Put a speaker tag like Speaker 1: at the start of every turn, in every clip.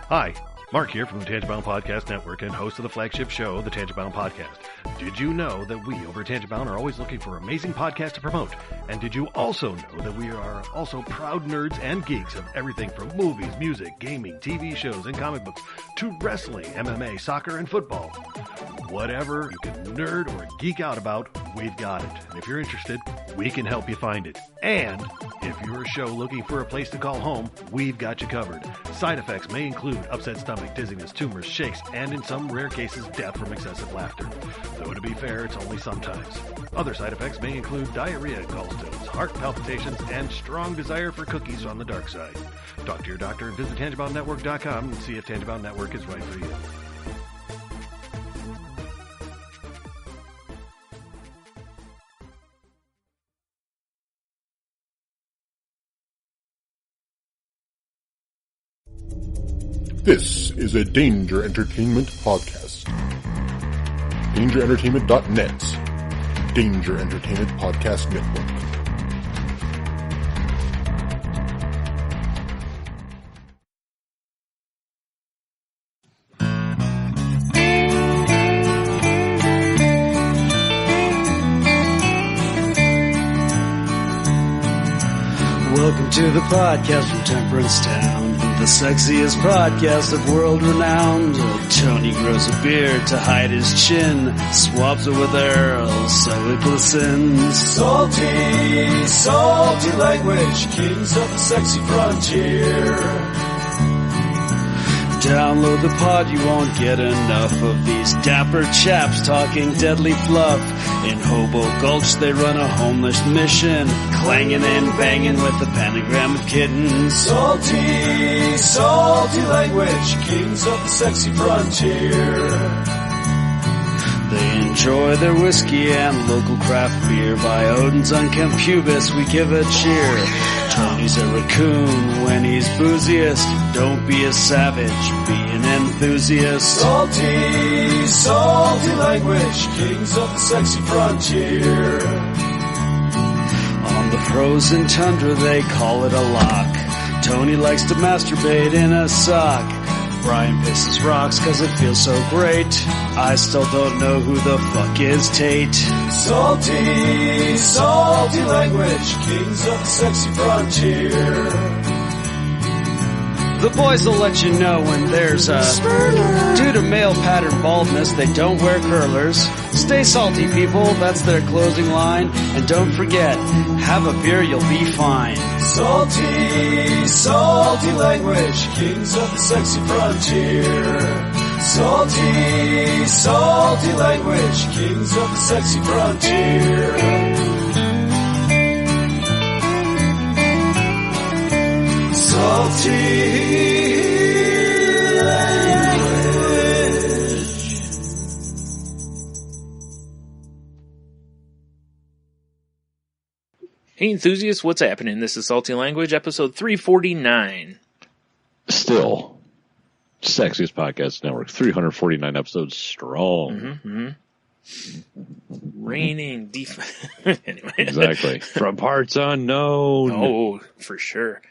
Speaker 1: Hi, Mark here from the Tangibound Podcast Network and host of the flagship show, the Tangibound Podcast. Did you know that we over at Tangibound are always looking for amazing podcasts to promote? And did you also know that we are also proud nerds and geeks of everything from movies, music, gaming, TV shows, and comic books to wrestling, MMA, soccer, and football? Whatever you can nerd or geek out about, we've got it. And if you're interested, we can help you find it. And if you're a show looking for a place to call home, we've got you covered. Side effects may include upset stomach, dizziness, tumors, shakes, and in some rare cases, death from excessive laughter. Though to be fair, it's only sometimes. Other side effects may include diarrhea, gallstones, heart palpitations, and strong desire for cookies on the dark side. Talk to your doctor and visit TangiboundNetwork.com and see if Tangibound Network is right for you.
Speaker 2: This is a Danger Entertainment podcast. DangerEntertainment.net. Danger Entertainment Podcast Network.
Speaker 3: Welcome to the podcast from Temperance Town, the sexiest podcast of world renowned. Tony grows a beard to hide his chin, swabs it with Earl so it glistens.
Speaker 4: Salty, salty language, kings of the sexy frontier.
Speaker 3: Download the pod, you won't get enough of these dapper chaps talking deadly fluff. In Hobo Gulch they run a homeless mission, clanging and banging with the pentagram of kittens.
Speaker 4: Salty, salty language, kings of the sexy frontier.
Speaker 3: They enjoy their whiskey and local craft beer. By Odin's unkempt pubis we give a cheer. Tony's a raccoon when he's booziest. Don't be a savage, be an enthusiast.
Speaker 4: Salty, salty language, kings of the sexy frontier.
Speaker 3: On the frozen tundra they call it a lock. Tony likes to masturbate in a sock. Brian pisses rocks cause it feels so great. I still don't know who the fuck is Tate.
Speaker 4: Salty, salty language, kings of the sexy frontier.
Speaker 3: The boys will let you know when there's a spurner. Due to male pattern baldness, they don't wear curlers. Stay salty, people, that's their closing line. And don't forget, have a beer, you'll be fine.
Speaker 4: Salty, salty language, kings of the sexy frontier. Salty, salty language, kings of the sexy frontier. Salty language.
Speaker 5: Hey enthusiasts, what's happening? This is Salty Language, episode 349.
Speaker 6: Still, sexiest podcast network, 349 episodes strong.
Speaker 5: Reigning anyway.
Speaker 6: Exactly. From parts unknown.
Speaker 5: Oh, for sure.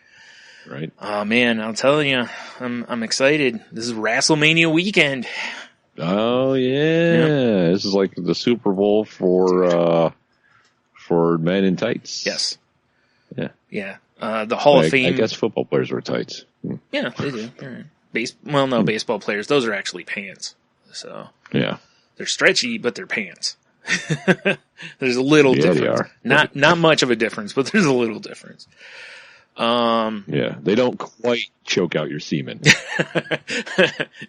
Speaker 6: Right.
Speaker 5: Oh man, I'll tell you, I'm excited. This is WrestleMania weekend.
Speaker 6: Oh yeah. This is like the Super Bowl for men in tights.
Speaker 5: Yes.
Speaker 6: Yeah.
Speaker 5: Yeah. The Hall of Fame.
Speaker 6: I guess football players wear tights.
Speaker 5: Yeah, they do. All right. Baseball players, those are actually pants. So
Speaker 6: yeah,
Speaker 5: they're stretchy, but they're pants. There's a little difference.
Speaker 6: They are.
Speaker 5: Not much of a difference, but there's a little difference.
Speaker 6: Yeah, they don't quite choke out your semen.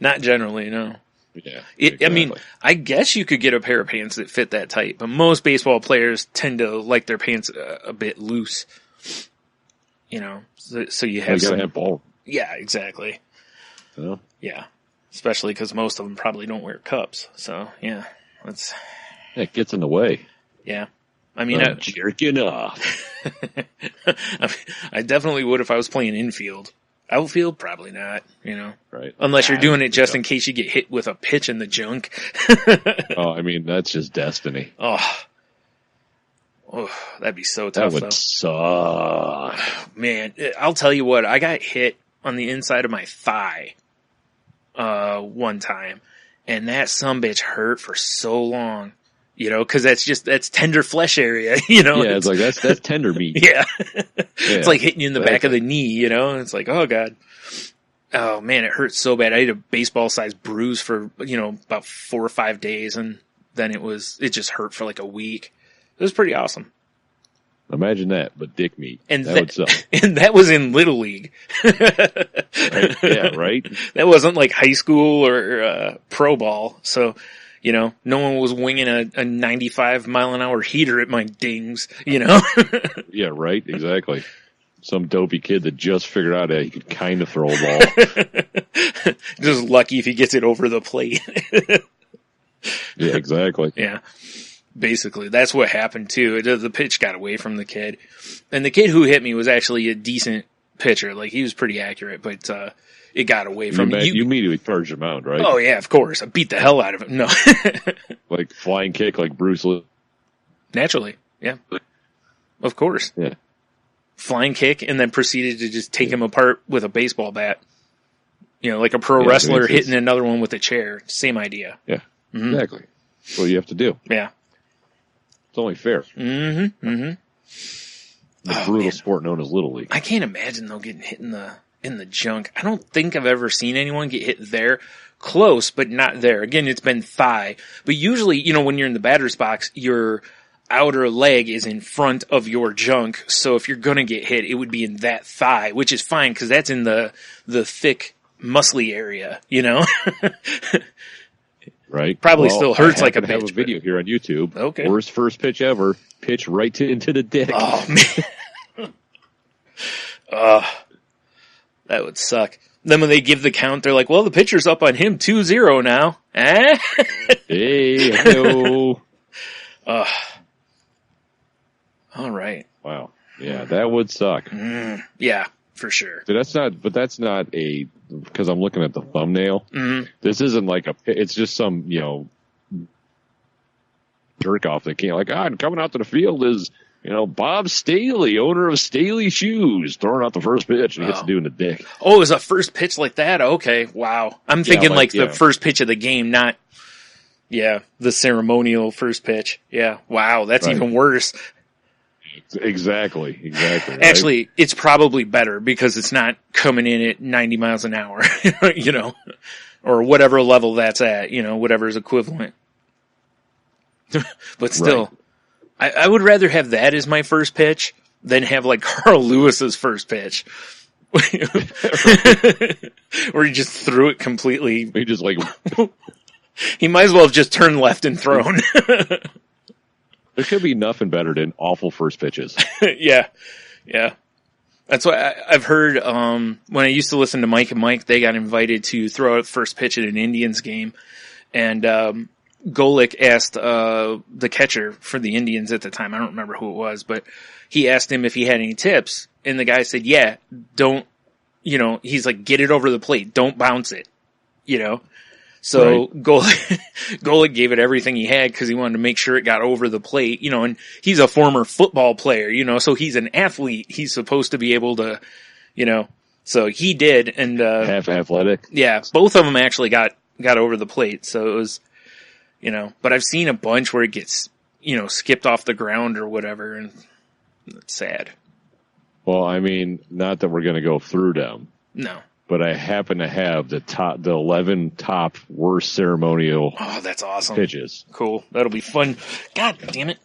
Speaker 5: Not generally, no.
Speaker 6: Yeah,
Speaker 5: I mean, I guess you could get a pair of pants that fit that tight, but most baseball players tend to like their pants a bit loose. You know, so you have
Speaker 6: gotta have ball.
Speaker 5: Yeah, exactly.
Speaker 6: So?
Speaker 5: Yeah, especially because most of them probably don't wear cups. So yeah,
Speaker 6: it gets in the way.
Speaker 5: Yeah, I mean,
Speaker 6: jerking off.
Speaker 5: I definitely would if I was playing infield. Outfield, probably not, you know.
Speaker 6: Right.
Speaker 5: Unless you're doing it just in case you get hit with a pitch in the junk.
Speaker 6: Oh, I mean, that's just destiny.
Speaker 5: Oh, that'd be so tough,
Speaker 6: that would suck.
Speaker 5: Man, I'll tell you what, I got hit on the inside of my thigh one time, and that sumbitch hurt for so long. You know, cause that's tender flesh area, you know?
Speaker 6: Yeah, it's like, that's tender meat.
Speaker 5: Yeah. It's like hitting you in the back of the knee, you know? And it's like, oh God. Oh man, it hurt so bad. I had a baseball sized bruise for, you know, about 4 or 5 days, and then it just hurt for like a week. It was pretty awesome.
Speaker 6: Imagine that, but dick meat.
Speaker 5: And
Speaker 6: that would suck.
Speaker 5: And that was in Little League.
Speaker 6: Right? Yeah, right?
Speaker 5: That wasn't like high school or pro ball. So, you know, no one was winging a 95 mile an hour heater at my dings, you know?
Speaker 6: Yeah, right? Exactly. Some dopey kid that just figured out that he could kind of throw a ball.
Speaker 5: Just lucky if he gets it over the plate.
Speaker 6: Yeah, exactly.
Speaker 5: Yeah. Basically, that's what happened too. The pitch got away from the kid. And the kid who hit me was actually a decent pitcher. Like, he was pretty accurate, but it got away from me.
Speaker 6: You immediately charged him out, right?
Speaker 5: Oh yeah, of course. I beat the hell out of him. No.
Speaker 6: Like flying kick like Bruce Lee.
Speaker 5: Naturally. Yeah. Of course.
Speaker 6: Yeah.
Speaker 5: Flying kick, and then proceeded to just take him apart with a baseball bat. You know, like a pro wrestler hitting another one with a chair. Same idea.
Speaker 6: Yeah. Mm-hmm. Exactly. That's what you have to do.
Speaker 5: Yeah.
Speaker 6: It's only fair.
Speaker 5: Mm-hmm. Mm-hmm.
Speaker 6: The brutal sport known as Little League.
Speaker 5: I can't imagine though getting hit in the junk. I don't think I've ever seen anyone get hit there. Close, but not there. Again, it's been thigh. But usually, you know, when you're in the batter's box, your outer leg is in front of your junk. So if you're gonna get hit, it would be in that thigh, which is fine because that's in the thick, muscly area, you know?
Speaker 6: Right.
Speaker 5: Probably still hurts like a bitch.
Speaker 6: I have a video here on YouTube.
Speaker 5: Okay.
Speaker 6: Worst first pitch ever. Pitch right into the dick.
Speaker 5: Oh, man. That would suck. Then when they give the count, they're like, well, the pitcher's up on him 2-0 now. Eh?
Speaker 6: Hey, hello.
Speaker 5: All right.
Speaker 6: Wow. Yeah, that would suck.
Speaker 5: Yeah, for sure.
Speaker 6: That's not because I'm looking at the thumbnail.
Speaker 5: Mm-hmm.
Speaker 6: This isn't like it's just some, you know, jerk off that can't, like, and coming out to the field is, you know, Bob Staley, owner of Staley Shoes, throwing out the first pitch and he gets to do in the dick.
Speaker 5: Oh, it was a first pitch like that? Okay, wow. I'm thinking the first pitch of the game, not, the ceremonial first pitch. Yeah, wow, that's even worse.
Speaker 6: Exactly. Right?
Speaker 5: Actually, it's probably better because it's not coming in at 90 miles an hour, you know, or whatever level that's at, you know, whatever is equivalent. But still, I would rather have that as my first pitch than have like Carl Lewis's first pitch. Where he just threw it completely.
Speaker 6: He just like...
Speaker 5: He might as well have just turned left and thrown.
Speaker 6: There could be nothing better than awful first pitches.
Speaker 5: Yeah. That's why I've heard, when I used to listen to Mike and Mike, they got invited to throw out first pitch at an Indians game. And, Golick asked, the catcher for the Indians at the time, I don't remember who it was, but he asked him if he had any tips. And the guy said, yeah, don't, you know, he's like, get it over the plate. Don't bounce it, you know? So Golick gave it everything he had because he wanted to make sure it got over the plate, you know, and he's a former football player, you know, so he's an athlete. He's supposed to be able to, you know, so he did. And,
Speaker 6: half athletic.
Speaker 5: Yeah. Both of them actually got over the plate. So it was, you know, but I've seen a bunch where it gets, you know, skipped off the ground or whatever. And it's sad.
Speaker 6: Well, I mean, not that we're going to go through them.
Speaker 5: No.
Speaker 6: But I happen to have the 11 top worst ceremonial.
Speaker 5: Oh, that's awesome.
Speaker 6: Pitches.
Speaker 5: Cool. That'll be fun. God damn it.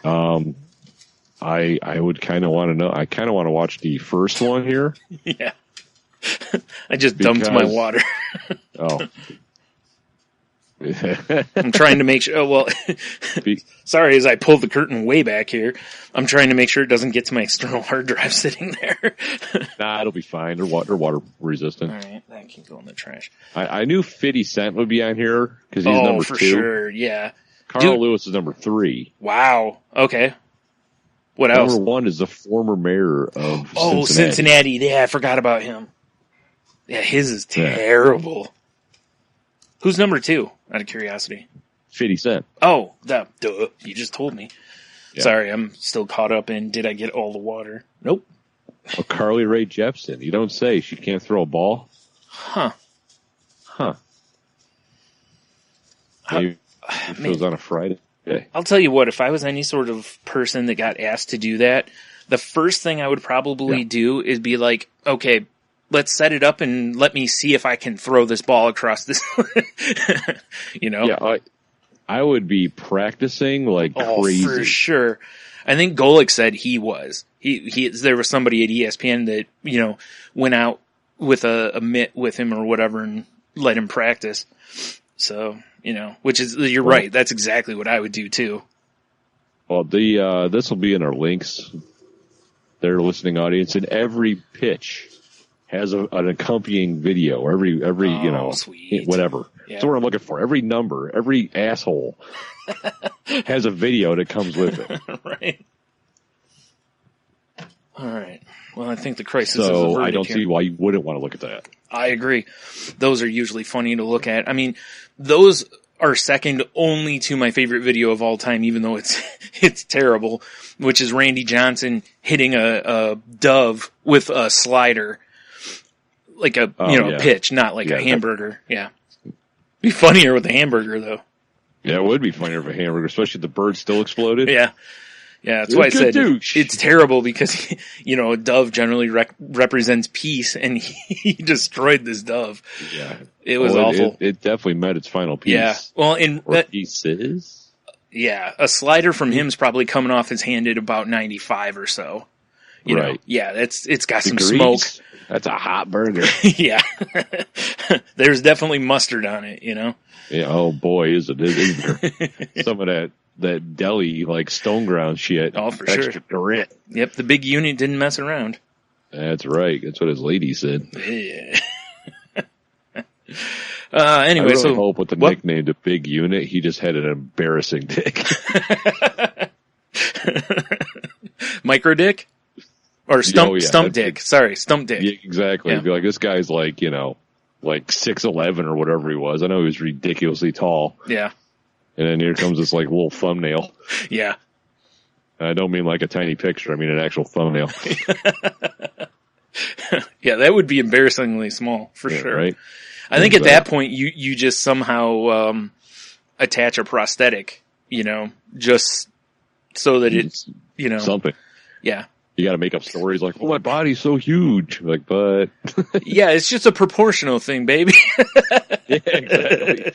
Speaker 6: I would kind of want to know. I kind of want to watch the first one here.
Speaker 5: Yeah. I just dumped my water.
Speaker 6: Oh.
Speaker 5: I'm trying to make sure. Oh, well, sorry, as I pull the curtain way back here, I'm trying to make sure it doesn't get to my external hard drive sitting there.
Speaker 6: Nah, it'll be fine. They're water resistant.
Speaker 5: All right, that can go in the trash.
Speaker 6: I knew 50 Cent would be on here because he's number 2.
Speaker 5: For sure, yeah.
Speaker 6: Carl Lewis is number 3.
Speaker 5: Wow. Okay. What else?
Speaker 6: Number 1 is the former mayor of
Speaker 5: Cincinnati. Yeah, I forgot about him. Yeah, his is terrible. Yeah. Who's number 2, out of curiosity?
Speaker 6: 50 Cent.
Speaker 5: Oh, duh. You just told me.
Speaker 6: Yeah.
Speaker 5: Sorry, I'm still caught up in did I get all the water? Nope.
Speaker 6: Well, Carly Rae Jepsen. You don't say. She can't throw a ball?
Speaker 5: Huh.
Speaker 6: Maybe if it was on a Friday.
Speaker 5: I'll tell you what, if I was any sort of person that got asked to do that, the first thing I would probably do is be like, okay, let's set it up and let me see if I can throw this ball across this, you know?
Speaker 6: Yeah, I would be practicing like crazy.
Speaker 5: For sure. I think Golick said he was. There was somebody at ESPN that, you know, went out with a mitt with him or whatever and let him practice. So, you know, you're right. That's exactly what I would do too.
Speaker 6: Well, this will be in our links. Their listening audience, and every pitch has an accompanying video. Every you know,
Speaker 5: sweet.
Speaker 6: Whatever.
Speaker 5: Yeah.
Speaker 6: That's what I'm looking for. Every number, every asshole has a video that comes with it.
Speaker 5: Right. All right. Well, I think the crisis is averted.
Speaker 6: So I don't
Speaker 5: here.
Speaker 6: see why you wouldn't want to look at that.
Speaker 5: I agree. Those are usually funny to look at. I mean, those are second only to my favorite video of all time, even though it's terrible, which is Randy Johnson hitting a dove with a slider, like a pitch, not like a hamburger. Yeah, be funnier with a hamburger though.
Speaker 6: Yeah, it would be funnier with a hamburger, especially if the bird still exploded.
Speaker 5: Yeah. That's why I said it's terrible because, you know, a dove generally represents peace, and he destroyed this dove. Yeah. It was awful.
Speaker 6: It definitely met its final piece.
Speaker 5: Yeah. Well,
Speaker 6: pieces?
Speaker 5: Yeah. A slider from him's probably coming off his hand at about 95 or so. You know? Yeah, it's got some smoke.
Speaker 6: That's a hot burger.
Speaker 5: Yeah. There's definitely mustard on it, you know?
Speaker 6: Yeah. Oh boy, isn't there? Some of that deli, like stone ground shit.
Speaker 5: Oh, for
Speaker 6: extra
Speaker 5: sure.
Speaker 6: Grit.
Speaker 5: Yep, the big unit didn't mess around.
Speaker 6: That's right. That's what his lady said.
Speaker 5: Yeah. Anyway,
Speaker 6: I really hope with the nickname the big unit, he just had an embarrassing dick.
Speaker 5: Micro dick? Or stump dick. Sorry, stump dick.
Speaker 6: Yeah, exactly. Yeah. Be like, this guy's like, you know, like 6'11" or whatever he was. I know he was ridiculously tall.
Speaker 5: Yeah.
Speaker 6: And then here comes this like little thumbnail.
Speaker 5: Yeah.
Speaker 6: I don't mean like a tiny picture. I mean an actual thumbnail.
Speaker 5: Yeah, that would be embarrassingly small for sure.
Speaker 6: Right.
Speaker 5: I think at that point you just somehow attach a prosthetic, you know, just so that it's, you know,
Speaker 6: something.
Speaker 5: Yeah.
Speaker 6: You got to make up stories like, "Oh, my body's so huge." Like, but
Speaker 5: yeah, it's just a proportional thing, baby.
Speaker 6: Yeah, exactly.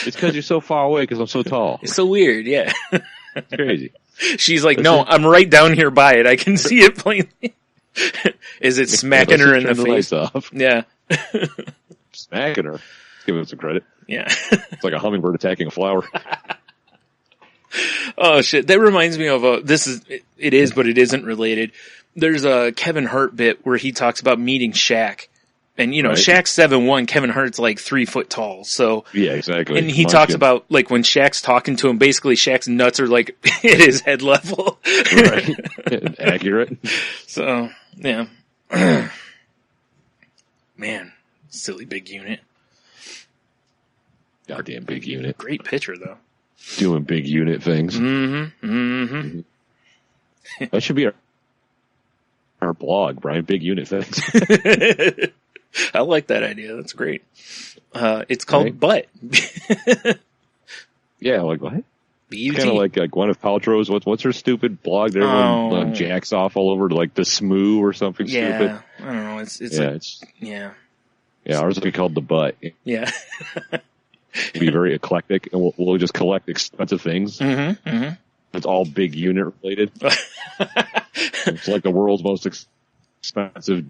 Speaker 6: It's because you're so far away because I'm so tall.
Speaker 5: It's so weird, yeah.
Speaker 6: It's crazy.
Speaker 5: She's like, no, I'm right down here by it. I can see it plainly. Is it smacking her in the face?
Speaker 6: Off.
Speaker 5: Yeah.
Speaker 6: Smacking her. Let's give him some credit.
Speaker 5: Yeah.
Speaker 6: It's like a hummingbird attacking a flower.
Speaker 5: Oh shit. That reminds me of it is, but it isn't related. There's a Kevin Hart bit where he talks about meeting Shaq. And, you know, right. Shaq's 7'1", Kevin Hart's like 3 foot tall. So
Speaker 6: yeah, exactly.
Speaker 5: And he talks about like when Shaq's talking to him, basically Shaq's nuts are like at his head level.
Speaker 6: Right. Accurate.
Speaker 5: So, yeah. Man, silly big unit.
Speaker 6: Goddamn big unit.
Speaker 5: Great pitcher though.
Speaker 6: Doing big unit things.
Speaker 5: Mm-hmm.
Speaker 6: That should be our blog, Brian. Big unit things.
Speaker 5: I like that idea. That's great. It's called Butt.
Speaker 6: Yeah, like what?
Speaker 5: B-U-T.
Speaker 6: Kind of like Gwyneth Paltrow's. What's her stupid blog that everyone jacks off all over, like the Smoo or something stupid?
Speaker 5: I don't know.
Speaker 6: Yeah, ours will be called The Butt.
Speaker 5: Yeah.
Speaker 6: It'll be very eclectic, and we'll just collect expensive things.
Speaker 5: Mm-hmm. Mm-hmm.
Speaker 6: It's all big unit related. It's like the world's most expensive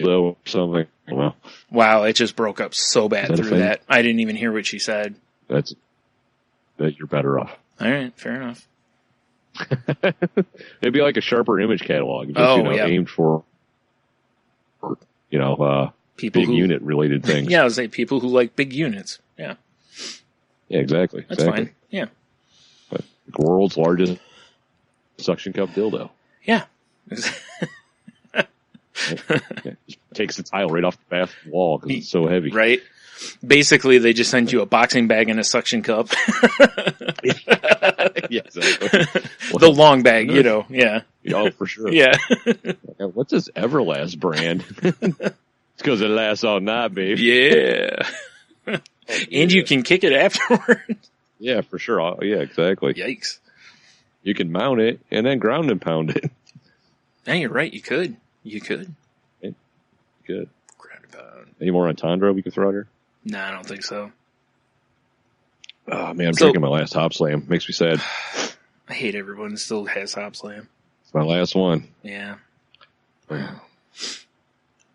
Speaker 6: or something. Well,
Speaker 5: wow, it just broke up so bad through that. I didn't even hear what she said.
Speaker 6: That you're better off.
Speaker 5: All right, fair enough.
Speaker 6: It'd be like a Sharper Image catalog, just, aimed for people big unit related things.
Speaker 5: Yeah, I was like people who like big units. Yeah.
Speaker 6: Yeah, exactly.
Speaker 5: That's fine. Yeah.
Speaker 6: But the world's largest suction cup dildo.
Speaker 5: Yeah.
Speaker 6: Takes the tile right off the bath wall because it's so heavy.
Speaker 5: Right. Basically, they just send you a boxing bag and a suction cup.
Speaker 6: Yeah, exactly.
Speaker 5: The long bag, Yeah.
Speaker 6: Oh, for sure.
Speaker 5: Yeah.
Speaker 6: What's this Everlast brand? It's because it lasts all night, babe.
Speaker 5: Yeah. And you can kick it afterward.
Speaker 6: Yeah, for sure. Yeah, exactly.
Speaker 5: Yikes.
Speaker 6: You can mount it and then ground and pound it.
Speaker 5: Hey, you're right. You could.
Speaker 6: Good.
Speaker 5: Ground and pound.
Speaker 6: Any more Entendre we can throw out here?
Speaker 5: No, I don't think so.
Speaker 6: Oh, man, I'm drinking my last Hop Slam. Makes me sad.
Speaker 5: I hate everyone who still has Hop Slam.
Speaker 6: It's my last one.
Speaker 5: Yeah.
Speaker 6: I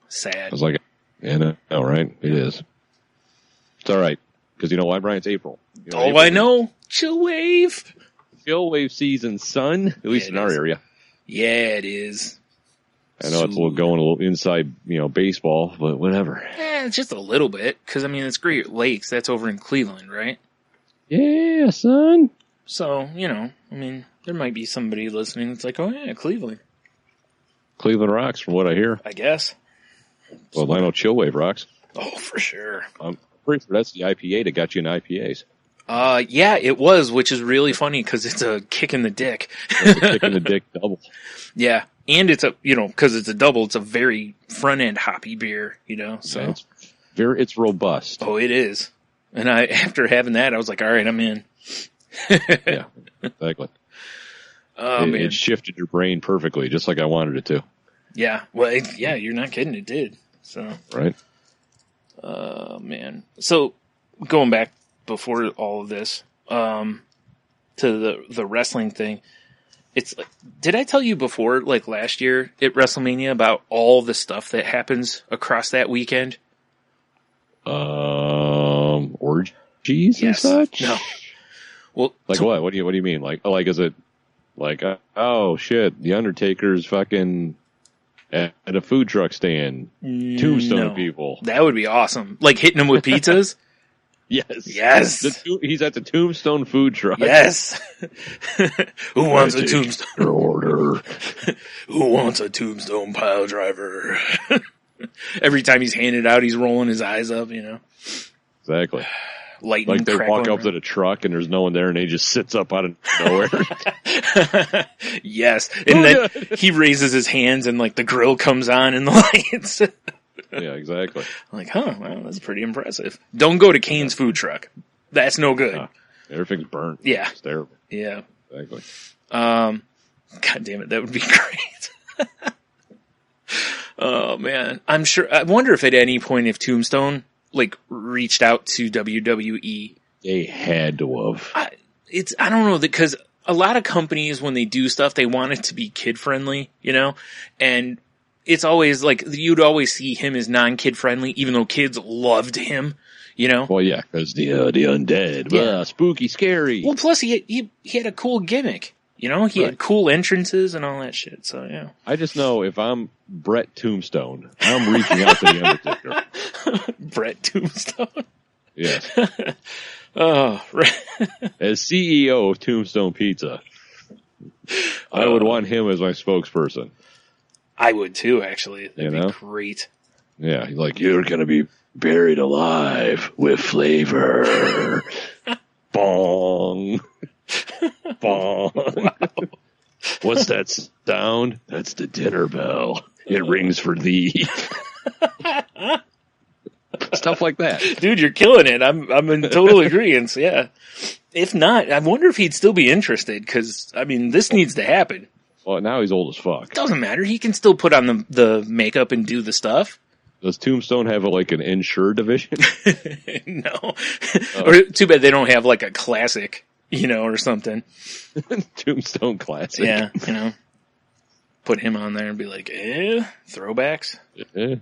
Speaker 5: Sad.
Speaker 6: was like, yeah, no, right? It is. It's all right. Because you know why, Brian? It's April. You know,
Speaker 5: I know. Chill wave.
Speaker 6: Chill wave season, son. At least in our area.
Speaker 5: Yeah, it is.
Speaker 6: I know it's a little inside, baseball, but whatever.
Speaker 5: It's just a little bit. Because, I mean, it's Great Lakes. That's over in Cleveland, right?
Speaker 6: Yeah, son.
Speaker 5: So, I mean, there might be somebody listening that's like, oh, yeah, Cleveland.
Speaker 6: Cleveland rocks, from what I hear.
Speaker 5: I guess.
Speaker 6: Well, I know Chill Wave rocks.
Speaker 5: Oh, for sure.
Speaker 6: I'm pretty sure that's the IPA that got you in IPAs.
Speaker 5: Yeah, it was, which is really funny because it's a kick in the dick.
Speaker 6: It's a kick in the dick double.
Speaker 5: Yeah. And it's because it's a double, it's a very front end hoppy beer, so.
Speaker 6: Yeah, it's robust.
Speaker 5: Oh, it is. And after having that, I was like, all right, I'm in.
Speaker 6: Yeah, exactly.
Speaker 5: Oh, man.
Speaker 6: It shifted your brain perfectly, just like I wanted it to.
Speaker 5: Yeah. Well, yeah, you're not kidding. It did. So.
Speaker 6: Right.
Speaker 5: Man. So going back before all of this, to the wrestling thing, it's like, did I tell you before, like last year at WrestleMania, about all the stuff that happens across that weekend?
Speaker 6: Orgies and such?
Speaker 5: No. Well,
Speaker 6: like what? What do you mean? Like is it like, oh shit, the Undertaker's fucking at a food truck stand, Tombstone people.
Speaker 5: That would be awesome. Like hitting them with pizzas?
Speaker 6: Yes. He's at the Tombstone food truck.
Speaker 5: Yes. Who wants a Tombstone?
Speaker 6: Your order.
Speaker 5: Who wants a Tombstone pile driver? Every time he's handed out, he's rolling his eyes up,
Speaker 6: Exactly.
Speaker 5: Lightning
Speaker 6: like they walk up to the truck and there's no one there and he just sits up out of nowhere.
Speaker 5: Yes. And then he raises his hands and like the grill comes on and the lights.
Speaker 6: Yeah, exactly.
Speaker 5: I'm like, well, that's pretty impressive. Don't go to Kane's food truck. That's no good.
Speaker 6: Everything's burnt.
Speaker 5: Yeah.
Speaker 6: It's terrible.
Speaker 5: Yeah.
Speaker 6: Exactly.
Speaker 5: God damn it. That would be great. Oh man. I wonder if at any point if Tombstone like reached out to WWE.
Speaker 6: They had to have.
Speaker 5: I don't know, because a lot of companies, when they do stuff, they want it to be kid friendly, and it's always like, you'd always see him as non-kid friendly, even though kids loved him,
Speaker 6: Well, yeah, because the undead,
Speaker 5: Yeah.
Speaker 6: spooky, scary.
Speaker 5: Well, plus he had a cool gimmick, he had cool entrances and all that shit, so yeah.
Speaker 6: I just know if I'm Brett Tombstone, I'm reaching out to the Undertaker.
Speaker 5: Brett Tombstone.
Speaker 6: Yes.
Speaker 5: Oh, right.
Speaker 6: As CEO of Tombstone Pizza, I would want him as my spokesperson.
Speaker 5: I would too, actually. That'd be great.
Speaker 6: Yeah, he's like, you're going to be buried alive with flavor. Bong. Bong. Wow. What's that sound? That's the dinner bell. It rings for thee. Stuff like that.
Speaker 5: Dude, you're killing it. I'm in total agreement. Yeah. If not, I wonder if he'd still be interested, because, I mean, this needs to happen.
Speaker 6: Well, now he's old as fuck.
Speaker 5: Doesn't matter. He can still put on the makeup and do the stuff.
Speaker 6: Does Tombstone have an Ensure division?
Speaker 5: No. Or too bad they don't have like a classic, or something.
Speaker 6: Tombstone classic.
Speaker 5: Yeah, put him on there and be like, throwbacks.
Speaker 6: Yeah.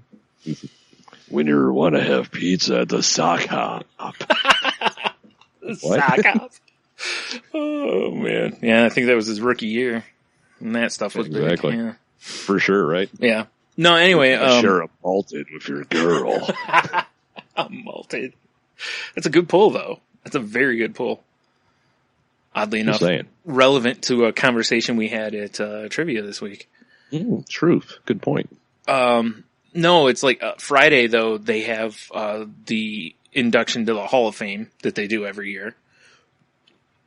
Speaker 6: When you want to have pizza at the sock hop.
Speaker 5: Sock hop. Oh man. Yeah, I think that was his rookie year. And that stuff was
Speaker 6: exactly.
Speaker 5: big. Yeah.
Speaker 6: For sure, right?
Speaker 5: Yeah. No, anyway.
Speaker 6: Share a malted with your girl.
Speaker 5: A malted. That's a good pull, though. That's a very good pull. Oddly enough, relevant to a conversation we had at trivia this week.
Speaker 6: Truth. Good point.
Speaker 5: No, it's like Friday, though, they have the induction to the Hall of Fame that they do every year.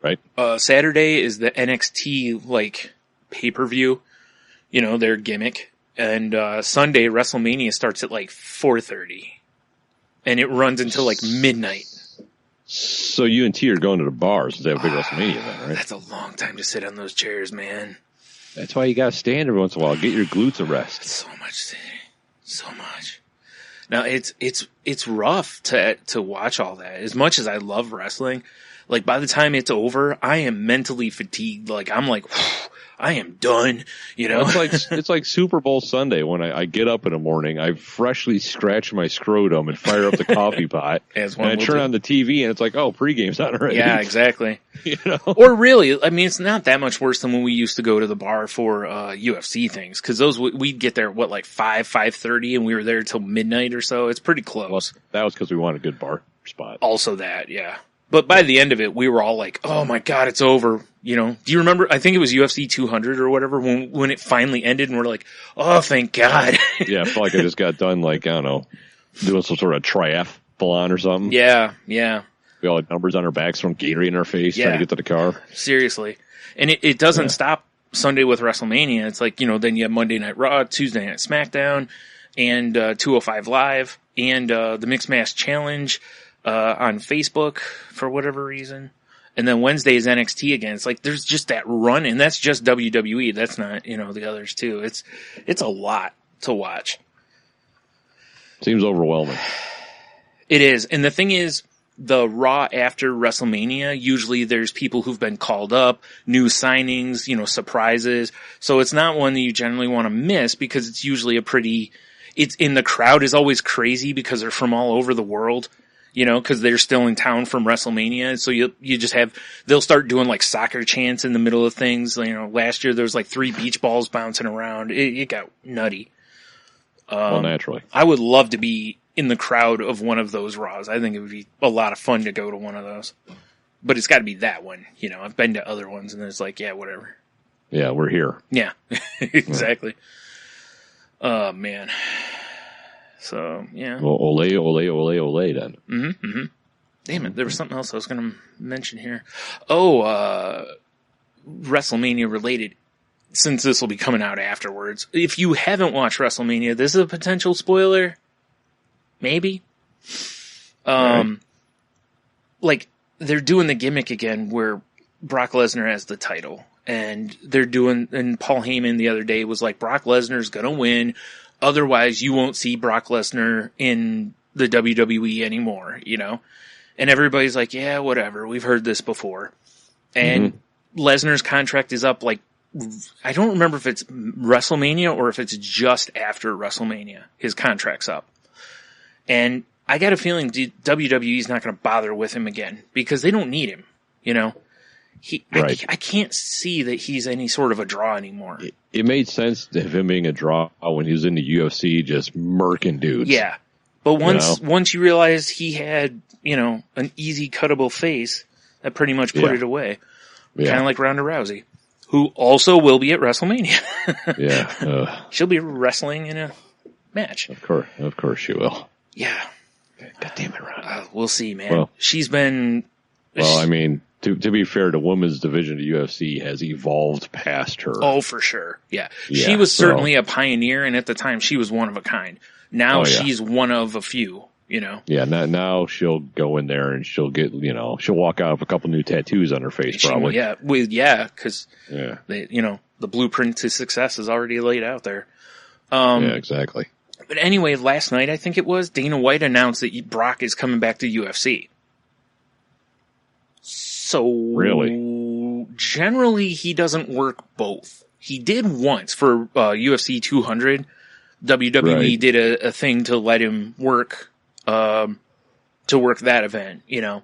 Speaker 6: Right.
Speaker 5: Saturday is the NXT, pay-per-view, their gimmick. And Sunday, WrestleMania starts at like 4:30. And it runs until like midnight.
Speaker 6: So you and T are going to the bars to have a big WrestleMania event, right?
Speaker 5: That's a long time to sit on those chairs, man.
Speaker 6: That's why you got to stand every once in a while. Get your glutes a rest.
Speaker 5: So much sitting. So much. Now, it's rough to watch all that. As much as I love wrestling, like by the time it's over, I am mentally fatigued. Like I'm like, I am done. You know,
Speaker 6: it's like Super Bowl Sunday when I get up in the morning, I freshly scratch my scrotum and fire up the coffee pot, and I turn on the TV and it's like, oh, pregame's on already.
Speaker 5: Yeah, exactly.
Speaker 6: You know,
Speaker 5: or really, I mean, it's not that much worse than when we used to go to the bar for UFC things, because those we'd get there like 5:30, and we were there till midnight or so. It's pretty close.
Speaker 6: Well, that was because we wanted a good bar spot.
Speaker 5: Also, that yeah. But by the end of it, we were all like, oh my God, it's over. You know, do you remember? I think it was UFC 200 or whatever when it finally ended, and we're like, oh, thank God.
Speaker 6: Yeah, I felt like I just got done, like, I don't know, doing some sort of triathlon or something.
Speaker 5: Yeah, yeah.
Speaker 6: We all had numbers on our backs from Gatorade in our face trying to get to the car.
Speaker 5: Seriously. And it doesn't stop Sunday with WrestleMania. It's like, you know, then you have Monday Night Raw, Tuesday Night SmackDown, and 205 Live, and the Mixed Match Challenge on Facebook for whatever reason. And then Wednesday is NXT again. It's like there's just that run, and that's just WWE. That's not, you know, the others too. It's a lot to watch.
Speaker 6: Seems overwhelming.
Speaker 5: It is. And the thing is, the Raw after WrestleMania, usually there's people who've been called up, new signings, you know, surprises. So it's not one that you generally want to miss, because it's usually it's in the crowd is always crazy because they're from all over the world. You know, because they're still in town from WrestleMania. So you just they'll start doing like soccer chants in the middle of things. You know, last year there was like 3 beach balls bouncing around. It got nutty.
Speaker 6: Well, naturally.
Speaker 5: I would love to be in the crowd of one of those Raws. I think it would be a lot of fun to go to one of those. But it's got to be that one. You know, I've been to other ones and it's like, yeah, whatever.
Speaker 6: Yeah, we're here.
Speaker 5: Yeah, exactly. Oh, man. So, yeah.
Speaker 6: Well, ole then.
Speaker 5: Mm-hmm. Damn it, there was something else I was going to mention here. Oh, WrestleMania related, since this will be coming out afterwards. If you haven't watched WrestleMania, this is a potential spoiler. Maybe. Right. Like, they're doing the gimmick again where Brock Lesnar has the title. And and Paul Heyman the other day was like, Brock Lesnar's going to win. Otherwise, you won't see Brock Lesnar in the WWE anymore, you know? And everybody's like, yeah, whatever. We've heard this before. And Lesnar's contract is up, like, I don't remember if it's WrestleMania or if it's just after WrestleMania. His contract's up. And I got a feeling WWE's not going to bother with him again because they don't need him, you know?
Speaker 6: Right.
Speaker 5: I can't see that he's any sort of a draw anymore.
Speaker 6: It made sense to him being a draw when he was in the UFC, just murking dudes.
Speaker 5: Yeah. But once you realize he had, you know, an easy cuttable face, that pretty much put it away.
Speaker 6: Yeah.
Speaker 5: Kind of like Ronda Rousey, who also will be at WrestleMania.
Speaker 6: Yeah.
Speaker 5: She'll be wrestling in a match.
Speaker 6: Of course she will.
Speaker 5: Yeah.
Speaker 6: God damn it, Ronda.
Speaker 5: We'll see, man.
Speaker 6: Well,
Speaker 5: she's been...
Speaker 6: Well, I mean... To be fair, the women's division of UFC has evolved past her.
Speaker 5: Oh, for sure. Yeah. She was certainly a pioneer, and at the time, she was one of a kind. Now she's one of a few, you know?
Speaker 6: Yeah, now she'll go in there and she'll get, you know, she'll walk out with a couple new tattoos on her face, probably.
Speaker 5: Because, you know, the blueprint to success is already laid out there.
Speaker 6: Yeah, exactly.
Speaker 5: But anyway, last night, I think it was, Dana White announced that Brock is coming back to UFC. So,
Speaker 6: really?
Speaker 5: Generally, he doesn't work both. He did once for UFC 200. WWE did a thing to let him work that event, you know.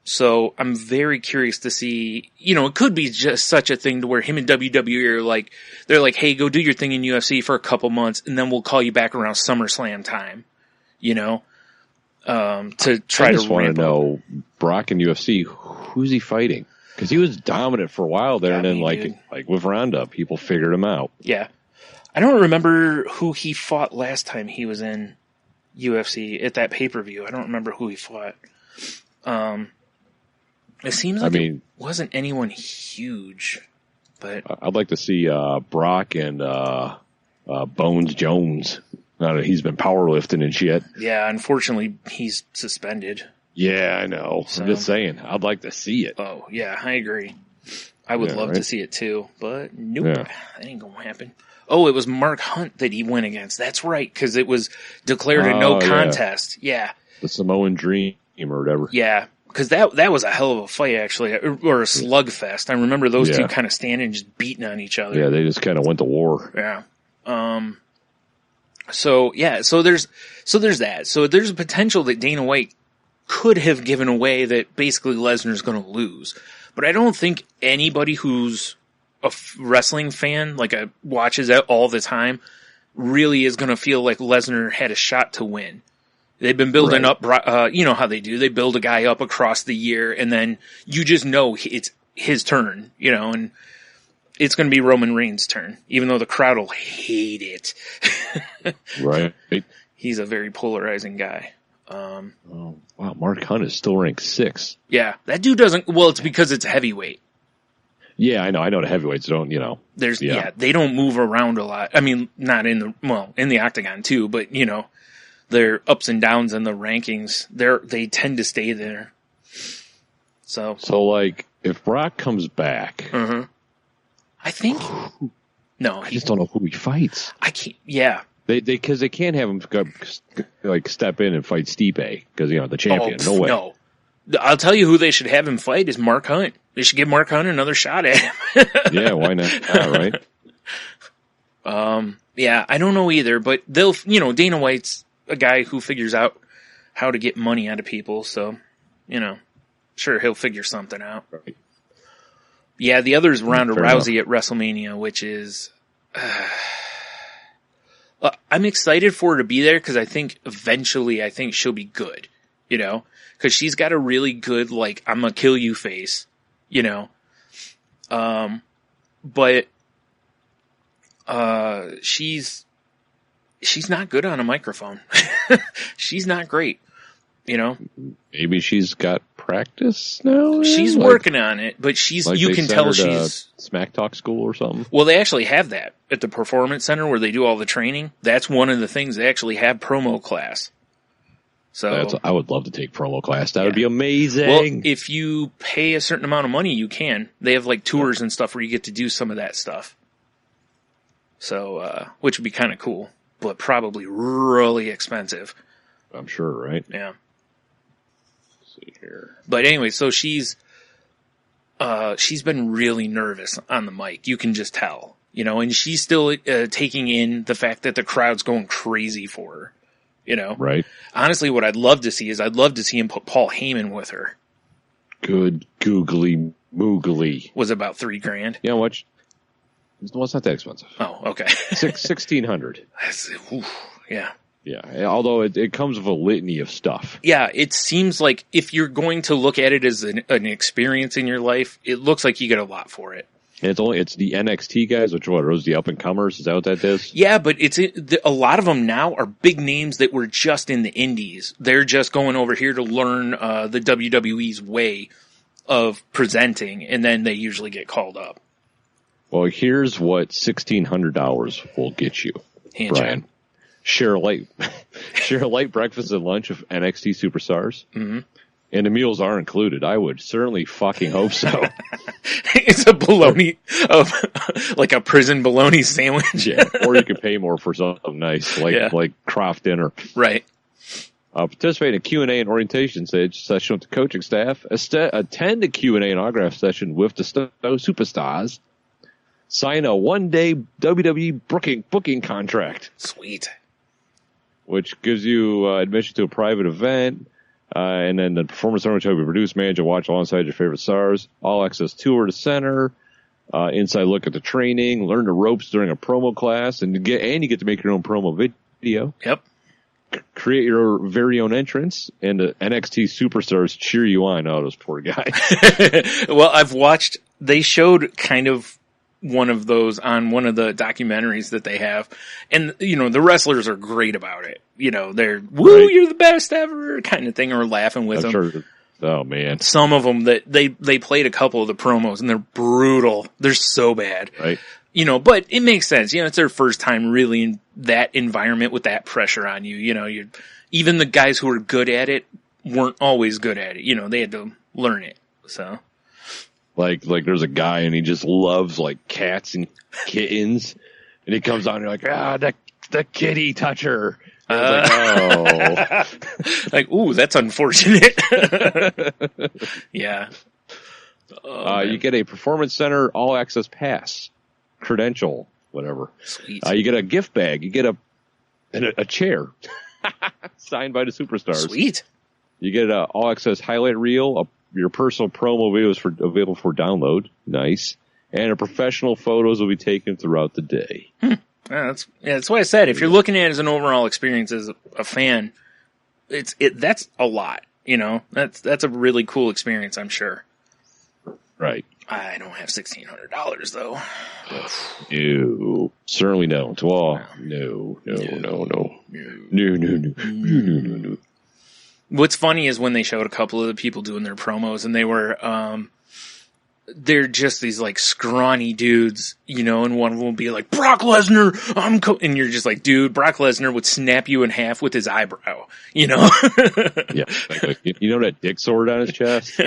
Speaker 5: So I'm very curious to see, you know, it could be just such a thing to where him and WWE are like, they're like, hey, go do your thing in UFC for a couple months, and then we'll call you back around SummerSlam time, you know. To try to
Speaker 6: I just want to know, Brock in UFC, who's he fighting? Because he was dominant for a while there, and then like with Ronda, people figured him out.
Speaker 5: Yeah, I don't remember who he fought last time he was in UFC at that pay-per-view. I don't remember who he fought. It seems like it wasn't anyone huge, but
Speaker 6: I'd like to see Brock and Bones Jones. He's been powerlifting and shit.
Speaker 5: Yeah, unfortunately, he's suspended.
Speaker 6: Yeah, I know.
Speaker 5: So,
Speaker 6: I'm just saying, I'd like to see it.
Speaker 5: Oh, yeah, I agree. I would love to see it too, but nope, that ain't gonna happen. Oh, it was Mark Hunt that he went against. That's right, because it was declared a no contest. Yeah.
Speaker 6: The Samoan Dream or whatever.
Speaker 5: Yeah, because that was a hell of a fight, actually, or a slugfest. I remember those two kind of standing and just beating on each other.
Speaker 6: Yeah, they just kind of went to war.
Speaker 5: Yeah. So there's that. So there's a potential that Dana White could have given away that basically Lesnar's going to lose. But I don't think anybody who's a wrestling fan, watches it all the time, really is going to feel like Lesnar had a shot to win. They've been building up, you know how they do. They build a guy up across the year, and then you just know it's his turn, and it's going to be Roman Reigns' turn, even though the crowd will hate it.
Speaker 6: Right.
Speaker 5: He's a very polarizing guy.
Speaker 6: Oh, wow, Mark Hunt is still ranked 6.
Speaker 5: Yeah, that dude doesn't. Well, it's because it's heavyweight.
Speaker 6: Yeah, I know the heavyweights don't.
Speaker 5: They don't move around a lot. I mean, not in the octagon too, but their ups and downs in the rankings, they tend to stay there. So
Speaker 6: if Brock comes back,
Speaker 5: I think no,
Speaker 6: I just don't know who he fights.
Speaker 5: I can't. Yeah.
Speaker 6: Because they can't have him step in and fight Stipe because the champion. No way.
Speaker 5: No, I'll tell you who they should have him fight is Mark Hunt. They should give Mark Hunt another shot at him.
Speaker 6: Yeah, why not? All right.
Speaker 5: Yeah, I don't know either, but they'll. Dana White's a guy who figures out how to get money out of people, so sure he'll figure something out.
Speaker 6: Right.
Speaker 5: Yeah, the other is Ronda Rousey at WrestleMania, which is. I'm excited for her to be there because I think eventually she'll be good, because she's got a really good, I'm gonna kill you face, but, she's not good on a microphone. She's not great,
Speaker 6: Maybe she's got practice now?
Speaker 5: She's working on it, but you can tell she's
Speaker 6: Smack Talk school or something.
Speaker 5: Well, they actually have that at the Performance Center where they do all the training. That's one of the things they actually have promo class. So
Speaker 6: I would love to take promo class. That would be amazing.
Speaker 5: Well, if you pay a certain amount of money, you can. They have tours and stuff where you get to do some of that stuff. So, which would be kind of cool, but probably really expensive.
Speaker 6: I'm sure, right?
Speaker 5: Yeah.
Speaker 6: Here.
Speaker 5: But anyway, so she's been really nervous on the mic. You can just tell, and she's still taking in the fact that the crowd's going crazy for her,
Speaker 6: Right.
Speaker 5: Honestly, what I'd love to see him put Paul Heyman with her.
Speaker 6: Good googly moogly.
Speaker 5: Was about $3,000.
Speaker 6: Yeah, well, it's not that expensive.
Speaker 5: Oh, okay.
Speaker 6: $1,600.
Speaker 5: Yeah.
Speaker 6: Yeah, although it comes with a litany of stuff.
Speaker 5: Yeah, it seems like if you're going to look at it as an experience in your life, it looks like you get a lot for it.
Speaker 6: And it's the NXT guys, which those the up and comers. Is that what that is?
Speaker 5: Yeah, but a lot of them now are big names that were just in the indies. They're just going over here to learn the WWE's way of presenting, and then they usually get called up.
Speaker 6: Well, here's what $1,600 will get you, Brian. Share a light breakfast and lunch of NXT superstars. Mm-hmm. And the meals are included. I would certainly fucking hope so.
Speaker 5: It's a bologna, like a prison bologna sandwich.
Speaker 6: Yeah, or you could pay more for something nice, like Croft dinner.
Speaker 5: Right.
Speaker 6: Participate in a Q&A and orientation session with the coaching staff. Attend a Q&A and autograph session with the superstars. Sign a one-day WWE booking contract.
Speaker 5: Sweet.
Speaker 6: Which gives you admission to a private event, and then the performance center, which will be produced, manage, and watch alongside your favorite stars. All access tour to center, inside look at the training, learn the ropes during a promo class, and you get to make your own promo video.
Speaker 5: Yep.
Speaker 6: Create your very own entrance, and the NXT superstars cheer you on. Oh, those poor guys.
Speaker 5: Well, I've watched. They showed kind of one of those on one of the documentaries that they have. And, the wrestlers are great about it. They're, woo, right. You're the best ever kind of thing, or laughing with them.
Speaker 6: Sure. Oh, man.
Speaker 5: Some of them that they played a couple of the promos and they're brutal. They're so bad.
Speaker 6: Right.
Speaker 5: but it makes sense. It's their first time really in that environment with that pressure on you. Even the guys who are good at it weren't always good at it. They had to learn it. So,
Speaker 6: like there's a guy and he just loves like cats and kittens, and he comes on and you're like, the kitty toucher. Oh,
Speaker 5: like, ooh, that's unfortunate. Yeah.
Speaker 6: You get a Performance Center All Access Pass, credential, whatever.
Speaker 5: Sweet.
Speaker 6: You get a gift bag. You get a chair signed by the superstars.
Speaker 5: Sweet.
Speaker 6: You get an All Access highlight reel. Your personal promo videos available for download. Nice. And a professional photos will be taken throughout the day.
Speaker 5: That's why I said if you're looking at it as an overall experience as a fan, that's a lot. That's a really cool experience. I'm sure.
Speaker 6: Right.
Speaker 5: I don't have $1,600 though.
Speaker 6: No, certainly don't. Well, no.
Speaker 5: What's funny is when they showed a couple of the people doing their promos, and they were, they're just these like scrawny dudes, and one of them will be like, Brock Lesnar, and you're just like, dude, Brock Lesnar would snap you in half with his eyebrow,
Speaker 6: Yeah. Like, that dick sword on his chest?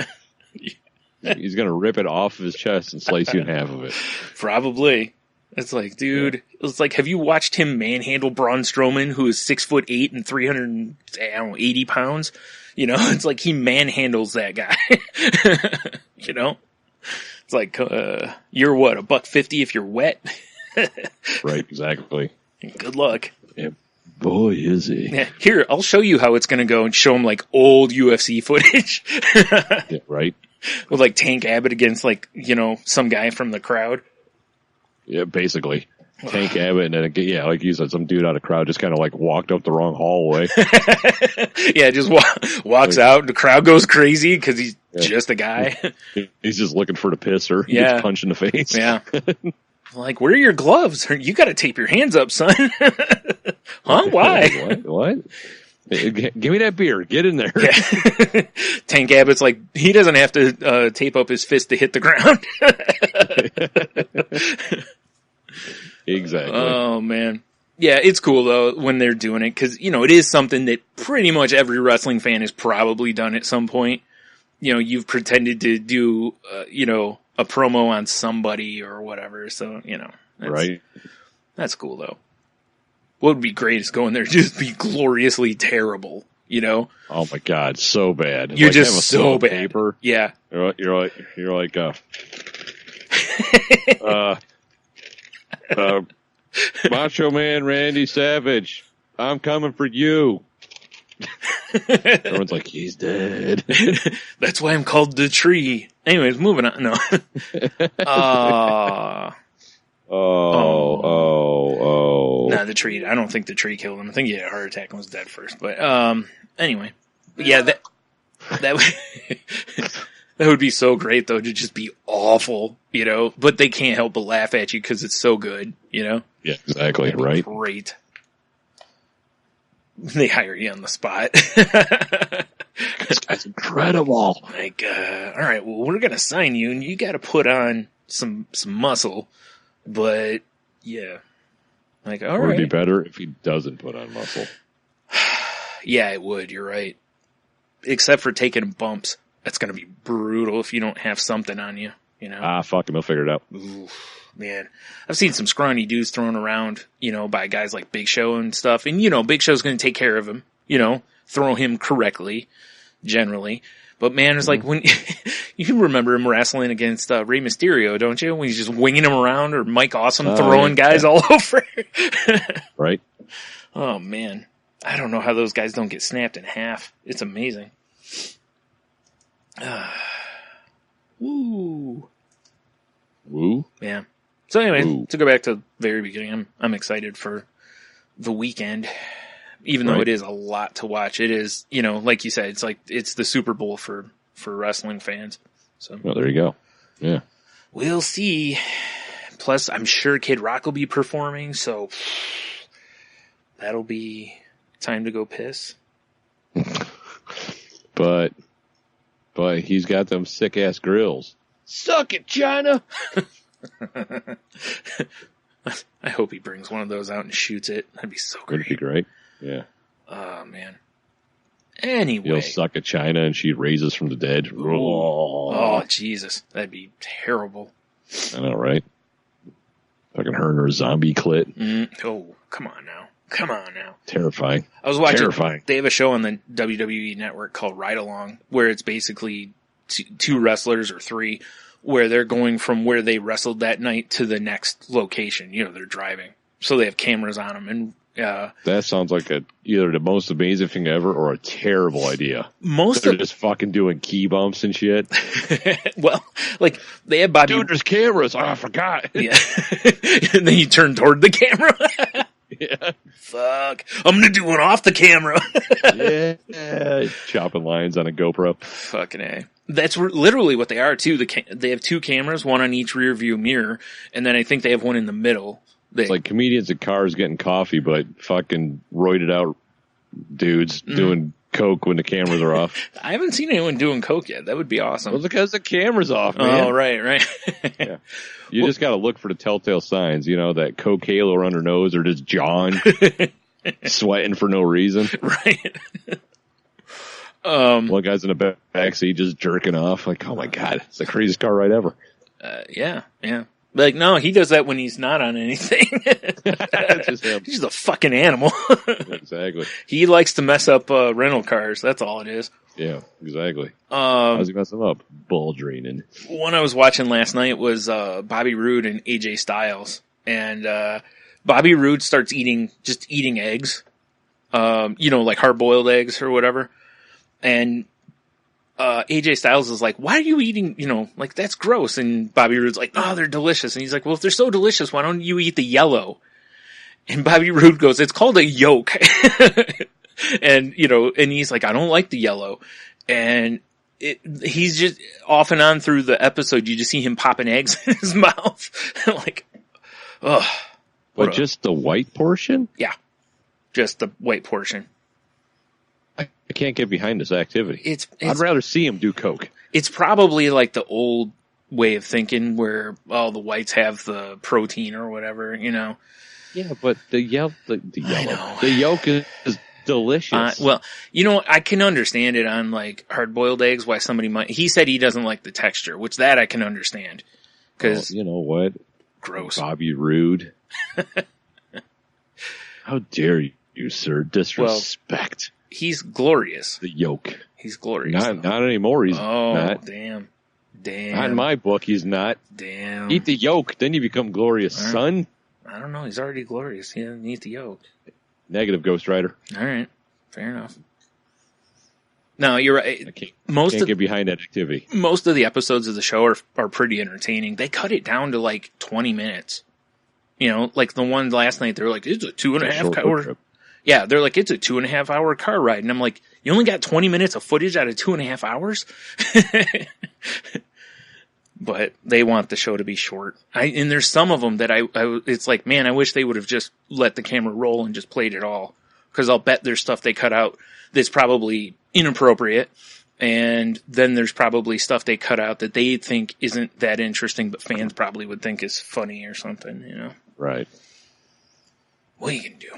Speaker 6: He's going to rip it off of his chest and slice you in half of it.
Speaker 5: Probably. It's like, dude, It's like, have you watched him manhandle Braun Strowman, who is 6'8" and 380 pounds? It's like he manhandles that guy. It's like, you're what, $150 if you're wet?
Speaker 6: Right, exactly.
Speaker 5: Good luck.
Speaker 6: Yeah, boy, is he.
Speaker 5: Yeah, here, I'll show you how it's going to go and show him like old UFC footage.
Speaker 6: Yeah, right.
Speaker 5: With like Tank Abbott against like, some guy from the crowd.
Speaker 6: Yeah, basically. Tank Abbott, and then, like you said, some dude out of the crowd just kind of like walked up the wrong hallway.
Speaker 5: Yeah, just walks out, and the crowd goes crazy because he's just a guy.
Speaker 6: He's just looking for the pisser. He
Speaker 5: Yeah.
Speaker 6: gets punched in the face.
Speaker 5: Yeah. Like, where are your gloves? You got to tape your hands up, son. Huh? Why?
Speaker 6: What? Give me that beer. Get in there.
Speaker 5: Yeah. Tank Abbott's like, he doesn't have to tape up his fist to hit the ground.
Speaker 6: Exactly.
Speaker 5: Oh, man. Yeah, it's cool, though, when they're doing it, because, it is something that pretty much every wrestling fan has probably done at some point. You've pretended to do, a promo on somebody or whatever, so,
Speaker 6: Right.
Speaker 5: That's cool, though. What would be great is going there and just be gloriously terrible,
Speaker 6: Oh my God, so bad.
Speaker 5: You're
Speaker 6: like,
Speaker 5: just
Speaker 6: have a
Speaker 5: so bad.
Speaker 6: Paper.
Speaker 5: Yeah.
Speaker 6: You're like Macho Man Randy Savage, I'm coming for you. Everyone's like, he's dead.
Speaker 5: That's why I'm called the tree. Anyways, moving on. No. Nah, the tree. I don't think the tree killed him. I think he had a heart attack and was dead first. But anyway, but yeah, that would that would be so great though to just be awful, But they can't help but laugh at you because it's so good,
Speaker 6: Yeah, exactly. Right.
Speaker 5: Great. They hire you on the spot.
Speaker 6: This guy's incredible.
Speaker 5: Like, all right, well, we're gonna sign you, and you got to put on some muscle. But yeah, like, all right.
Speaker 6: It would be better if he doesn't put on muscle.
Speaker 5: Yeah, it would. You're right. Except for taking bumps, that's gonna be brutal if you don't have something on you.
Speaker 6: Fuck him. He'll figure it out.
Speaker 5: Oof, man, I've seen some scrawny dudes thrown around, by guys like Big Show and stuff, and Big Show's gonna take care of him. Throw him correctly, generally. But man, it's like when you remember him wrestling against Rey Mysterio, don't you? When he's just winging him around, or Mike Awesome throwing guys all over.
Speaker 6: Right.
Speaker 5: Oh man, I don't know how those guys don't get snapped in half. It's amazing. Woo.
Speaker 6: Woo.
Speaker 5: Yeah. So anyway,
Speaker 6: Woo.
Speaker 5: to go back to the very beginning, I'm excited for the weekend. Even though
Speaker 6: Right.
Speaker 5: it is a lot to watch, it is, like you said, it's the Super Bowl for wrestling fans. So
Speaker 6: Well, there you go. Yeah.
Speaker 5: we'll see. Plus, I'm sure Kid Rock will be performing, so that'll be time to go piss.
Speaker 6: But he's got them sick ass grills. Suck it, China.
Speaker 5: I hope he brings one of those out and shoots it. That'd be so
Speaker 6: That'd be
Speaker 5: great.
Speaker 6: great. Yeah.
Speaker 5: Oh, man. Anyway.
Speaker 6: He'll suck at China and she raises from the dead.
Speaker 5: Oh, Jesus. That'd be terrible.
Speaker 6: I know, right? Fucking her and her zombie clit.
Speaker 5: Oh, come on now. Come on now.
Speaker 6: Terrifying.
Speaker 5: I was watching.
Speaker 6: Terrifying.
Speaker 5: They have a show on the WWE network called Ride Along, where it's basically two wrestlers or three, where they're going from where they wrestled that night to the next location. You know, they're driving, so they have cameras on them. And
Speaker 6: that sounds like either the most amazing thing ever or a terrible idea.
Speaker 5: They're
Speaker 6: just fucking doing key bumps and shit.
Speaker 5: Well, like they have Bobby.
Speaker 6: Dude, there's cameras. Oh, I forgot.
Speaker 5: Yeah. And then you turn toward the camera.
Speaker 6: Yeah.
Speaker 5: Fuck. I'm gonna do one off the camera.
Speaker 6: Yeah. Chopping lines on a GoPro.
Speaker 5: Fucking A. That's literally what they are too. They have two cameras, one on each rear view mirror, and then I think they have one in the middle.
Speaker 6: It's like comedians at cars getting coffee, but fucking roided out dudes doing coke when the cameras are off.
Speaker 5: I haven't seen anyone doing coke yet. That would be awesome.
Speaker 6: Well, because the camera's off, man.
Speaker 5: Oh, right.
Speaker 6: Yeah. You just got to look for the telltale signs, you know, that coke halo on her nose or just John sweating for no reason.
Speaker 5: Right.
Speaker 6: One guy's in the back seat just jerking off. Like, oh my God, it's the craziest car ride ever.
Speaker 5: Yeah. Like, no, he does that when he's not on anything.
Speaker 6: Just him.
Speaker 5: He's a fucking animal.
Speaker 6: Exactly.
Speaker 5: He likes to mess up rental cars. That's all it is.
Speaker 6: Yeah, exactly. How's he messing them up? Ball draining.
Speaker 5: One I was watching last night was Bobby Roode and AJ Styles. And Bobby Roode starts eating eggs. You know, like hard-boiled eggs or whatever. And AJ Styles is like, why are you eating, you know, like that's gross. And Bobby Roode's like, oh, they're delicious. And he's like, well, if they're so delicious, why don't you eat the yellow? And Bobby Roode goes, it's called a yolk. And, you know, and he's like, I don't like the yellow. And he's just off and on through the episode, you just see him popping eggs in his mouth. Like, ugh.
Speaker 6: But just the white portion?
Speaker 5: Yeah. Just the white portion.
Speaker 6: I can't get behind this activity.
Speaker 5: I'd
Speaker 6: rather see him do coke.
Speaker 5: It's probably like the old way of thinking where all the whites have the protein or whatever, you know. Yeah,
Speaker 6: but the yolk is delicious.
Speaker 5: Well, you know, I can understand it on like hard-boiled eggs. Why somebody might? He said he doesn't like the texture, which that I can understand. Because
Speaker 6: you know what?
Speaker 5: Gross.
Speaker 6: Bobby Roode. How dare you, sir? Disrespect.
Speaker 5: Well, he's glorious.
Speaker 6: The yolk.
Speaker 5: He's glorious.
Speaker 6: Not anymore. He's not.
Speaker 5: Damn.
Speaker 6: Not in my book, he's not.
Speaker 5: Damn.
Speaker 6: Eat the yolk, then you become glorious, son.
Speaker 5: I don't know. He's already glorious. He doesn't eat the yolk.
Speaker 6: Negative, Ghost Rider.
Speaker 5: All right. Fair enough. No, you're right.
Speaker 6: I can't get behind that activity.
Speaker 5: Most of the episodes of the show are pretty entertaining. They cut it down to like 20 minutes. You know, like the one last night, they're like, it's a 2.5 hour trip. Yeah, they're like, it's a 2.5 hour car ride. And I'm like, you only got 20 minutes of footage out of 2.5 hours? But they want the show to be short. And there's some of them that it's like, man, I wish they would have just let the camera roll and just played it all. Cause I'll bet there's stuff they cut out that's probably inappropriate. And then there's probably stuff they cut out that they think isn't that interesting, but fans probably would think is funny or something, you know?
Speaker 6: Right.
Speaker 5: What are you gonna do?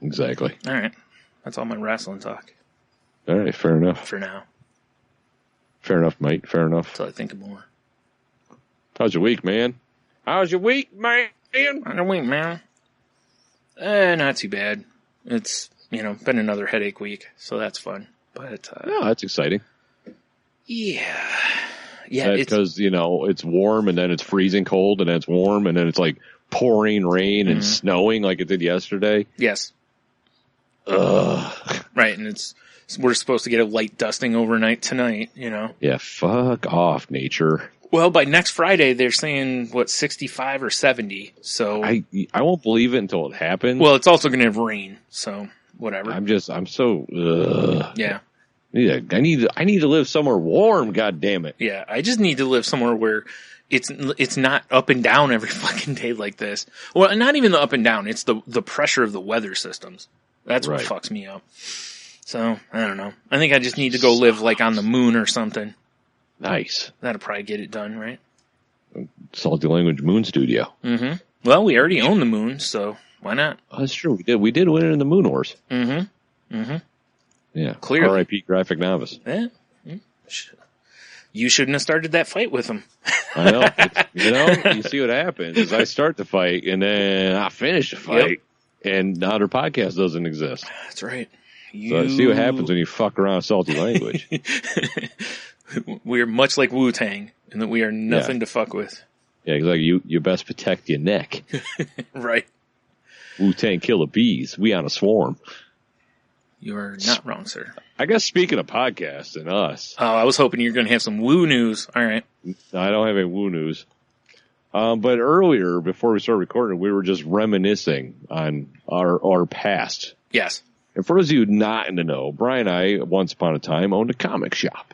Speaker 6: Exactly.
Speaker 5: All right. That's all my wrestling talk.
Speaker 6: All right. Fair enough.
Speaker 5: For now.
Speaker 6: Fair enough, mate. Fair enough.
Speaker 5: Until I think of more.
Speaker 6: How's your week, man?
Speaker 5: How's your week, man? Not too bad. It's, you know, been another headache week, so that's fun. But,
Speaker 6: no, that's exciting.
Speaker 5: Yeah. Yeah.
Speaker 6: Because, you know, it's warm and then it's freezing cold and then it's warm and then it's like pouring rain and snowing like it did yesterday.
Speaker 5: Yes.
Speaker 6: Ugh.
Speaker 5: Right. And we're supposed to get a light dusting overnight tonight, you know?
Speaker 6: Yeah. Fuck off, nature.
Speaker 5: Well, by next Friday, they're saying, 65 or 70. So
Speaker 6: I won't believe it until it happens.
Speaker 5: Well, it's also going to have rain. So whatever.
Speaker 6: I'm so,
Speaker 5: yeah.
Speaker 6: I need to live somewhere warm. God damn it.
Speaker 5: Yeah. I just need to live somewhere where it's not up and down every fucking day like this. Well, not even the up and down. It's the pressure of the weather systems. That's what fucks me up. So I don't know. I think I just need to go live like on the moon or something.
Speaker 6: Nice.
Speaker 5: That'll probably get it done, right?
Speaker 6: Salty Language Moon Studio.
Speaker 5: Mm-hmm. Well, we already own the moon, so why not?
Speaker 6: Oh, that's true. We did win it in the Moon Wars.
Speaker 5: Mm-hmm. Mm-hmm.
Speaker 6: Yeah.
Speaker 5: Clearly.
Speaker 6: R.I.P. Graphic Novice.
Speaker 5: Yeah. You shouldn't have started that fight with him.
Speaker 6: I know. You see what happens is I start the fight and then I finish the fight, and now their podcast doesn't exist.
Speaker 5: That's right.
Speaker 6: So see what happens when you fuck around with Salty Language.
Speaker 5: We're much like Wu-Tang in that we are nothing to fuck with.
Speaker 6: Yeah, exactly. You best protect your neck.
Speaker 5: Right.
Speaker 6: Wu-Tang Killer Bees. We on a swarm.
Speaker 5: You're not wrong, sir.
Speaker 6: I guess speaking of podcasts and us.
Speaker 5: Oh, I was hoping you were going to have some Woo news. All right.
Speaker 6: I don't have any Woo news. But earlier, before we started recording, we were just reminiscing on our past.
Speaker 5: Yes.
Speaker 6: And for those of you not in the know, Brian and I, once upon a time, owned a comic shop.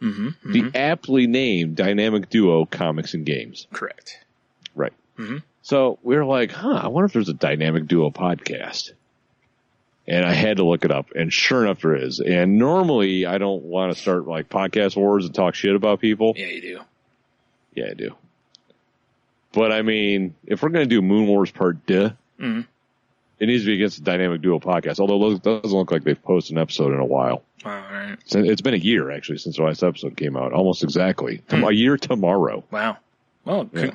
Speaker 5: Mm-hmm. Mm-hmm.
Speaker 6: The aptly named Dynamic Duo Comics and Games.
Speaker 5: Correct.
Speaker 6: Right.
Speaker 5: Mm-hmm.
Speaker 6: So we were like, I wonder if there's a Dynamic Duo podcast. And I had to look it up, and sure enough, there is. And normally, I don't want to start like podcast wars and talk shit about people.
Speaker 5: Yeah, you do.
Speaker 6: Yeah, I do. But I mean, if we're going to do Moon Wars Part 2,
Speaker 5: Mm-hmm.
Speaker 6: it needs to be against the Dynamic Duo podcast. Although it doesn't look like they've posted an episode in a while.
Speaker 5: All right.
Speaker 6: It's been a year actually since the last episode came out, almost exactly a year tomorrow.
Speaker 5: Wow. Well,
Speaker 6: Yeah.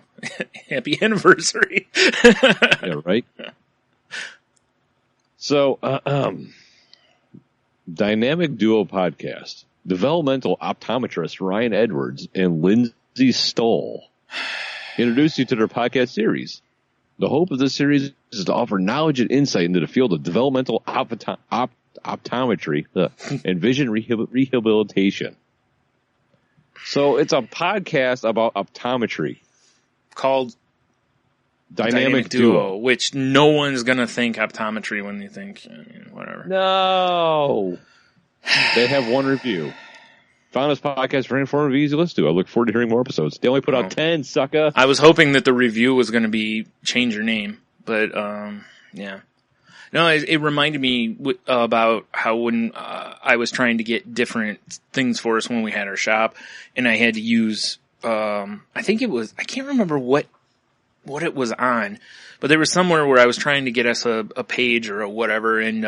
Speaker 5: happy anniversary.
Speaker 6: Yeah, right. So, Dynamic Duo podcast, developmental optometrist Ryan Edwards and Lindsay Stoll introduce you to their podcast series. The hope of this series is to offer knowledge and insight into the field of developmental optometry and vision rehabilitation. So it's a podcast about optometry
Speaker 5: Called Dynamic Duo, which no one's going to think optometry when they think, whatever.
Speaker 6: No. They have one review. Found this podcast very informative, easy to listen to. I look forward to hearing more episodes. They only put out 10, sucker.
Speaker 5: I was hoping that the review was going to be change your name, but yeah. No, it reminded me about how when I was trying to get different things for us when we had our shop, and I had to use, I think it was, I can't remember what it was on, but there was somewhere where I was trying to get us a page or a whatever, and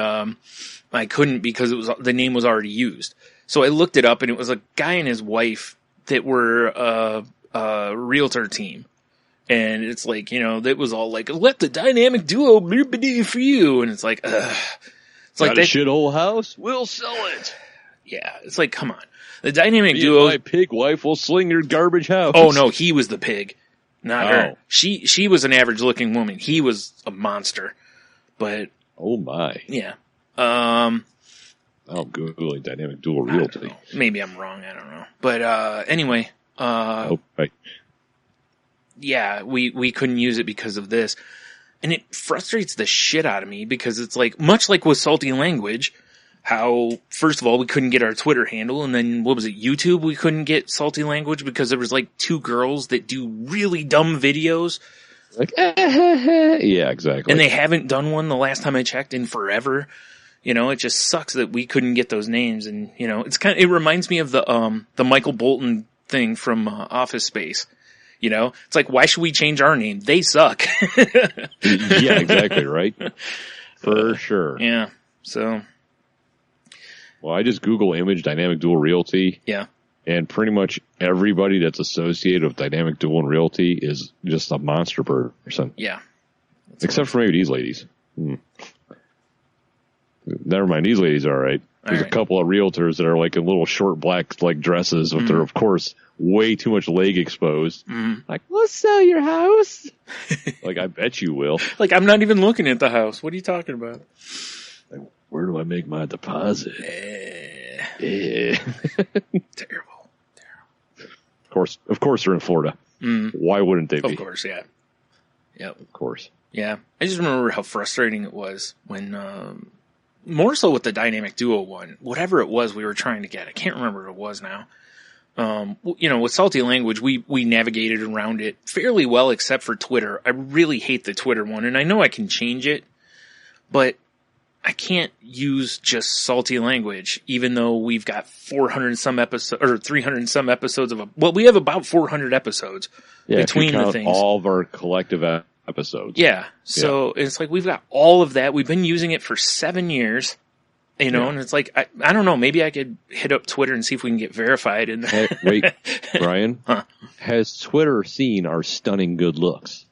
Speaker 5: I couldn't because the name was already used. So I looked it up, and it was a guy and his wife that were a realtor team. And it's like, that was all like, let the Dynamic Duo be for you. And it's like, it's like
Speaker 6: a shithole house? We'll sell it.
Speaker 5: Yeah, it's like, come on. The Dynamic Duo.
Speaker 6: My pig wife will sling your garbage house.
Speaker 5: Oh no, he was the pig, not her. She was an average looking woman. He was a monster. But
Speaker 6: oh my,
Speaker 5: yeah.
Speaker 6: I'm Googling Dynamic Duo Realty.
Speaker 5: Maybe I'm wrong. I don't know. But anyway.
Speaker 6: Right.
Speaker 5: Yeah, we couldn't use it because of this. And it frustrates the shit out of me because it's like, much like with Salty Language, how, first of all, we couldn't get our Twitter handle, and then, what was it, YouTube, we couldn't get Salty Language because there was like 2 girls that do really dumb videos.
Speaker 6: Like, yeah, exactly.
Speaker 5: And they haven't done one the last time I checked in forever. It just sucks that we couldn't get those names. And, it reminds me of the Michael Bolton thing from Office Space. It's like, why should we change our name? They suck.
Speaker 6: Yeah, exactly, right? For sure.
Speaker 5: Yeah, so.
Speaker 6: Well, I just Google image Dynamic Dual Realty.
Speaker 5: Yeah.
Speaker 6: And pretty much everybody that's associated with Dynamic Dual and Realty is just a monster person.
Speaker 5: Yeah.
Speaker 6: Except for maybe these ladies. Never mind, these ladies are all right. There's a couple of realtors that are like in little short black like dresses with their, of course, way too much leg exposed. Like, we'll sell your house. Like, I bet you will.
Speaker 5: Like, I'm not even looking at the house. What are you talking about?
Speaker 6: Like, where do I make my deposit?
Speaker 5: Terrible.
Speaker 6: Of course they're in Florida. Why wouldn't they be?
Speaker 5: Of course, yeah. Yep.
Speaker 6: Of course.
Speaker 5: Yeah. I just remember how frustrating it was when, more so with the Dynamic Duo one, whatever it was we were trying to get. I can't remember what it was now. With Salty Language, we navigated around it fairly well except for Twitter. I really hate the Twitter one, and I know I can change it, but I can't use just salty language, even though we've got 400 and some episodes, or 300 and some episodes we have about 400 episodes between
Speaker 6: if you count
Speaker 5: the things.
Speaker 6: all of our collective episodes.
Speaker 5: Yeah. So it's like we've got all of that. We've been using it for 7 years, and it's like, I don't know, maybe I could hit up Twitter and see if we can get verified.
Speaker 6: Hey, wait, Brian, has Twitter seen our stunning good looks?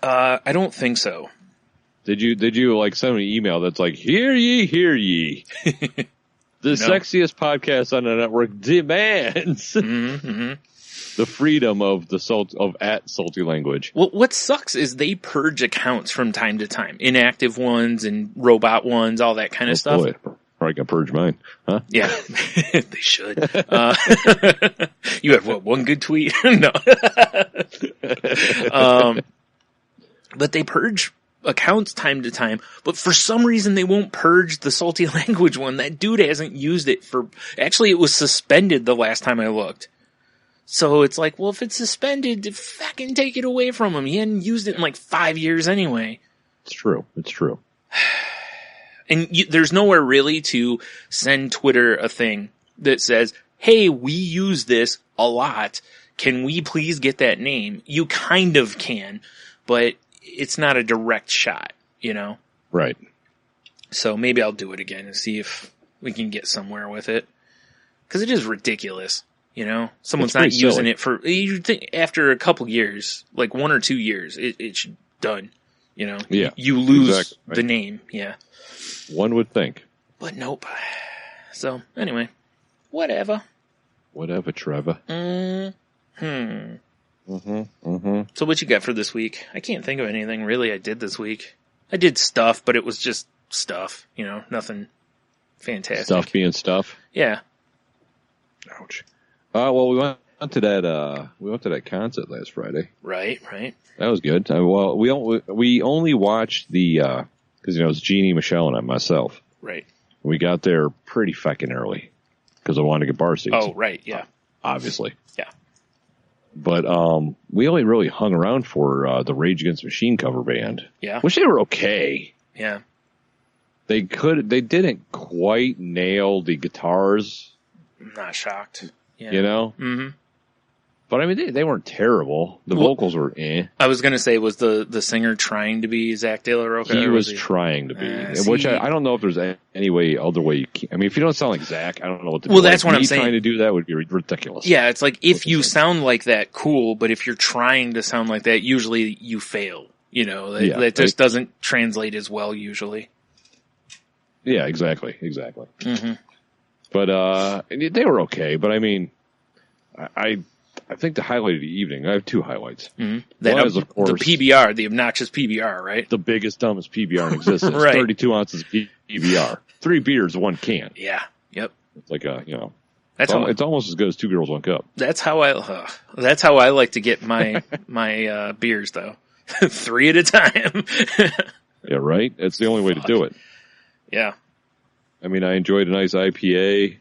Speaker 5: I don't think so.
Speaker 6: Did you like send me an email that's like, hear ye, the sexiest podcast on the network demands the freedom of the salty language.
Speaker 5: Well, what sucks is they purge accounts from time to time, inactive ones and robot ones, all that kind of stuff.
Speaker 6: Boy, probably gonna purge mine, huh?
Speaker 5: Yeah, they should. You have one good tweet? No. But they purge accounts time to time, but for some reason they won't purge the salty language one. That dude hasn't used it actually it was suspended the last time I looked. So it's like, well, if it's suspended, fucking take it away from him. He hadn't used it in like 5 years anyway.
Speaker 6: It's true.
Speaker 5: And there's nowhere really to send Twitter a thing that says, hey, we use this a lot. Can we please get that name? You kind of can, but it's not a direct shot,
Speaker 6: Right.
Speaker 5: So maybe I'll do it again and see if we can get somewhere with it. Because it is ridiculous, Someone's not using it for... You think after a couple years, like 1 or 2 years, it's done,
Speaker 6: Yeah.
Speaker 5: You lose
Speaker 6: exactly.
Speaker 5: the name, yeah.
Speaker 6: One would think.
Speaker 5: But nope. So, anyway. Whatever.
Speaker 6: Whatever, Trevor.
Speaker 5: So what you got for this week? I can't think of anything really I did this week. I did stuff, but it was just stuff, nothing fantastic.
Speaker 6: Stuff being stuff?
Speaker 5: Yeah.
Speaker 6: Ouch. Well, we went to that concert last Friday.
Speaker 5: Right.
Speaker 6: That was good. Well, we only watched the, cause it's Jeannie, Michelle, and I, myself.
Speaker 5: Right.
Speaker 6: We got there pretty fucking early because I wanted to get bar seats.
Speaker 5: Oh, right. Yeah.
Speaker 6: Obviously.
Speaker 5: Yeah.
Speaker 6: But we only really hung around for the Rage Against the Machine cover band.
Speaker 5: Yeah.
Speaker 6: Which they were okay.
Speaker 5: Yeah.
Speaker 6: They didn't quite nail the guitars.
Speaker 5: I'm not shocked. Yeah.
Speaker 6: Mm-hmm. But I mean, they weren't terrible. The vocals were eh.
Speaker 5: I was going to say, was the singer trying to be Zach De La Rocha?
Speaker 6: He was trying to be. Which I don't know if there's any other way you can. I mean, if you don't sound like Zach, I don't know what to do.
Speaker 5: Well, that's what I'm saying.
Speaker 6: Trying to do that would be ridiculous.
Speaker 5: Yeah, it's like if you sound like that, cool. But if you're trying to sound like that, usually you fail. That just doesn't translate as well usually.
Speaker 6: Yeah, exactly.
Speaker 5: Mm-hmm.
Speaker 6: But they were okay. But I mean, I think the highlight of the evening, I have two highlights.
Speaker 5: Mm-hmm. One is, of course, the PBR, the obnoxious PBR, right?
Speaker 6: The biggest, dumbest PBR in existence.
Speaker 5: Right.
Speaker 6: 32 ounces of PBR. 3 beers, 1 can.
Speaker 5: Yeah. Yep.
Speaker 6: It's like
Speaker 5: it's
Speaker 6: almost as good as 2 girls, 1 cup.
Speaker 5: That's how I like to get my beers, though. 3 at a time.
Speaker 6: Yeah, right? It's the only way to do it.
Speaker 5: Yeah.
Speaker 6: I mean, I enjoyed a nice IPA,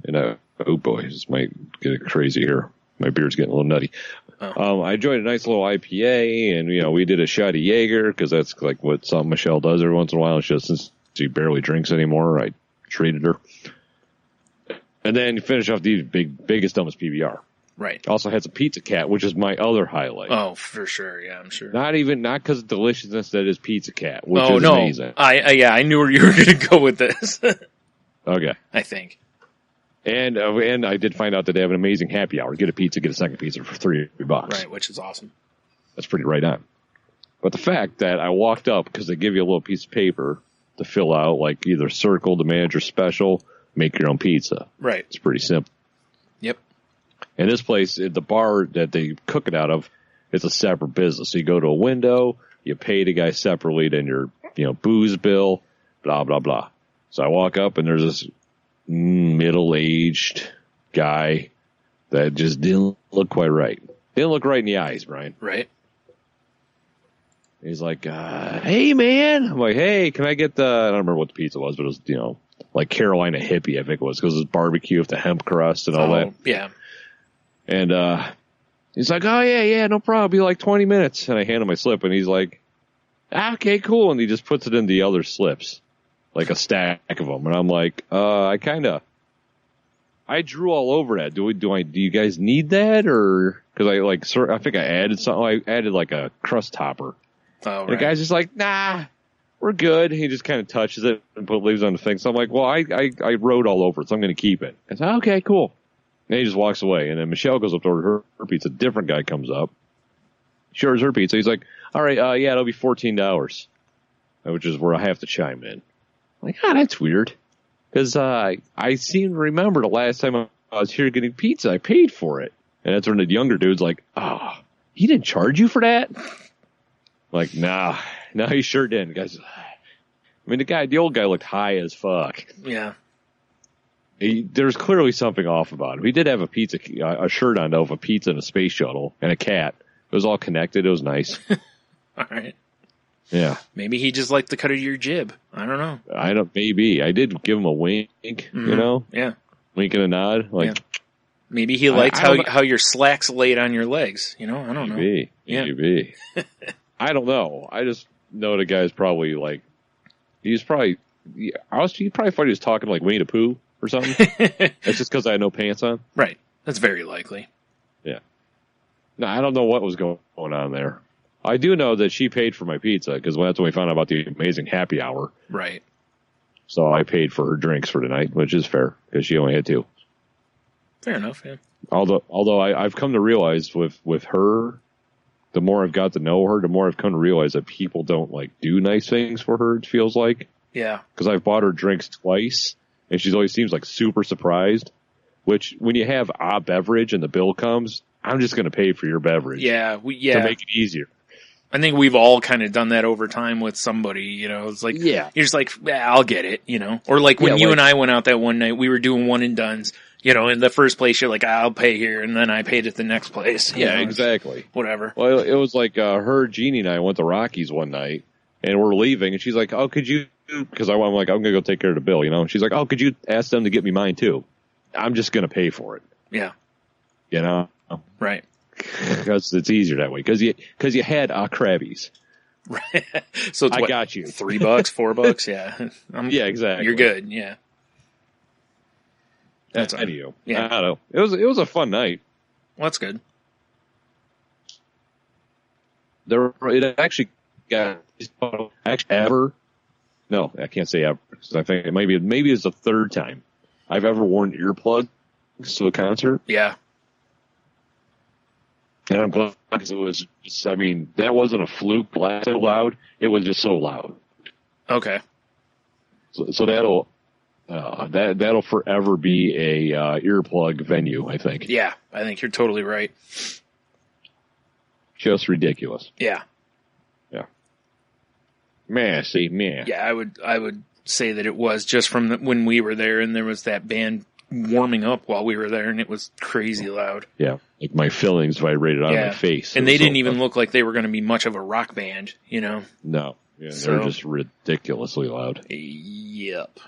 Speaker 6: and oh boy, this might get crazy here. My beer's getting a little nutty.
Speaker 5: Oh.
Speaker 6: I enjoyed a nice little IPA, and we did a shot of Jaeger because that's like what some Michelle does every once in a while. It's just since she barely drinks anymore, I treated her. And then you finish off the biggest, dumbest PBR.
Speaker 5: Right.
Speaker 6: Also had some Pizza Cat, which is my other highlight.
Speaker 5: Oh, for sure. Yeah, I'm sure.
Speaker 6: Not because of deliciousness that is Pizza Cat, which is amazing.
Speaker 5: I knew where you were going to go with this.
Speaker 6: Okay.
Speaker 5: I think.
Speaker 6: And I did find out that they have an amazing happy hour. Get a pizza, get a second pizza for $3.
Speaker 5: Right, which is awesome.
Speaker 6: That's pretty right on. But the fact that I walked up because they give you a little piece of paper to fill out, like either circle the manager special, make your own pizza.
Speaker 5: Right.
Speaker 6: It's pretty simple.
Speaker 5: Yep.
Speaker 6: And this place, the bar that they cook it out of, it's a separate business. So you go to a window, you pay the guy separately, then your booze bill, blah blah blah. So I walk up and there's this middle-aged guy that just didn't look quite right. Didn't look right in the eyes, Brian.
Speaker 5: Right.
Speaker 6: He's like, hey, man. I'm like, hey, can I get I don't remember what the pizza was, but it was, like Carolina Hippie, I think it was, because it was barbecue with the hemp crust and all that.
Speaker 5: Yeah.
Speaker 6: And he's like, oh, yeah, no problem. Be like 20 minutes. And I hand him my slip, and he's like, okay, cool. And he just puts it in the other slips. like a stack of them. And I'm like, I drew all over that. Do you guys need that? Or, cause I think I added something. I added like a crust topper.
Speaker 5: Oh, right.
Speaker 6: And the guy's just like, nah, we're good. He just kind of touches it and leaves it on the thing. So I'm like, well, I wrote all over it, so I'm going to keep it. I said, okay, cool. And he just walks away. And then Michelle goes up to order her pizza. A different guy comes up, shares her pizza. He's like, all right, yeah, it'll be $14, which is where I have to chime in. I'm like, that's weird. Because I seem to remember the last time I was here getting pizza, I paid for it. And that's when the younger dude's like, he didn't charge you for that? Like, nah, he sure didn't. Guys, I mean, the old guy looked high as fuck.
Speaker 5: Yeah.
Speaker 6: There's clearly something off about him. He did have a shirt on, though, of a pizza and a space shuttle and a cat. It was all connected. It was nice.
Speaker 5: All right.
Speaker 6: Yeah.
Speaker 5: Maybe he just liked the cut of your jib. I don't know.
Speaker 6: Maybe. I did give him a wink, you know?
Speaker 5: Yeah.
Speaker 6: Wink and a nod. Like,
Speaker 5: yeah. Maybe he liked how your slacks laid on your legs. You know, I don't know.
Speaker 6: Maybe. I don't know. I just know the guy's probably like, he probably thought he was talking like Winnie the Pooh or something. That's just because I had no pants on.
Speaker 5: Right. That's very likely.
Speaker 6: Yeah. No, I don't know what was going on there. I do know that she paid for my pizza because that's when we found out about the amazing happy hour.
Speaker 5: Right.
Speaker 6: So I paid for her drinks for tonight, which is fair because she only had 2.
Speaker 5: Fair enough, yeah.
Speaker 6: Although I've come to realize with her, the more I've got to know her, the more I've come to realize that people don't like do nice things for her, it feels like.
Speaker 5: Yeah.
Speaker 6: Because I've bought her drinks twice, and she always seems like super surprised, which when you have a beverage and the bill comes, I'm just going to pay for your beverage.
Speaker 5: Yeah.
Speaker 6: To make it easier.
Speaker 5: I think we've all kind of done that over time with somebody, you know, it's like, you're just like, I'll get it, you know, or like when you and I went out that one night, we were doing one and dones, you know, in the first place, you're like, I'll pay here. And then I paid at the next place.
Speaker 6: Yeah, exactly.
Speaker 5: Whatever.
Speaker 6: Well, it was like, her, Jeannie and I went to Rockies one night and we're leaving and she's like, oh, could you, cause I'm like, I'm going to go take care of the bill, you know, and she's like, oh, could you ask them to get me mine too? I'm just going to pay for it.
Speaker 5: Yeah.
Speaker 6: You know?
Speaker 5: Right.
Speaker 6: Because it's easier that way. Because you had Krabbies.
Speaker 5: Right. So it's
Speaker 6: I got you.
Speaker 5: $3, $4. Yeah.
Speaker 6: Yeah, exactly.
Speaker 5: You're good. Yeah.
Speaker 6: That's you.
Speaker 5: Yeah.
Speaker 6: I don't know. It was a fun night.
Speaker 5: Well, that's good.
Speaker 6: It actually got ever. No, I can't say ever. I think maybe it's the 3rd time I've ever worn earplugs to a concert.
Speaker 5: Yeah.
Speaker 6: And I'm glad because it was just, I mean, that wasn't a fluke blast so loud. It was just so loud.
Speaker 5: Okay.
Speaker 6: So that'll forever be a earplug venue, I think.
Speaker 5: Yeah, I think you're totally right.
Speaker 6: Just ridiculous.
Speaker 5: Yeah.
Speaker 6: Yeah. Massy, man.
Speaker 5: Yeah, I would say that it was just from when we were there and there was that band warming up while we were there and it was crazy loud.
Speaker 6: Yeah. Like my fillings vibrated out of my face.
Speaker 5: And they didn't even look like they were going to be much of a rock band, you know?
Speaker 6: No. Yeah, they're just ridiculously loud.
Speaker 5: Yep.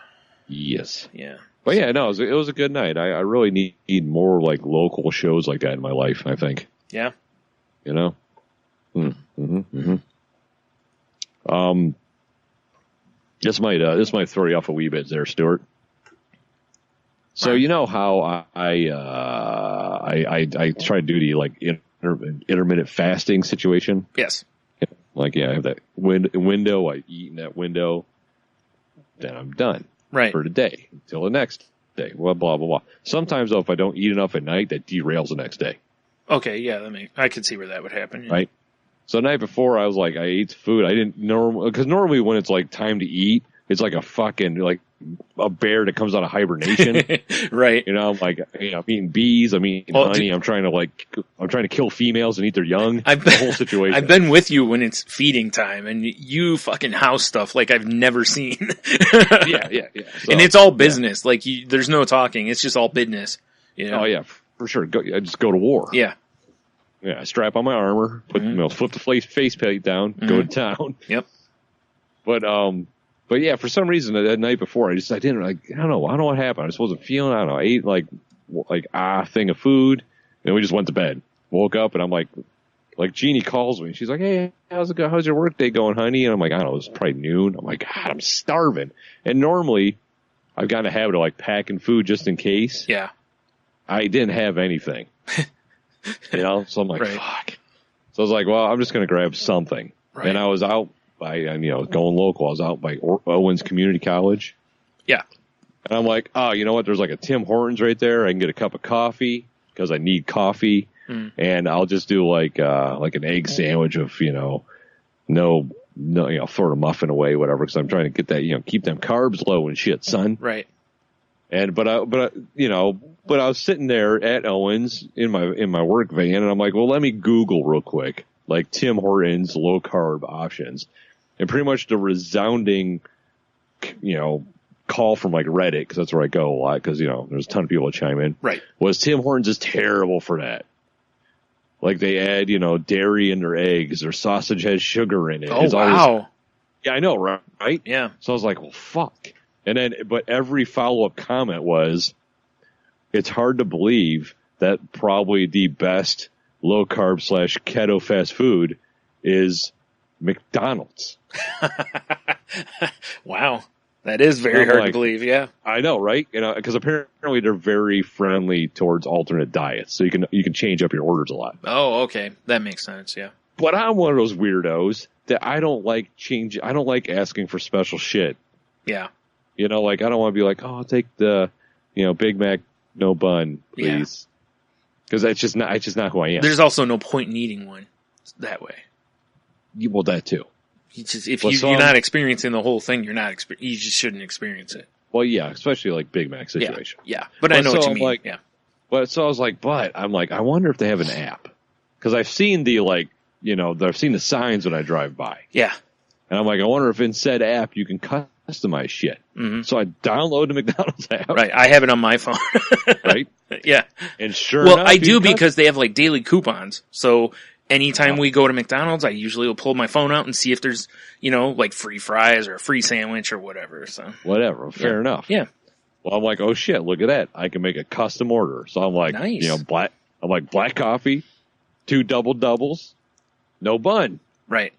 Speaker 6: Yes.
Speaker 5: Yeah.
Speaker 6: But yeah, no, it was a good night. I really need more like local shows like that in my life, I think.
Speaker 5: Yeah.
Speaker 6: You know? This might throw you off a wee bit there, Stuart. So you know how I try to do the like intermittent fasting situation?
Speaker 5: Yes.
Speaker 6: Like, I have that window, I eat in that window, then I'm done.
Speaker 5: Right.
Speaker 6: For the day until the next day. Well, blah, blah, blah. Sometimes though, if I don't eat enough at night, that derails the next day.
Speaker 5: Okay. Yeah. I could see where that would happen. Yeah.
Speaker 6: Right. So the night before I was like, I ate food. I didn't because normally when it's like time to eat, it's like a fucking, like a bear that comes out of hibernation.
Speaker 5: Right.
Speaker 6: You know, I'm like, I'm eating bees. I'm eating honey. I'm trying to kill females and eat their young. The whole situation.
Speaker 5: I've been with you when it's feeding time and you fucking house stuff like I've never seen.
Speaker 6: Yeah. So,
Speaker 5: and it's all business. Yeah. Like there's no talking. It's just all business. You know?
Speaker 6: Oh yeah, for sure. I just go to war.
Speaker 5: Yeah.
Speaker 6: Yeah. I strap on my armor, flip the face plate down, go to town.
Speaker 5: Yep.
Speaker 6: But yeah, for some reason that night before, I don't know what happened. I just wasn't feeling. I don't know. I ate like thing of food, and we just went to bed. Woke up and I'm like like Jeannie calls me. She's like, "Hey, how's your work day going, honey?" And I'm like, "I don't know, it's probably noon." I'm like, "God, I'm starving." And normally, I've gotten a habit of like packing food just in case.
Speaker 5: Yeah.
Speaker 6: I didn't have anything. So I'm like,
Speaker 5: Right.
Speaker 6: fuck. So I was like, well, I'm just going to grab something.
Speaker 5: Right.
Speaker 6: And I was out by, going local. I was out by Owens Community College.
Speaker 5: Yeah.
Speaker 6: And I'm like, oh, you know what? There's like a Tim Hortons right there. I can get a cup of coffee because I need coffee. And I'll just do like an egg sandwich of, no, sort of muffin away, whatever. Cause I'm trying to get that, keep them carbs low and shit, son.
Speaker 5: Right.
Speaker 6: And, but I was sitting there at Owens in my work van, and I'm like, well, let me Google real quick, like Tim Hortons low carb options. And pretty much the resounding, call from like Reddit, cause that's where I go a lot, cause, there's a ton of people that chime in.
Speaker 5: Right.
Speaker 6: Was Tim Hortons is terrible for that. Like they add, dairy in their eggs. Their sausage has sugar in it.
Speaker 5: Oh,
Speaker 6: It's
Speaker 5: wow.
Speaker 6: yeah, I know, right?
Speaker 5: Yeah.
Speaker 6: So I was like, well, fuck. And then, but every follow-up comment was, it's hard to believe that probably the best low-carb / keto fast food is McDonald's.
Speaker 5: Wow. That is very hard to believe, yeah.
Speaker 6: I know, right? Because apparently they're very friendly towards alternate diets, so you can change up your orders a lot.
Speaker 5: Oh, okay. That makes sense, yeah.
Speaker 6: But I'm one of those weirdos that I don't like I don't like asking for special shit.
Speaker 5: Yeah.
Speaker 6: Like I don't want to be like, oh, I'll take the, Big Mac, no bun, please. Because it's just not who I am.
Speaker 5: There's also no point in eating one that way.
Speaker 6: Well, that too.
Speaker 5: You're not experiencing the whole thing, you just shouldn't experience it.
Speaker 6: Well, yeah, especially like Big Mac situation.
Speaker 5: Yeah. But I know what you mean.
Speaker 6: Like,
Speaker 5: yeah.
Speaker 6: But so I was like, I'm like, I wonder if they have an app. Because I've seen I've seen the signs when I drive by.
Speaker 5: Yeah.
Speaker 6: And I'm like, I wonder if in said app you can customize shit. Mm-hmm. So I download the McDonald's app.
Speaker 5: Right. I have it on my phone.
Speaker 6: Right?
Speaker 5: Yeah.
Speaker 6: And sure
Speaker 5: enough,
Speaker 6: enough,
Speaker 5: I do because they have like daily coupons. So anytime we go to McDonald's, I usually will pull my phone out and see if there's, like free fries or a free sandwich or whatever. So
Speaker 6: whatever. Fair enough.
Speaker 5: Yeah.
Speaker 6: Well, I'm like, oh shit, look at that. I can make a custom order. So I'm like,
Speaker 5: nice.
Speaker 6: Black coffee, 2 double doubles, no bun.
Speaker 5: Right.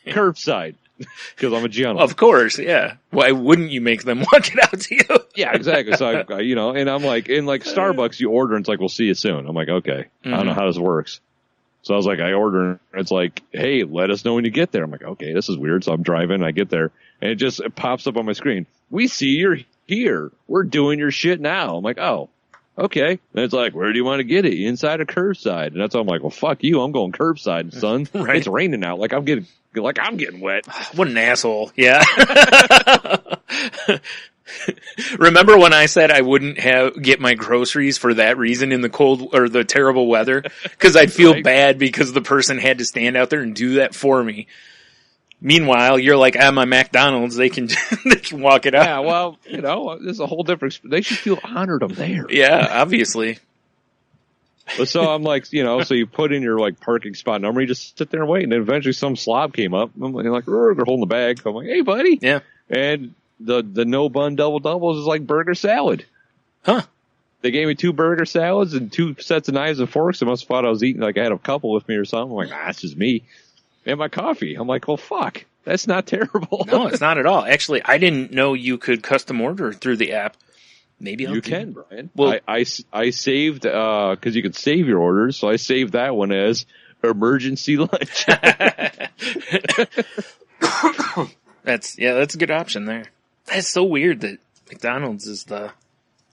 Speaker 6: Curbside. Because I'm a gentleman.
Speaker 5: Of course, yeah. Why wouldn't you make them walk it out to you?
Speaker 6: Yeah, exactly. So, and I'm like, in like Starbucks, you order and it's like, we'll see you soon. I'm like, okay. I don't know how this works. So I was like, I order and it's like, hey, let us know when you get there. I'm like, okay, this is weird. So I'm driving, I get there and it pops up on my screen. We see you're here. We're doing your shit now. I'm like, oh, okay. And it's like, where do you want to get it? Inside or curbside? And that's why I'm like, well, fuck you. I'm going curbside, son.
Speaker 5: Right.
Speaker 6: It's raining out. I'm getting wet.
Speaker 5: What an asshole. Yeah. Remember when I said I wouldn't get my groceries for that reason in the cold or the terrible weather? Because I'd feel bad because the person had to stand out there and do that for me. Meanwhile, you're like, at my McDonald's, they can walk it out.
Speaker 6: Yeah, well, there's a whole different. They should feel honored I'm there.
Speaker 5: Yeah, obviously.
Speaker 6: So I'm like, so you put in your like parking spot number, you just sit there and wait, and then eventually some slob came up. I'm like, they're holding the bag. I'm like, hey, buddy.
Speaker 5: Yeah.
Speaker 6: And the no bun double doubles is like burger salad.
Speaker 5: Huh.
Speaker 6: They gave me 2 burger salads and 2 sets of knives and forks. They must have thought I was eating, like I had a couple with me or something. I'm like, that's just me. And my coffee. I'm like, well, fuck. That's not terrible.
Speaker 5: No, it's not at all. Actually, I didn't know you could custom order through the app. Maybe
Speaker 6: you can, Brian.
Speaker 5: Well,
Speaker 6: I saved, cause you could save your orders. So I saved that one as emergency lunch.
Speaker 5: That's a good option there. That's so weird that McDonald's is the.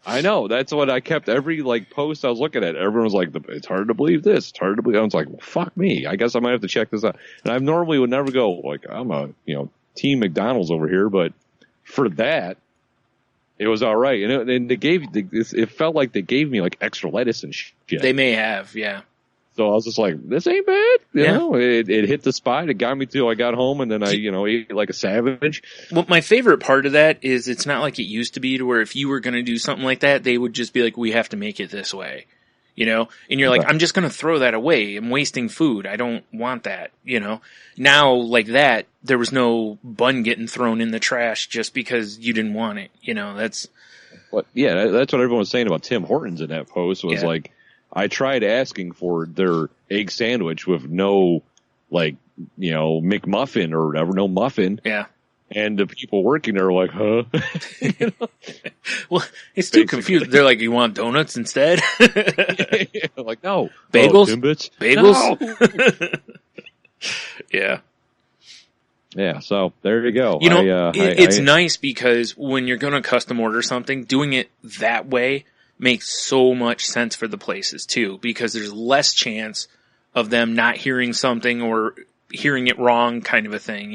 Speaker 6: I know. That's what I kept every like post I was looking at. Everyone was like, it's hard to believe this. It's hard to believe. I was like, well, fuck me. I guess I might have to check this out. And I normally would never go like, I'm a, team McDonald's over here. But for that, it was all right. And it felt like they gave me like extra lettuce and shit.
Speaker 5: They may have, yeah.
Speaker 6: So I was just like, this ain't bad. You know, it hit the spot. It got me till I got home, and then I, ate like a savage.
Speaker 5: Well, my favorite part of that is it's not like it used to be to where if you were going to do something like that, they would just be like, we have to make it this way, and you're like, I'm just going to throw that away. I'm wasting food. I don't want that, Now, like that, there was no bun getting thrown in the trash just because you didn't want it. That's
Speaker 6: what everyone was saying about Tim Hortons in that post was like, I tried asking for their egg sandwich with no, like, McMuffin or whatever, no muffin.
Speaker 5: Yeah.
Speaker 6: And the people working there were like, huh?
Speaker 5: Well, it's too confused. They're like, you want donuts instead?
Speaker 6: Like, no.
Speaker 5: Bagels?
Speaker 6: Oh, Timbits?
Speaker 5: Bagels?
Speaker 6: No.
Speaker 5: Yeah.
Speaker 6: Yeah, so there you go.
Speaker 5: It's nice because when you're going to custom order something, doing it that way makes so much sense for the places too, because there's less chance of them not hearing something or hearing it wrong, kind of a thing,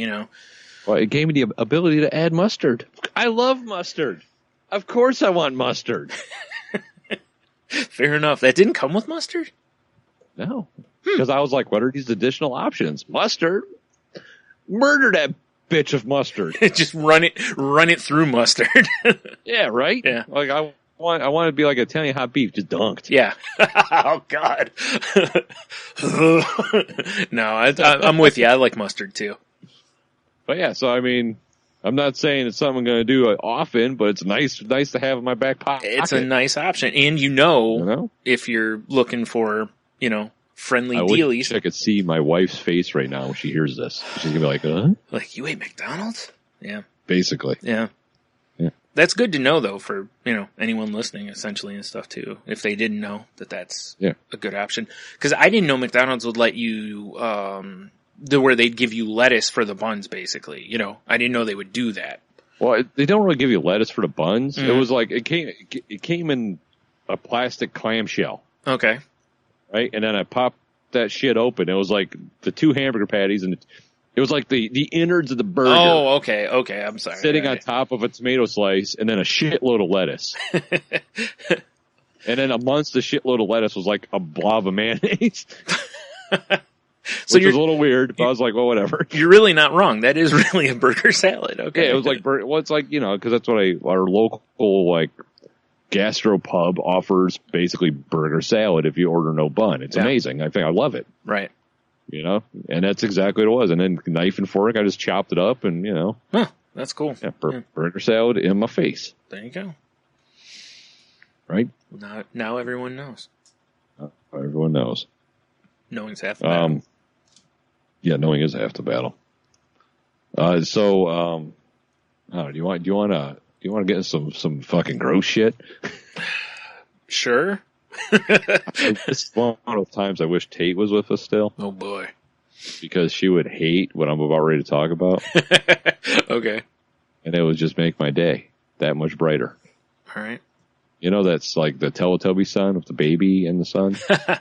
Speaker 6: Well, it gave me the ability to add mustard. I love mustard. Of course I want mustard.
Speaker 5: Fair enough. That didn't come with mustard?
Speaker 6: No. Because I was like, what are these additional options? Mustard? Murder that bitch of mustard.
Speaker 5: Just run it through mustard.
Speaker 6: Yeah, right?
Speaker 5: Yeah.
Speaker 6: Like, I want to be like Italian hot beef, just dunked.
Speaker 5: Yeah. Oh, God. No, I'm with you. I like mustard, too.
Speaker 6: But yeah, so I mean, I'm not saying it's something I'm going to do often, but it's nice to have in my back pocket.
Speaker 5: It's a nice option. And if you're looking for, friendly dealies.
Speaker 6: I could see my wife's face right now when she hears this. She's going to be like, huh?
Speaker 5: Like, you ate McDonald's? Yeah.
Speaker 6: Basically.
Speaker 5: Yeah.
Speaker 6: Yeah.
Speaker 5: That's good to know, though, for, anyone listening, essentially, and stuff, too. If they didn't know that's a good option. Because I didn't know McDonald's would let you, where they'd give you lettuce for the buns, basically. I didn't know they would do that.
Speaker 6: Well, they don't really give you lettuce for the buns. Mm. It was like, it came in a plastic clamshell.
Speaker 5: Okay.
Speaker 6: Right? And then I popped that shit open. It was like the 2 hamburger patties, and it was like the innards of the burger.
Speaker 5: Oh, okay. I'm sorry.
Speaker 6: Sitting on top of a tomato slice, and then a shitload of lettuce. And then amongst the shitload of lettuce was like a blob of mayonnaise. Which was a little weird, but I was like, well, whatever.
Speaker 5: You're really not wrong. That is really a burger salad. Okay.
Speaker 6: Yeah, it was like, it's like, because that's what our local, like, gastropub offers basically burger salad if you order no bun. It's amazing. I love it.
Speaker 5: Right.
Speaker 6: And that's exactly what it was. And then knife and fork, I just chopped it up and,
Speaker 5: Huh, that's cool.
Speaker 6: Yeah, burger salad in my face.
Speaker 5: There you go.
Speaker 6: Right?
Speaker 5: Now everyone knows.
Speaker 6: Everyone knows.
Speaker 5: Knowing's half the battle.
Speaker 6: Yeah, knowing is half the battle. Do you want to get into some fucking gross shit?
Speaker 5: Sure.
Speaker 6: It's one of the times I wish Tate was with us still.
Speaker 5: Oh boy.
Speaker 6: Because she would hate what I'm about ready to talk about.
Speaker 5: Okay.
Speaker 6: And it would just make my day that much brighter.
Speaker 5: All right.
Speaker 6: That's like the Teletubby sun with the baby and the sun.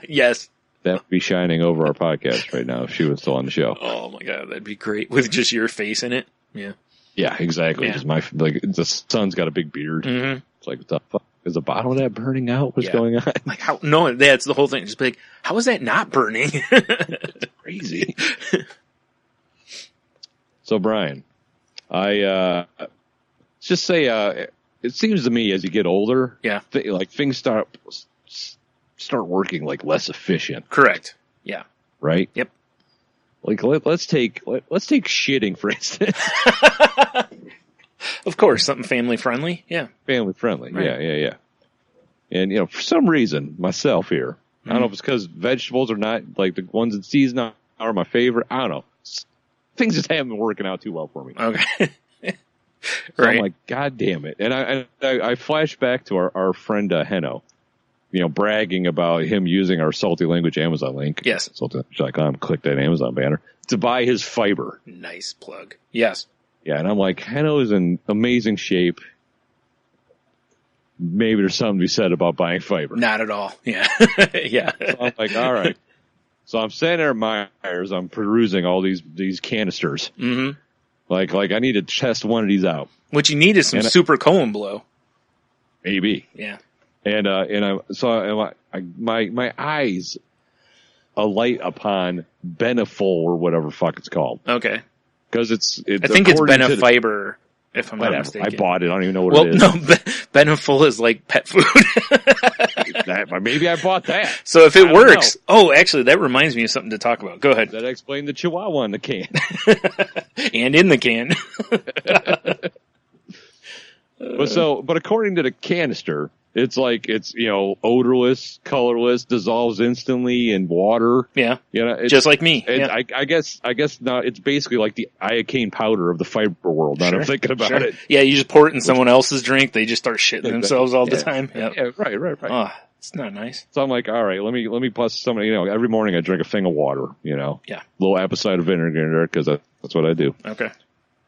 Speaker 5: Yes.
Speaker 6: That would be shining over our podcast right now if she was still on the show.
Speaker 5: Oh my God, that'd be great with just your face in it. Yeah. Yeah,
Speaker 6: exactly. Just the sun's got a big beard.
Speaker 5: Mm-hmm.
Speaker 6: It's like, what the fuck? Is the bottom of that burning out? What's going on?
Speaker 5: Like how? No, that's the whole thing. Just be like, how is that not burning?
Speaker 6: It's crazy. So Brian, let's just say, it seems to me as you get older, things start working like less efficient.
Speaker 5: Correct. Yeah.
Speaker 6: Right.
Speaker 5: Yep.
Speaker 6: Like let's take shitting for instance.
Speaker 5: Of course, something family friendly. Yeah.
Speaker 6: Family friendly.
Speaker 5: Right.
Speaker 6: Yeah. And for some reason, myself here, I don't know if it's because vegetables are not like the ones in season are my favorite. I don't know. Things just haven't been working out too well for me.
Speaker 5: Okay.
Speaker 6: So I'm like, God damn it. And I flash back to our friend Heno, bragging about him using our Salty Language Amazon link.
Speaker 5: Yes.
Speaker 6: SaltyLanguage.com, click that Amazon banner to buy his fiber.
Speaker 5: Nice plug. Yes.
Speaker 6: Yeah. And I'm like, Heno is in amazing shape. Maybe there's something to be said about buying fiber.
Speaker 5: Not at all. Yeah. Yeah.
Speaker 6: So I'm like, all right. So I'm standing there at Myers. I'm perusing all these canisters.
Speaker 5: Mm-hmm.
Speaker 6: Like I need to test one of these out.
Speaker 5: What you need is some super colon blow.
Speaker 6: Maybe.
Speaker 5: Yeah.
Speaker 6: My eyes alight upon Beneful or whatever fuck it's called.
Speaker 5: Okay.
Speaker 6: Because it's
Speaker 5: I think it's Benefiber, if I'm not mistaken.
Speaker 6: I bought it. I don't even know what it is.
Speaker 5: Well, no, Beneful is like pet food.
Speaker 6: Maybe I bought that.
Speaker 5: So if it works, actually, that reminds me of something to talk about. Go ahead.
Speaker 6: That explained the Chihuahua in the can.
Speaker 5: And in the can.
Speaker 6: But according to the canister, It's like, it's, odorless, colorless, dissolves instantly in water.
Speaker 5: Yeah.
Speaker 6: It's,
Speaker 5: just like me.
Speaker 6: It,
Speaker 5: Yeah.
Speaker 6: I guess not. It's basically like the iocane powder of the fiber world. Now that I'm thinking about it.
Speaker 5: Yeah, you just pour it in someone else's drink. They just start shitting themselves all the time. Yep.
Speaker 6: Yeah, right.
Speaker 5: Oh, it's not nice.
Speaker 6: So I'm like, all right, let me plus some, every morning I drink a thing of water,
Speaker 5: Yeah.
Speaker 6: a little apple cider vinegar in there because that's what I do.
Speaker 5: Okay.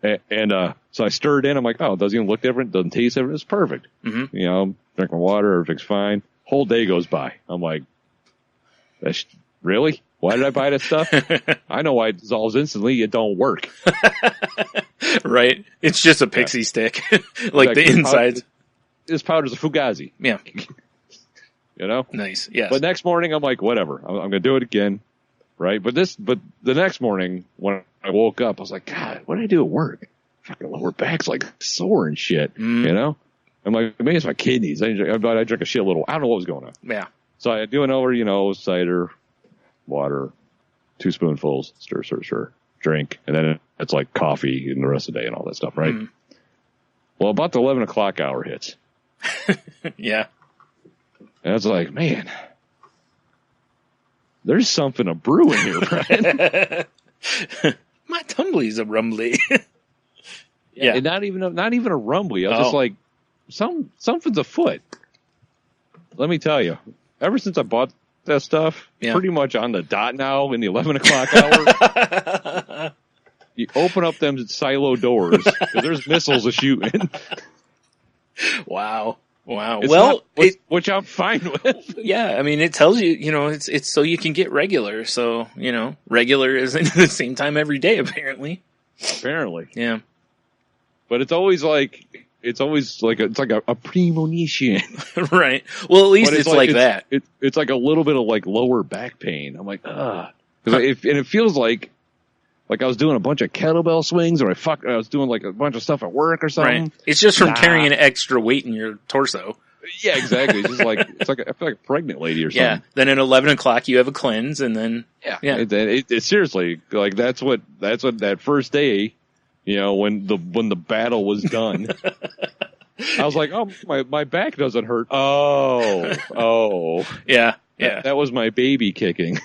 Speaker 6: And so I stirred in. I'm like, oh, it doesn't even look different. Doesn't taste different. It's perfect.
Speaker 5: Mm-hmm.
Speaker 6: Drink my water. Everything's fine. Whole day goes by. I'm like, really? Why did I buy that stuff? I know why it dissolves instantly. It don't work.
Speaker 5: Right. It's just a pixie stick. Like the insides.
Speaker 6: This powder's a Fugazi.
Speaker 5: Yeah. Nice. Yes.
Speaker 6: But next morning, I'm like, whatever. I'm going to do it again. Right. But the next morning when I woke up, I was like, God, what did I do at work? Fucking lower back's like sore and shit, I'm like, maybe it's my kidneys. I drink a shit little. I don't know what was going on.
Speaker 5: Yeah.
Speaker 6: So I do it over, cider, water, 2 spoonfuls, stir, drink. And then it's like coffee and the rest of the day and all that stuff. Right. Well, about the 11 o'clock hour hits.
Speaker 5: Yeah.
Speaker 6: And I was like, man, there's something a brewing here, Brian.
Speaker 5: My tumbly's a rumbly.
Speaker 6: Yeah. And not even a rumbly. I was just like, something's afoot. Let me tell you, ever since I bought that stuff, pretty much on the dot now in the 11 o'clock hour, you open up them silo doors because there's missiles a shooting.
Speaker 5: Wow.
Speaker 6: Which I'm fine with.
Speaker 5: Yeah, I mean, it tells you, it's so you can get regular. So, regular isn't the same time every day, apparently. Yeah.
Speaker 6: But it's always like a premonition.
Speaker 5: Right. Well, at least it's like that.
Speaker 6: It's like a little bit of like lower back pain. I'm like, and it feels like I was doing a bunch of kettlebell swings or I was doing like a bunch of stuff at work or something.
Speaker 5: Right. It's just from carrying extra weight in your torso.
Speaker 6: Yeah, exactly. It's just like, I feel like a pregnant lady or something.
Speaker 5: Yeah. Then at 11 o'clock you have a cleanse and then.
Speaker 6: Yeah. It's seriously like, that's what that first day, when the battle was done, I was like, oh, my back doesn't hurt. Oh.
Speaker 5: Yeah.
Speaker 6: That was my baby kicking.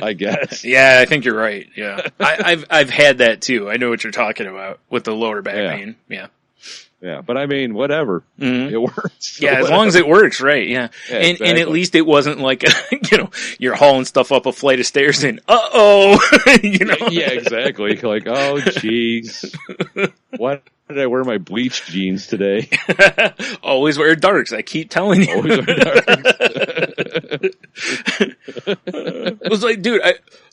Speaker 6: I guess.
Speaker 5: Yeah, I think you're right. Yeah. I've had that too. I know what you're talking about with the lower back pain. Yeah.
Speaker 6: Yeah, but I mean, whatever. It works.
Speaker 5: Yeah, as long as it works, right? Yeah, and
Speaker 6: exactly.
Speaker 5: And at least it wasn't like you're hauling stuff up a flight of stairs and Yeah,
Speaker 6: exactly. Like, oh, jeez, why did I wear my bleached jeans today?
Speaker 5: Always wear darks. I keep telling you.
Speaker 6: Always wear darks.
Speaker 5: It was like, dude.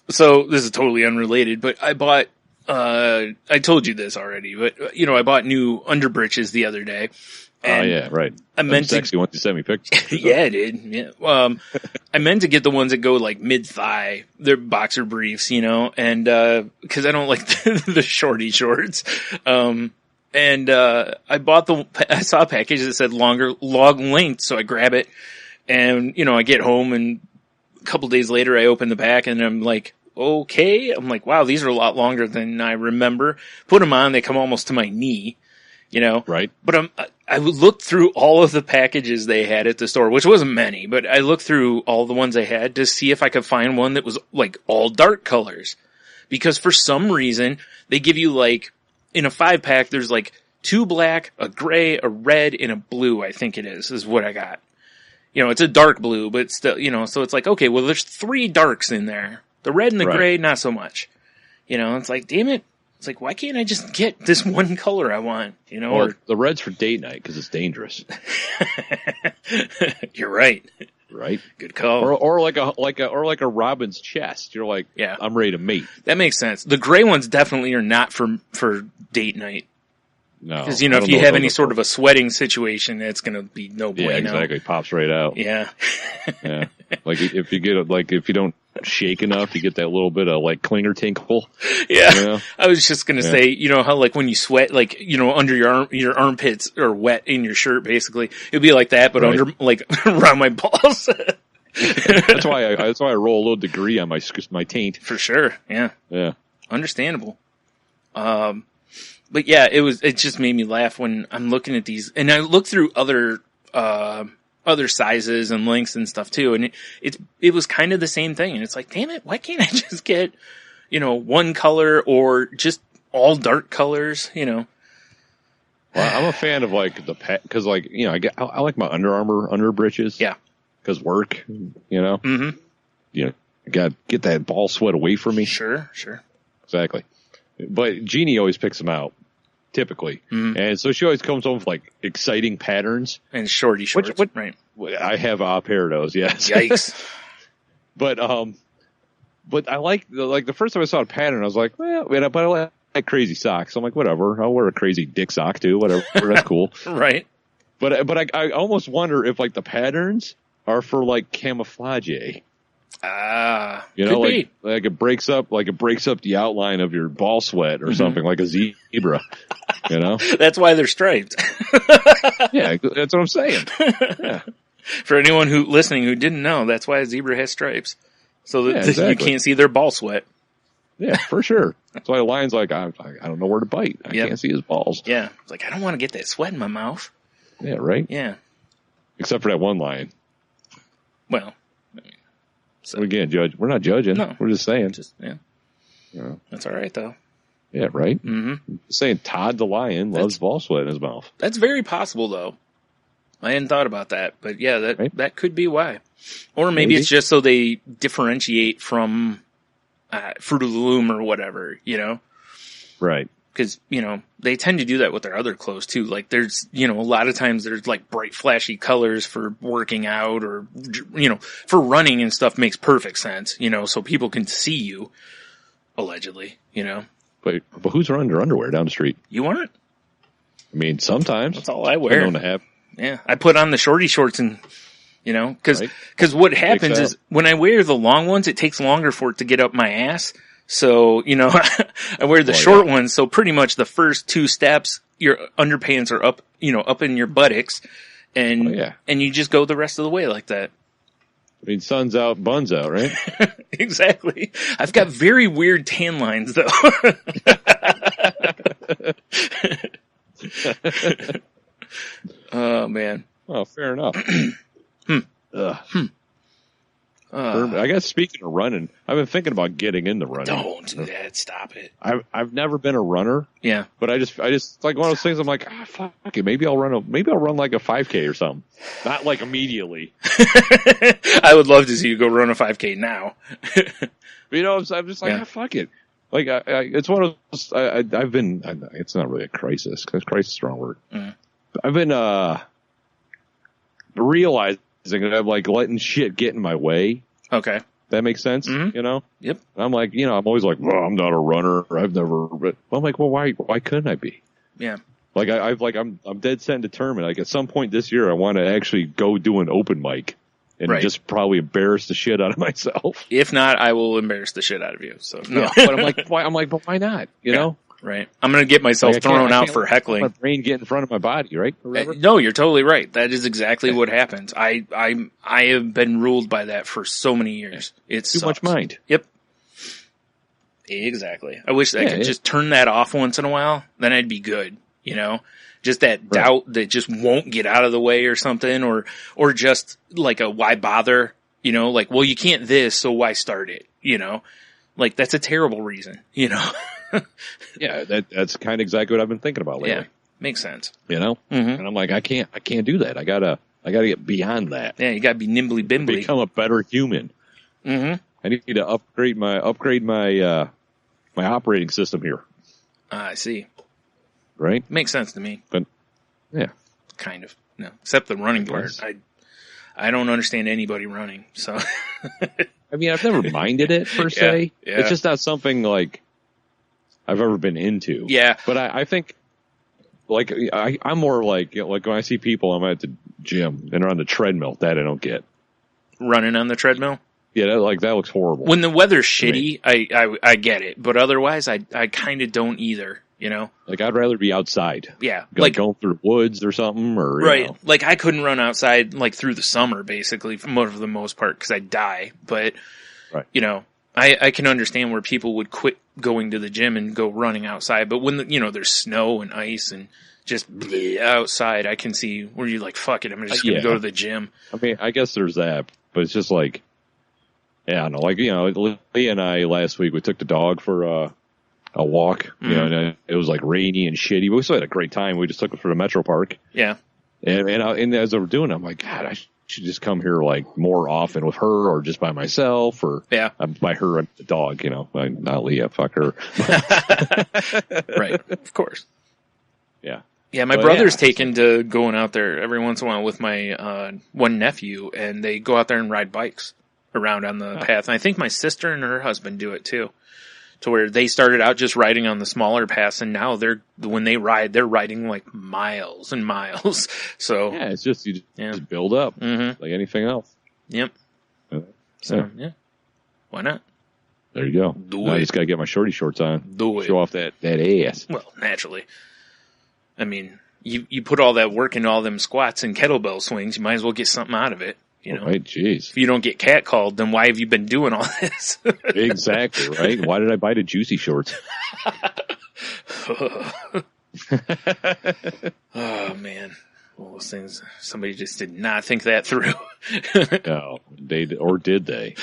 Speaker 5: So this is totally unrelated, but I bought. I told you this already, but I bought new underbritches the other day.
Speaker 6: Oh yeah, right.
Speaker 5: I meant
Speaker 6: sexy once you sent me pictures.
Speaker 5: Yeah, dude. Yeah. I meant to get the ones that go like mid thigh. They're boxer briefs, and because I don't like the shorty shorts. I saw a package that said long length, so I grab it, and I get home, and a couple days later I open the back, and I'm like, okay. I'm like, wow, these are a lot longer than I remember. Put them on, they come almost to my knee,
Speaker 6: Right.
Speaker 5: But I looked through all of the packages they had at the store, which wasn't many, but I looked through all the ones they had to see if I could find one that was like all dark colors. Because for some reason, they give you like, in a 5-pack, there's like 2 black, a gray, a red, and a blue, I think it is what I got. It's a dark blue, but still, so it's like, okay, well, there's 3 darks in there. The red and the gray, not so much. It's like, damn it. It's like, why can't I just get this one color I want?
Speaker 6: Or the red's for date night because it's dangerous.
Speaker 5: You're right.
Speaker 6: Right.
Speaker 5: Good call.
Speaker 6: Or like a robin's chest. You're like, yeah, I'm ready to mate.
Speaker 5: That makes sense. The gray ones definitely are not for date night.
Speaker 6: No.
Speaker 5: Because, if you have any sort of a sweating situation, it's going to be no bueno.
Speaker 6: Yeah, exactly. Pops right out.
Speaker 5: Yeah.
Speaker 6: Yeah. Like if you don't shake enough, you get that little bit of like clinger tinkle.
Speaker 5: Yeah. I was just going to say, how like when you sweat, like, under your armpits are wet in your shirt, basically. It'd be like that, but under, like, around my balls.
Speaker 6: That's why I roll a little degree on my taint.
Speaker 5: For sure. Yeah.
Speaker 6: Yeah.
Speaker 5: Understandable. But yeah, it just made me laugh when I'm looking at these, and I look through other sizes and lengths and stuff too, and it was kind of the same thing, and it's like, damn it, why can't I just get, one color or just all dark colors,
Speaker 6: Well, I'm a fan of like because like, I like my Under Armour under britches.
Speaker 5: Yeah.
Speaker 6: Because work,
Speaker 5: Mm-hmm.
Speaker 6: I got to get that ball sweat away from me.
Speaker 5: Sure.
Speaker 6: Exactly. But Jeannie always picks them out, typically.
Speaker 5: Mm-hmm.
Speaker 6: And so she always comes home with like exciting patterns.
Speaker 5: And shorty shorts, right.
Speaker 6: I have a pair of those, yes.
Speaker 5: Yikes.
Speaker 6: But I like the first time I saw a pattern, I was like, well, but I like crazy socks. I'm like, whatever. I'll wear a crazy dick sock too. Whatever. That's cool.
Speaker 5: Right.
Speaker 6: But I almost wonder if like the patterns are for like camouflage.
Speaker 5: Could
Speaker 6: like it breaks up the outline of your ball sweat or something, like a zebra.
Speaker 5: That's why they're striped.
Speaker 6: Yeah, that's what I'm saying. Yeah.
Speaker 5: For anyone listening who didn't know, that's why a zebra has stripes. So that
Speaker 6: exactly.
Speaker 5: you can't see their ball sweat.
Speaker 6: Yeah, for sure. That's why the lion's like, I don't know where to bite. I can't see his balls.
Speaker 5: Yeah. It's like, I don't want to get that sweat in my mouth.
Speaker 6: Yeah, right?
Speaker 5: Yeah.
Speaker 6: Except for that one lion.
Speaker 5: Well,
Speaker 6: We can't judge. We're not judging.
Speaker 5: No.
Speaker 6: We're just saying.
Speaker 5: That's all right, though.
Speaker 6: Yeah, right?
Speaker 5: Mm-hmm.
Speaker 6: Saying Todd the lion loves ball sweat in his mouth.
Speaker 5: That's very possible, though. I hadn't thought about that, but yeah, that could be why. Or maybe it's just so they differentiate from Fruit of the Loom or whatever,
Speaker 6: Right.
Speaker 5: Because, they tend to do that with their other clothes, too. Like, there's, a lot of times there's, like, bright, flashy colors for working out or, for running and stuff makes perfect sense, so people can see you, allegedly,
Speaker 6: But who's running their underwear down the street?
Speaker 5: You aren't?
Speaker 6: I mean, sometimes.
Speaker 5: That's all I wear.
Speaker 6: Known to have.
Speaker 5: Yeah, I put on the shorty shorts and, because what happens is when I wear the long ones, it takes longer for it to get up my ass. So, I wear the short ones. So pretty much the first 2 steps, your underpants are up, up in your buttocks and you just go the rest of the way like that.
Speaker 6: I mean, sun's out, buns out, right?
Speaker 5: Exactly. I've got very weird tan lines though. Oh man.
Speaker 6: Oh, fair enough. I guess speaking of running, I've been thinking about getting into running.
Speaker 5: Don't do that. Stop it.
Speaker 6: I've never been a runner.
Speaker 5: Yeah.
Speaker 6: But I just like one of those things. I'm like, fuck it. Maybe I'll run like a 5K or something. Not like immediately.
Speaker 5: I would love to see you go run a 5K now.
Speaker 6: I'm just like, fuck it. Like it's one of those. I've been. It's not really a crisis because crisis is a strong word. Mm. I've been realizing that I'm like letting shit get in my way.
Speaker 5: Okay.
Speaker 6: That makes sense,
Speaker 5: mm-hmm.
Speaker 6: Yep. I'm like, I'm always like, well, I'm not a runner. I've never. But I'm like, well, why couldn't I be?
Speaker 5: Yeah.
Speaker 6: Like I'm dead set and determined. Like at some point this year, I want to actually go do an open mic and just probably embarrass the shit out of myself.
Speaker 5: If not, I will embarrass the shit out of you. So no.
Speaker 6: Yeah, but I'm like, but why not? You know?
Speaker 5: Right. I'm going to get myself thrown out for heckling.
Speaker 6: My brain get in front of my body, right?
Speaker 5: No, you're totally right. That is exactly what happens. I have been ruled by that for so many years. It's
Speaker 6: too much mind.
Speaker 5: Yep. Exactly. I wish I could just turn that off once in a while. Then I'd be good. Just that doubt that just won't get out of the way or something, or just like a why bother? Like, well, you can't this, so why start it? Like that's a terrible reason.
Speaker 6: Yeah, that's kind of exactly what I've been thinking about lately.
Speaker 5: Yeah, makes sense.
Speaker 6: Mm-hmm. And I'm like, I can't do that. I gotta get beyond that.
Speaker 5: Yeah, you gotta be nimbly bimbly.
Speaker 6: Become a better human.
Speaker 5: Mm-hmm.
Speaker 6: I need to upgrade my my operating system here.
Speaker 5: I see.
Speaker 6: Right?
Speaker 5: Makes sense to me.
Speaker 6: But yeah,
Speaker 5: kind of. No, except the running part. I don't understand anybody running. So
Speaker 6: I mean, I've never minded it per se.
Speaker 5: Yeah.
Speaker 6: It's just not something like I've ever been into.
Speaker 5: Yeah.
Speaker 6: But I think like I'm more like when I see people, I'm at the gym and they're on the treadmill. That I don't get.
Speaker 5: Running on the treadmill?
Speaker 6: Yeah, that looks horrible.
Speaker 5: When the weather's shitty, I get it. But otherwise, I kind of don't either.
Speaker 6: Like I'd rather be outside.
Speaker 5: Yeah,
Speaker 6: like going through the woods or something, or
Speaker 5: right. Like I couldn't run outside like through the summer, basically for the most part, because I'd die. But I can understand where people would quit going to the gym and go running outside, but when there's snow and ice and just outside, I can see where you're like, fuck it, I'm just going to go to the gym.
Speaker 6: I mean, I guess there's that, but it's just like, yeah, I don't know, like, Lee and I last week, we took the dog for a walk, and it was like rainy and shitty, but we still had a great time. We just took it for the Metro Park.
Speaker 5: Yeah.
Speaker 6: And as I was doing it, I'm like, God, I should just come here like more often with her or just by myself or by her and the dog, not Leah, fuck her.
Speaker 5: Right. Of course.
Speaker 6: Yeah.
Speaker 5: Yeah. My brother's taken to going out there every once in a while with my, one nephew, and they go out there and ride bikes around on the path. And I think my sister and her husband do it too. To where they started out just riding on the smaller paths, and now when they ride, they're riding like miles and miles. So
Speaker 6: yeah, it's just you just build up like anything else.
Speaker 5: Yep. So yeah, why not?
Speaker 6: There you go. I just gotta get my shorty shorts on. Show off that ass.
Speaker 5: Well, naturally. I mean, you put all that work into all them squats and kettlebell swings, you might as well get something out of it.
Speaker 6: Right, jeez.
Speaker 5: If you don't get catcalled, then why have you been doing all this?
Speaker 6: Exactly, right? Why did I buy the juicy shorts?
Speaker 5: Oh, man. Well, those things, somebody just did not think that through.
Speaker 6: No, did they?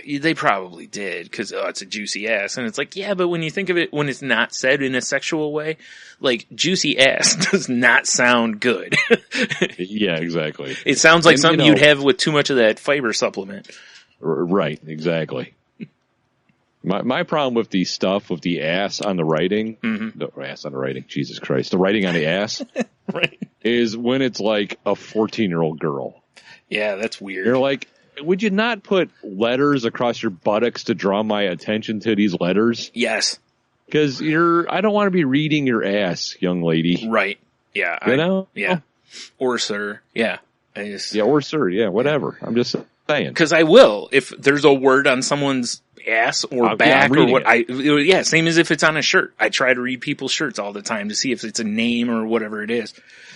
Speaker 5: They probably did, because it's a juicy ass. And it's like, yeah, but when you think of it, when it's not said in a sexual way, like, juicy ass does not sound good.
Speaker 6: Yeah, exactly.
Speaker 5: It sounds like something you'd have with too much of that fiber supplement.
Speaker 6: Right, exactly. My problem with the stuff with the ass on the writing, the ass on the writing, Jesus Christ, the writing on the ass,
Speaker 5: right,
Speaker 6: is when it's like a 14-year-old girl.
Speaker 5: Yeah, that's weird.
Speaker 6: You're like, would you not put letters across your buttocks to draw my attention to these letters?
Speaker 5: Yes.
Speaker 6: Because I don't want to be reading your ass, young lady.
Speaker 5: Right. Yeah. Yeah. Or sir. Yeah.
Speaker 6: Or sir. Yeah, whatever. I'm just saying.
Speaker 5: Because I will. If there's a word on someone's ass or back or what, same as if it's on a shirt. I try to read people's shirts all the time to see if it's a name or whatever it is.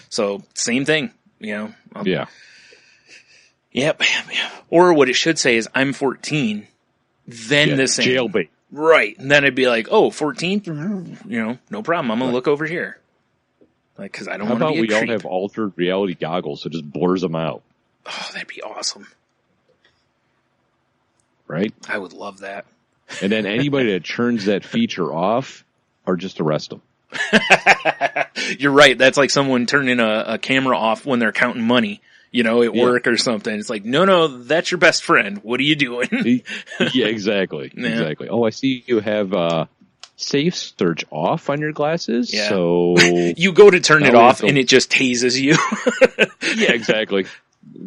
Speaker 5: So, same thing,
Speaker 6: Yeah.
Speaker 5: Yep. Or what it should say is, I'm 14, then the same.
Speaker 6: Jailbait.
Speaker 5: Right. And then it'd be like, 14? No problem. I'm going to look over here. Like, because I don't want to be a creep.
Speaker 6: How about we all have altered reality goggles, so it just blurs them out?
Speaker 5: Oh, that'd be awesome.
Speaker 6: Right?
Speaker 5: I would love that.
Speaker 6: And then anybody that turns that feature off, or just arrest them.
Speaker 5: You're right. That's like someone turning a camera off when they're counting money. At work or something. It's like, no, that's your best friend. What are you doing?
Speaker 6: Yeah, exactly. Yeah. Exactly. Oh, I see you have safe search off on your glasses. Yeah. So
Speaker 5: you go to turn it off and it just tases you.
Speaker 6: Yeah, exactly.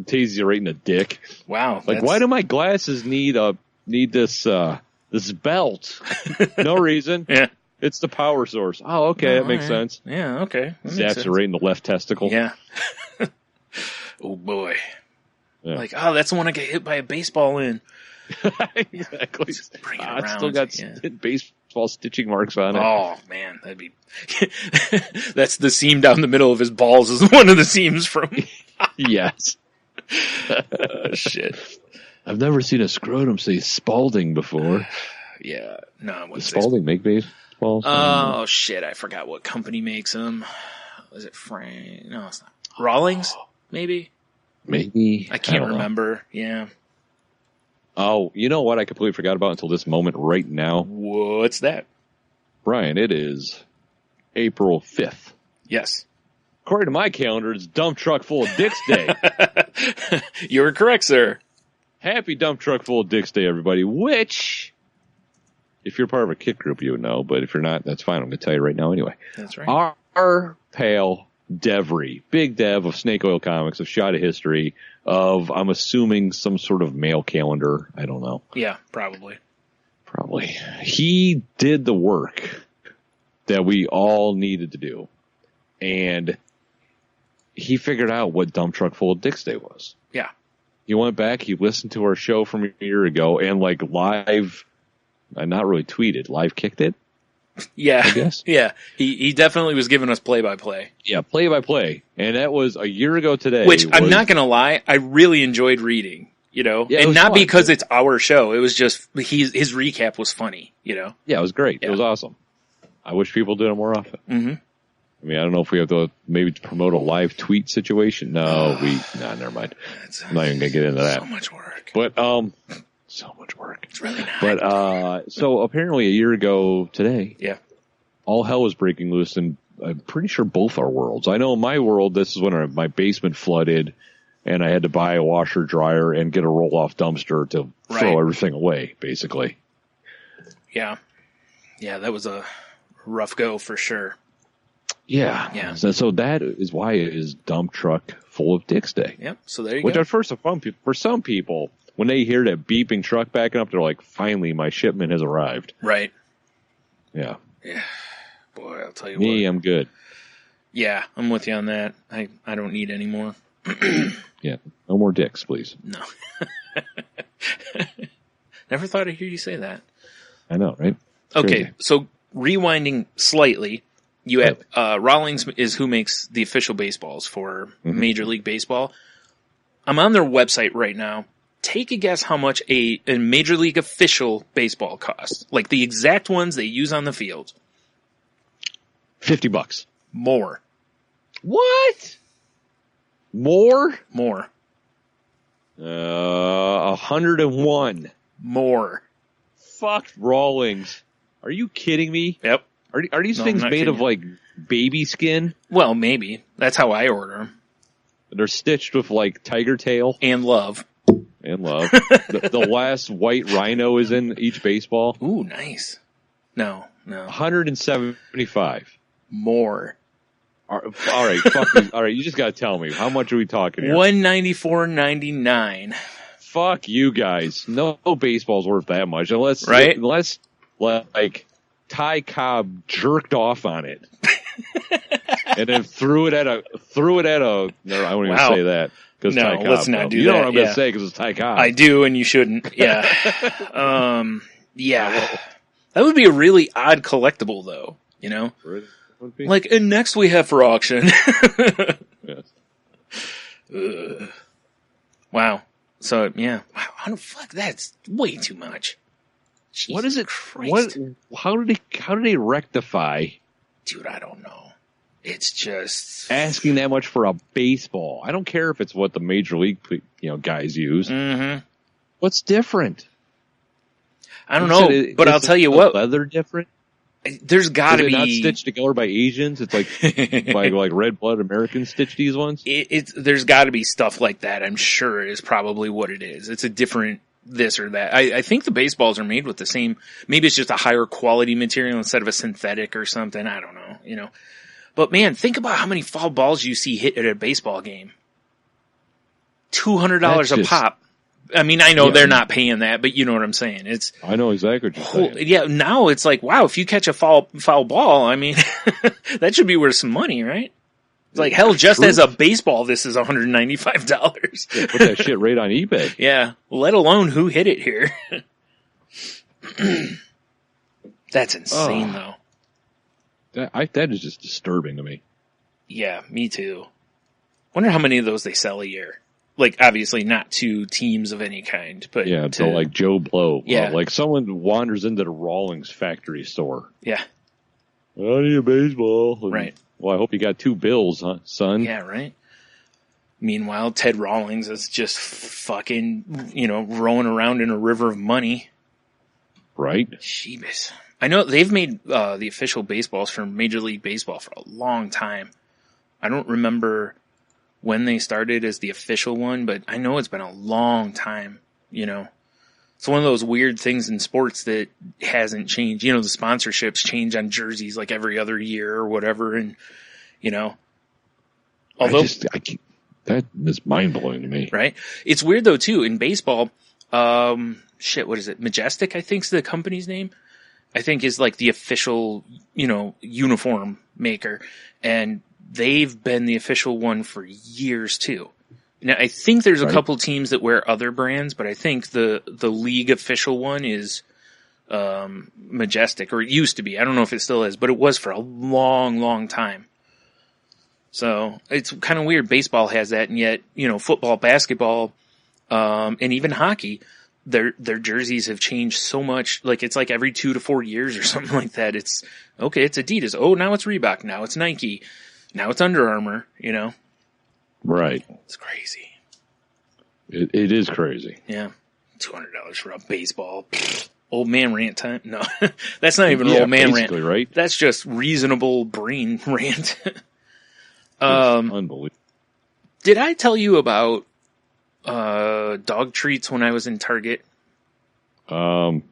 Speaker 6: Tases you right in the dick.
Speaker 5: Wow.
Speaker 6: Like, why do my glasses need this belt? No reason.
Speaker 5: Yeah.
Speaker 6: It's the power source. Oh, okay. That makes sense.
Speaker 5: Yeah, okay.
Speaker 6: Zaps it right in the left testicle.
Speaker 5: Yeah. Oh boy. Yeah. Like, that's the one I get hit by a baseball in.
Speaker 6: Exactly.
Speaker 5: Bring it around.
Speaker 6: It's still got baseball stitching marks on it.
Speaker 5: Oh man, that'd be, that's the seam down the middle of his balls is one of the seams from.
Speaker 6: Yes.
Speaker 5: Shit.
Speaker 6: I've never seen a scrotum say Spalding before.
Speaker 5: Yeah. No.
Speaker 6: Does Spalding make baseballs?
Speaker 5: Oh shit. I forgot what company makes them. Was it Frank? No, it's not. Rawlings? Maybe. I can't remember. Yeah.
Speaker 6: Oh, you know what I completely forgot about until this moment right now?
Speaker 5: What's that?
Speaker 6: Brian, it is April 5th.
Speaker 5: Yes.
Speaker 6: According to my calendar, it's Dump Truck Full of Dicks Day.
Speaker 5: You're correct, sir.
Speaker 6: Happy Dump Truck Full of Dicks Day, everybody, which, if you're part of a kit group, you would know, but if you're not, that's fine. I'm going to tell you right now anyway.
Speaker 5: That's right.
Speaker 6: Our pal Devry, Big Dev of Snake Oil Comics, of Shot of History, of, I'm assuming, some sort of mail calendar. I don't know.
Speaker 5: Yeah, probably. He
Speaker 6: did the work that we all needed to do. And he figured out what Dump Truck Full of Dicks Day was.
Speaker 5: Yeah.
Speaker 6: He went back, he listened to our show from a year ago, and like live, not really tweeted, live kicked it.
Speaker 5: Yeah.
Speaker 6: I guess.
Speaker 5: Yeah. He definitely was giving us play-by-play.
Speaker 6: Yeah, play-by-play. And that was a year ago today.
Speaker 5: Which, I'm not going to lie, I really enjoyed reading. you know,
Speaker 6: Yeah, it
Speaker 5: and
Speaker 6: was
Speaker 5: not
Speaker 6: fun.
Speaker 5: because it's our show. It was just his recap was funny, you know.
Speaker 6: Yeah, it was great.
Speaker 5: Yeah.
Speaker 6: It was awesome. I wish people did it more often.
Speaker 5: Mm-hmm.
Speaker 6: I mean, I don't know if we have to maybe promote a live tweet situation. No, never mind. I'm not even gonna get into that.
Speaker 5: So much work.
Speaker 6: But so much work.
Speaker 5: It's really not.
Speaker 6: But so apparently a year ago today,
Speaker 5: yeah.
Speaker 6: all hell was breaking loose, and I'm pretty sure both our worlds. I know in my world, this is when my basement flooded, and I had to buy a washer, dryer, and get a roll-off dumpster to throw everything away, basically.
Speaker 5: Yeah. Yeah, that was a rough go for sure.
Speaker 6: Yeah.
Speaker 5: Yeah.
Speaker 6: So that is why it is Dump Truck Full of Dicks Day.
Speaker 5: Yep. So there you
Speaker 6: Which
Speaker 5: go.
Speaker 6: at first, for some people, when they hear that beeping truck backing up, they're like, finally, my shipment has arrived.
Speaker 5: Right.
Speaker 6: Yeah.
Speaker 5: Yeah. Boy, I'll tell you
Speaker 6: Me,
Speaker 5: what.
Speaker 6: I'm good.
Speaker 5: Yeah, I'm with you on that. I don't need any more.
Speaker 6: Yeah. No more dicks, please.
Speaker 5: No. Never thought I'd hear you say that.
Speaker 6: I know, right?
Speaker 5: Okay,
Speaker 6: Crazy.
Speaker 5: so rewinding slightly, you have Rawlings is who makes the official baseballs for Major League Baseball. I'm on their website right now. Take a guess how much a Major League official baseball costs. Like the exact ones they use on the field.
Speaker 6: $50.
Speaker 5: More.
Speaker 6: What? More?
Speaker 5: More.
Speaker 6: 101.
Speaker 5: More.
Speaker 6: Fuck Rawlings. Are you kidding me?
Speaker 5: Yep.
Speaker 6: Are these
Speaker 5: No,
Speaker 6: things
Speaker 5: I'm not
Speaker 6: made of
Speaker 5: kidding
Speaker 6: like baby skin?
Speaker 5: Well, maybe. That's how I order them.
Speaker 6: They're stitched with like tiger tail
Speaker 5: And love.
Speaker 6: and love. the last white rhino is in each baseball.
Speaker 5: Ooh, nice. No.
Speaker 6: 175.
Speaker 5: More.
Speaker 6: All right, fuck me. All right, you just gotta tell me, how much are we talking here?
Speaker 5: $194.99.
Speaker 6: Fuck you guys. No baseball's worth that much unless
Speaker 5: Right?
Speaker 6: like Ty Cobb jerked off on it. And then threw it at a no, I won't even
Speaker 5: Wow.
Speaker 6: say that because
Speaker 5: No,
Speaker 6: Ty Cobb.
Speaker 5: let's not do
Speaker 6: you know
Speaker 5: that,
Speaker 6: what I'm going
Speaker 5: yeah.
Speaker 6: to say because it's Ty Cobb.
Speaker 5: I do, and you shouldn't. Yeah. Yeah. That would be a really odd collectible, though. You know?
Speaker 6: Would be.
Speaker 5: Like, and next we have for auction.
Speaker 6: Yes.
Speaker 5: Wow. So, yeah. Wow. Fuck, that's way too much.
Speaker 6: What
Speaker 5: Jesus
Speaker 6: is it?
Speaker 5: Christ.
Speaker 6: How do they rectify
Speaker 5: Dude, I don't know. It's just
Speaker 6: asking that much for a baseball? I don't care if it's what the major league guys use.
Speaker 5: Mm-hmm.
Speaker 6: What's different?
Speaker 5: I don't know, but I'll tell you
Speaker 6: the
Speaker 5: what.
Speaker 6: leather different.
Speaker 5: There's got to
Speaker 6: Is it not
Speaker 5: be
Speaker 6: stitched together by Asians? It's like like red blood Americans stitch these ones.
Speaker 5: There's got to be stuff like that. I'm sure is probably what it is. It's a different this or that. I think the baseballs are made with the same. Maybe it's just a higher quality material instead of a synthetic or something. I don't know. You know, but man, think about how many foul balls you see hit at a baseball game. $200 a pop. I mean, I know they're not paying that, but you know what I'm saying. It's
Speaker 6: I know exactly what you're saying.
Speaker 5: yeah. Now it's like, wow, if you catch a foul ball, I mean, that should be worth some money, right? It's like hell, just as a baseball, this is $195.
Speaker 6: Yeah, put that shit right on eBay.
Speaker 5: Yeah, let alone who hit it here. That's insane, though.
Speaker 6: That is just disturbing to me.
Speaker 5: Yeah, me too. Wonder how many of those they sell a year. Like, obviously not to teams of any kind, but
Speaker 6: Yeah, to like Joe Blow.
Speaker 5: Yeah.
Speaker 6: Like someone wanders into the Rawlings factory store.
Speaker 5: yeah,
Speaker 6: I need a baseball. And,
Speaker 5: Right.
Speaker 6: Well, I hope you got 2 bills, huh, son?
Speaker 5: yeah, right. Meanwhile, Ted Rawlings is just fucking, rowing around in a river of money.
Speaker 6: Right?
Speaker 5: Sheebus. I know they've made the official baseballs for Major League Baseball for a long time. I don't remember when they started as the official one, but I know it's been a long time, It's one of those weird things in sports that hasn't changed. The sponsorships change on jerseys like every other year or whatever, and, although...
Speaker 6: that is mind-blowing to me.
Speaker 5: Right? It's weird, though, too. In baseball, what is it? Majestic, I think's the company's name. I think is like the official, uniform maker. And they've been the official one for years, too. Now, I think there's a couple teams that wear other brands, but I think the league official one is Majestic, or it used to be. I don't know if it still is, but it was for a long, long time. So it's kind of weird. Baseball has that, and yet, football, basketball, and even hockey, their jerseys have changed so much. Like, it's like every 2 to 4 years or something like that. It's okay. It's Adidas. Oh, now it's Reebok. Now it's Nike. Now it's Under Armour. You know,
Speaker 6: Right.
Speaker 5: it's crazy.
Speaker 6: It is crazy.
Speaker 5: Yeah, $200 for a baseball. Pfft. Old man rant time. No, that's not even old man rant.
Speaker 6: Right?
Speaker 5: That's just reasonable brain rant.
Speaker 6: Unbelievable.
Speaker 5: Did I tell you about dog treats when I was in Target?
Speaker 6: No.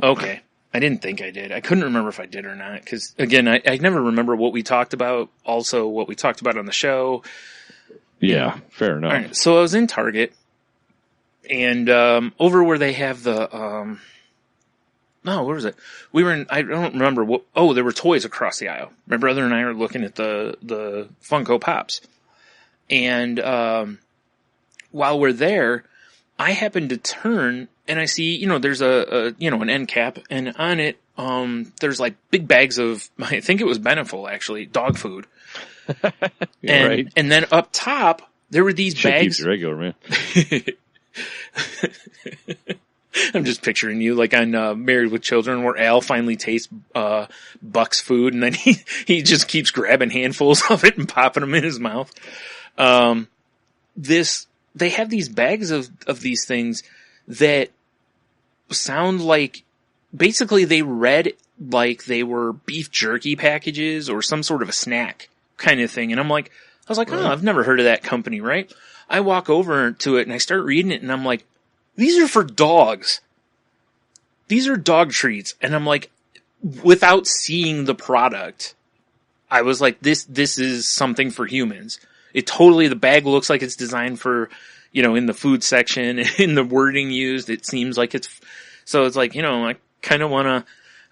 Speaker 5: Okay. I didn't think I did. I couldn't remember if I did or not. Because, again, I never remember what we talked about. Also, what we talked about on the show.
Speaker 6: Yeah, fair enough.
Speaker 5: All right. So I was in Target. And over where they have the... no, where was it? We were in... I don't remember what... Oh, there were toys across the aisle. My brother and I are looking at the Funko Pops. And while we're there, I happen to turn and I see, there's an end cap, and on it, there's like big bags of, I think it was Beneful actually, dog food.
Speaker 6: Right.
Speaker 5: And then up top, there were these
Speaker 6: Shit
Speaker 5: bags.
Speaker 6: keeps you regular, man.
Speaker 5: I'm just picturing you like on Married with Children, where Al finally tastes Buck's food, and then he just keeps grabbing handfuls of it and popping them in his mouth. They have these bags of these things that sound like, basically they read like they were beef jerky packages or some sort of a snack kind of thing. And I was like, oh, I've never heard of that company, right? I walk over to it and I start reading it and I'm like, these are for dogs. These are dog treats. And I'm like, without seeing the product, I was like, this is something for humans. The bag looks like it's designed for, in the food section, in the wording used, it seems like so it's like, I kind of want to,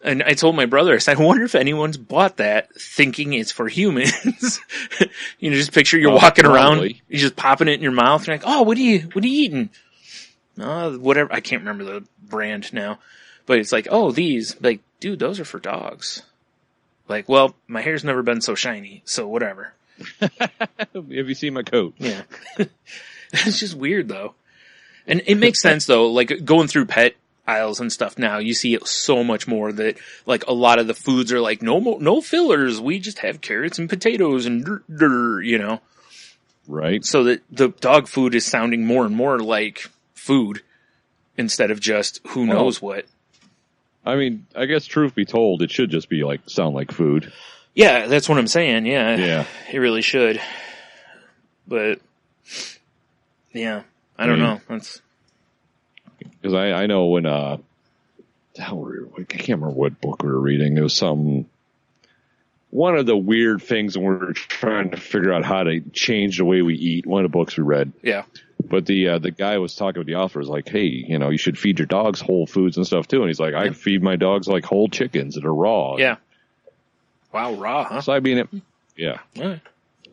Speaker 5: and I told my brother, I said, I wonder if anyone's bought that thinking it's for humans. Just picture you're walking around, you're just popping it in your mouth, and you're like, oh, what are you eating? Whatever, I can't remember the brand now, but it's like, oh, these, like, dude, those are for dogs. Like, well, my hair's never been so shiny, so whatever.
Speaker 6: Have you seen my coat?
Speaker 5: Yeah. It's just weird, though. And it makes sense, though, like, going through pet aisles and stuff now, you see it so much more that, like, a lot of the foods are like, no fillers, we just have carrots and potatoes and
Speaker 6: Right.
Speaker 5: So that the dog food is sounding more and more like food instead of just who knows what.
Speaker 6: I mean, I guess truth be told, it should just be like, sound like food.
Speaker 5: Yeah, that's what I'm saying.
Speaker 6: Yeah.
Speaker 5: It really should. But, yeah, I don't know. That's
Speaker 6: because I know when I can't remember what book we were reading. It was one of the weird things when we were trying to figure out how to change the way we eat. One of the books we read.
Speaker 5: Yeah.
Speaker 6: But the guy was talking with the author, was like, hey, you should feed your dogs whole foods and stuff too. And he's like, I feed my dogs like whole chickens that are raw.
Speaker 5: Yeah. Wow, raw, huh?
Speaker 6: So I mean, yeah.
Speaker 5: All right.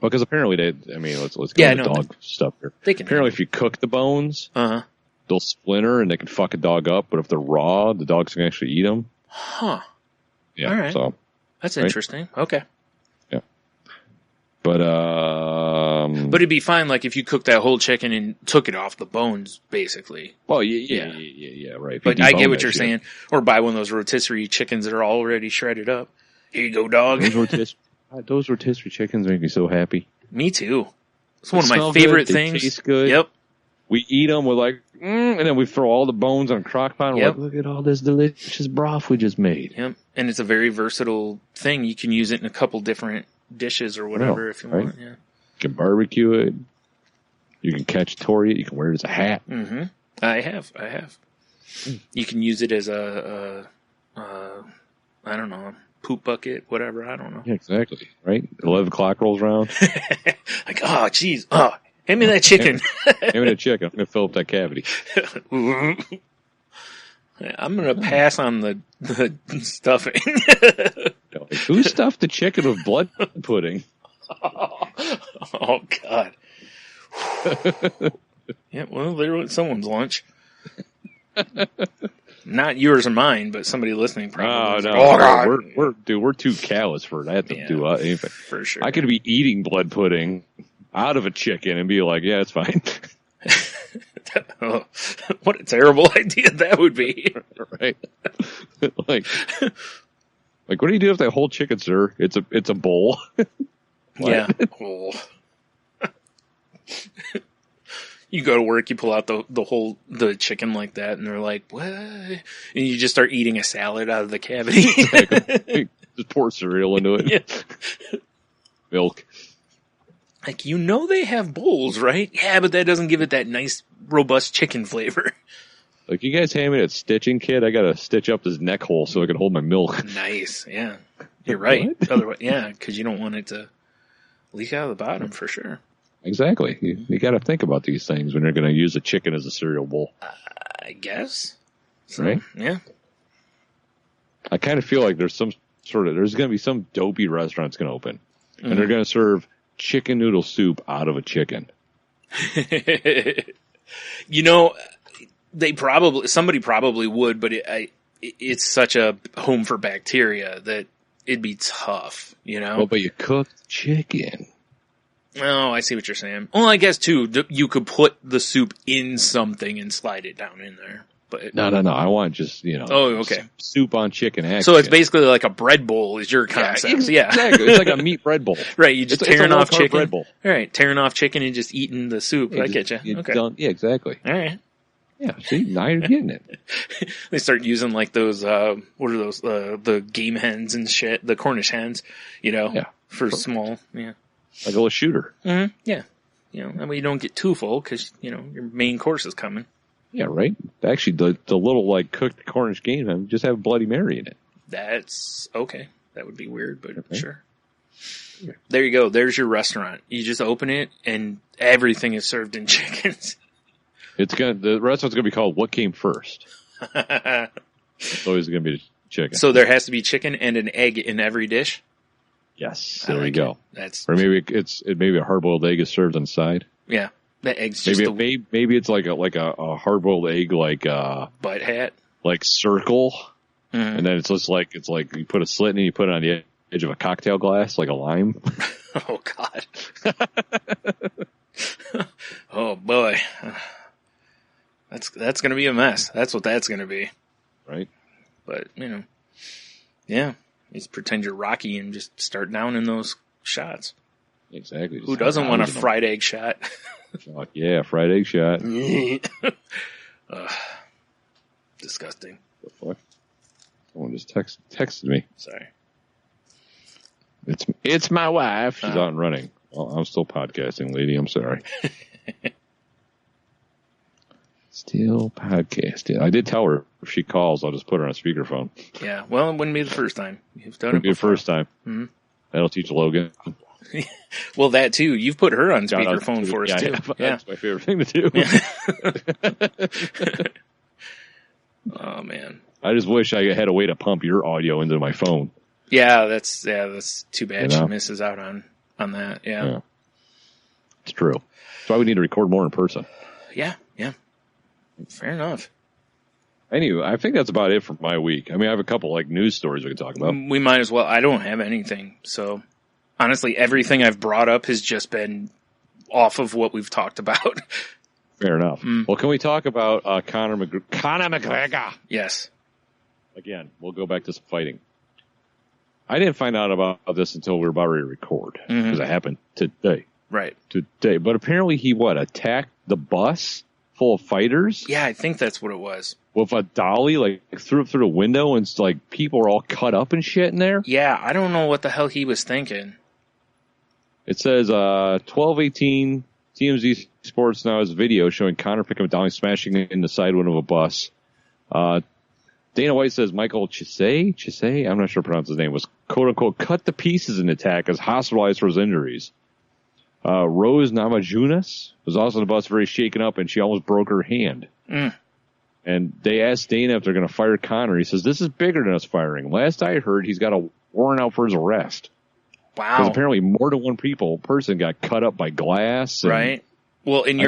Speaker 6: Well, because apparently let's go into dog stuff here. Apparently, if you cook the bones, they'll splinter and they can fuck a dog up. But if they're raw, the dogs can actually eat them.
Speaker 5: Huh.
Speaker 6: Yeah.
Speaker 5: All right.
Speaker 6: So
Speaker 5: that's interesting. Okay.
Speaker 6: Yeah. But
Speaker 5: but it'd be fine, like if you cooked that whole chicken and took it off the bones, basically.
Speaker 6: Well, yeah, right.
Speaker 5: But I get what you're saying. Or buy one of those rotisserie chickens that are already shredded up. Here you go, dog.
Speaker 6: Those rotisserie chickens make me so happy.
Speaker 5: Me too. It's one of my favorite things.
Speaker 6: They taste good.
Speaker 5: Yep.
Speaker 6: We eat them. We're like, and then we throw all the bones on a crock pot. And we're like, look at all this delicious broth we just made.
Speaker 5: Yep. And it's a very versatile thing. You can use it in a couple different dishes or whatever if you want. Yeah.
Speaker 6: You can barbecue it. You can cacciatore it. You can wear it as a hat.
Speaker 5: Mm-hmm. I have. You can use it as I don't know, poop bucket, whatever. I don't know.
Speaker 6: Yeah, exactly. Right? 11 o'clock rolls around.
Speaker 5: Like, oh, jeez. Oh, hand me that chicken.
Speaker 6: Hand me that chicken. I'm going to fill up that cavity.
Speaker 5: I'm going to pass on the stuffing.
Speaker 6: Like, who stuffed the chicken with blood pudding?
Speaker 5: Oh, God. Yeah, well, there was someone's lunch. Not yours or mine, but somebody listening probably.
Speaker 6: Oh, no. We're too callous for that to do anything.
Speaker 5: For sure.
Speaker 6: I could be eating blood pudding out of a chicken and be like, yeah, it's fine.
Speaker 5: Oh, what a terrible idea that would be.
Speaker 6: Right? like, what do you do if that whole chicken, sir? It's a bowl.
Speaker 5: Yeah. Oh. You go to work, you pull out the chicken like that, and they're like, "What?" And you just start eating a salad out of the cavity.
Speaker 6: Exactly. Just pour cereal into it.
Speaker 5: Yeah.
Speaker 6: Milk.
Speaker 5: Like, they have bowls, right? Yeah, but that doesn't give it that nice, robust chicken flavor.
Speaker 6: Like, you guys hand me that stitching kit? I gotta stitch up this neck hole so I can hold my milk.
Speaker 5: Nice, yeah. You're right. Otherwise, yeah, because you don't want it to leak out of the bottom for sure.
Speaker 6: Exactly. You gotta think about these things when you're gonna use a chicken as a cereal bowl.
Speaker 5: I guess. So,
Speaker 6: right?
Speaker 5: Yeah.
Speaker 6: I kind of feel like there's gonna be some dopey restaurant that's gonna open.
Speaker 5: Mm-hmm.
Speaker 6: And they're gonna serve chicken noodle soup out of a chicken.
Speaker 5: Somebody probably would, but it's such a home for bacteria that it'd be tough,
Speaker 6: Well, but you cook chicken.
Speaker 5: Oh, I see what you're saying. Well, I guess too, you could put the soup in something and slide it down in there. But
Speaker 6: No. I want just,
Speaker 5: Oh, okay.
Speaker 6: soup on chicken action.
Speaker 5: So it's basically like a bread bowl is your concept. Yeah.
Speaker 6: Exactly. It's like a meat bread bowl.
Speaker 5: Right. You just
Speaker 6: It's a
Speaker 5: tearing off
Speaker 6: low-carb
Speaker 5: chicken.
Speaker 6: bread bowl.
Speaker 5: Right. Tearing off chicken and just eating the soup. I get you. Okay.
Speaker 6: Yeah, exactly.
Speaker 5: All right.
Speaker 6: Yeah, see, now you're getting it.
Speaker 5: They start using like those, what are those, the game hens and shit, the Cornish hens, for small, yeah.
Speaker 6: Like a little shooter.
Speaker 5: Mm-hmm. Yeah. That way you don't get too full because, your main course is coming.
Speaker 6: Yeah, right? Actually, the little, like, cooked Cornish game hen just have Bloody Mary in it.
Speaker 5: That's okay. That would be weird, but sure. There you go. There's your restaurant. You just open it and everything is served in chickens.
Speaker 6: The restaurant's gonna be called What Came First. It's always gonna be the chicken.
Speaker 5: So there has to be chicken and an egg in every dish?
Speaker 6: Yes, there you go.
Speaker 5: Or
Speaker 6: maybe a hard-boiled egg is served on the side.
Speaker 5: Yeah. The egg's just
Speaker 6: maybe it's like a hard-boiled egg, like
Speaker 5: butt hat,
Speaker 6: like circle, and then it's like you put a slit in and you put it on the edge of a cocktail glass, like a lime.
Speaker 5: Oh God! Oh boy, that's gonna be a mess. That's what that's gonna be,
Speaker 6: right?
Speaker 5: But yeah, just pretend you're Rocky and just start downing those shots.
Speaker 6: Exactly.
Speaker 5: Who doesn't want a fried egg shot?
Speaker 6: Yeah, fried egg shot.
Speaker 5: Disgusting.
Speaker 6: The fuck? Someone just texted me.
Speaker 5: Sorry.
Speaker 6: It's my wife. She's out and running. Well, I'm still podcasting, lady. I'm sorry. Still podcasting. I did tell her if she calls, I'll just put her on speakerphone.
Speaker 5: Yeah. Well, it wouldn't be the first time. You've done it before.
Speaker 6: Be the first time.
Speaker 5: Mm-hmm.
Speaker 6: That'll teach Logan.
Speaker 5: Well, that too. You've put her on speakerphone for us too. Yeah.
Speaker 6: That's my favorite thing to do.
Speaker 5: Oh man.
Speaker 6: I just wish I had a way to pump your audio into my phone.
Speaker 5: Yeah, that's too bad. She misses out on that. Yeah.
Speaker 6: It's true. That's why we need to record more in person.
Speaker 5: Yeah. Fair enough.
Speaker 6: Anyway, I think that's about it for my week. I mean, I have a couple like news stories we can talk about.
Speaker 5: We might as well. I don't have anything. So honestly, everything I've brought up has just been off of what we've talked about.
Speaker 6: Fair enough. Well, can we talk about Conor McGregor?
Speaker 5: Yes.
Speaker 6: Again, we'll go back to some fighting. I didn't find out about this until we were about ready to record because it happened today.
Speaker 5: Right.
Speaker 6: Today. But apparently he attacked the bus full of fighters?
Speaker 5: Yeah, I think that's what it was.
Speaker 6: With a dolly, like threw it through the window and like people were all cut up and shit in there?
Speaker 5: Yeah, I don't know what the hell he was thinking.
Speaker 6: It says 12:18 TMZ Sports now has a video showing Conor picking up a dolly smashing in the side window of a bus. Dana White says Michael Chisay, I'm not sure how to pronounce his name, was quote-unquote cut to pieces in the attack as hospitalized for his injuries. Rose Namajunas was also on the bus very shaken up, and she almost broke her hand. And they asked Dana if they're going to fire Conor. He says, this is bigger than us firing. Last I heard, he's got a warrant out for his arrest.
Speaker 5: Wow.
Speaker 6: Because apparently more than one person got cut up by glass.
Speaker 5: Right. Well, and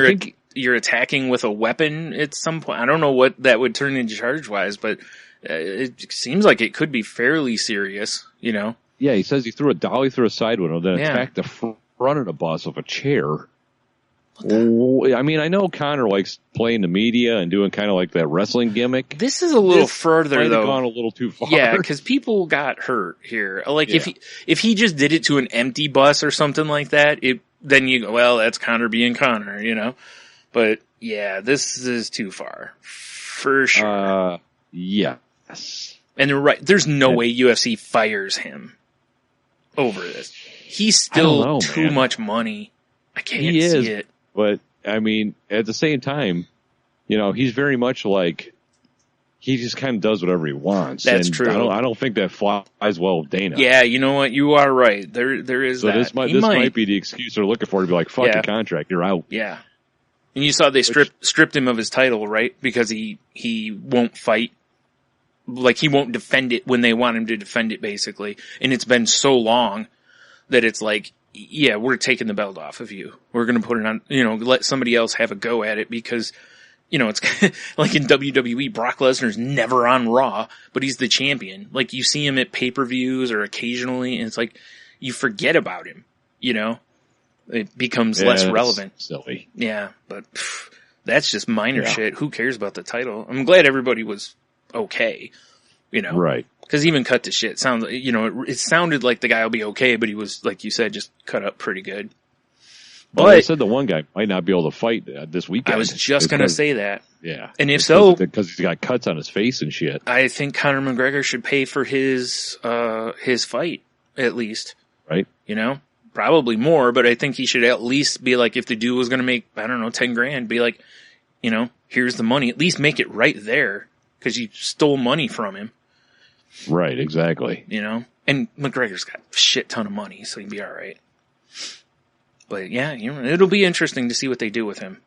Speaker 5: you're attacking with a weapon at some point. I don't know what that would turn into charge-wise, but it seems like it could be fairly serious,
Speaker 6: Yeah, he says he threw a dolly through a side window, then attacked the front of the bus with a chair. I mean, I know Connor likes playing the media and doing kind of like that wrestling gimmick.
Speaker 5: This is a little further,
Speaker 6: might have
Speaker 5: though.
Speaker 6: gone a little too far.
Speaker 5: Yeah, because people got hurt here. Like, if he just did it to an empty bus or something like that, then you go, well, that's Connor being Connor, you know? But, yeah, this is too far. For sure.
Speaker 6: Yes.
Speaker 5: And they're right. There's no way UFC fires him over this. He's still too much money. I can't see it.
Speaker 6: But, I mean, at the same time, you know, he's very much like, he just kind of does whatever he wants.
Speaker 5: That's true.
Speaker 6: I don't think that flies well with Dana.
Speaker 5: Yeah, you know what? You are right. There is
Speaker 6: so
Speaker 5: that.
Speaker 6: This might be the excuse they're looking for to be like, fuck the contract, you're out.
Speaker 5: Yeah. And you saw they stripped him of his title, right? Because he won't fight. Like, he won't defend it when they want him to defend it, basically. And it's been so long that it's like, yeah, we're taking the belt off of you. We're going to put it on, you know, let somebody else have a go at it because, you know, it's like in WWE, Brock Lesnar's never on Raw, but he's the champion. Like, you see him at pay-per-views or occasionally, and it's like, you forget about him, you know? It becomes less relevant.
Speaker 6: Silly.
Speaker 5: Yeah, but that's just minor shit. Who cares about the title? I'm glad everybody was okay, you know?
Speaker 6: Right.
Speaker 5: Because even cut to shit sounds, you know, it sounded like the guy will be okay, but he was, like you said, just cut up pretty good.
Speaker 6: But I said the one guy might not be able to fight this weekend.
Speaker 5: I was just going to say that.
Speaker 6: Yeah.
Speaker 5: And if so,
Speaker 6: because he's got cuts on his face and shit.
Speaker 5: I think Conor McGregor should pay for his fight, at least.
Speaker 6: Right.
Speaker 5: You know? Probably more, but I think he should at least be like, if the dude was going to make, I don't know, 10 grand, be like, you know, here's the money. At least make it right there. Because you stole money from him.
Speaker 6: Right, exactly.
Speaker 5: You know? And McGregor's got a shit ton of money, so he'd be alright. But yeah, you know, it'll be interesting to see what they do with him.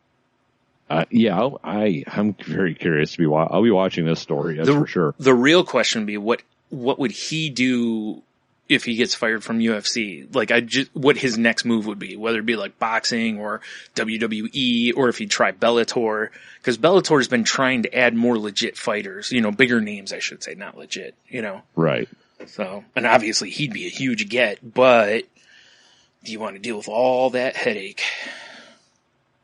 Speaker 6: Yeah, I'm very curious to be. I'll be watching this story, that's for sure.
Speaker 5: The real question would be, what would he do if he gets fired from UFC? Like, what his next move would be, whether it be like boxing or WWE, or if he'd try Bellator, because Bellator's been trying to add more legit fighters, you know, bigger names, I should say, not legit, you know.
Speaker 6: Right.
Speaker 5: So, and obviously he'd be a huge get, but do you want to deal with all that headache?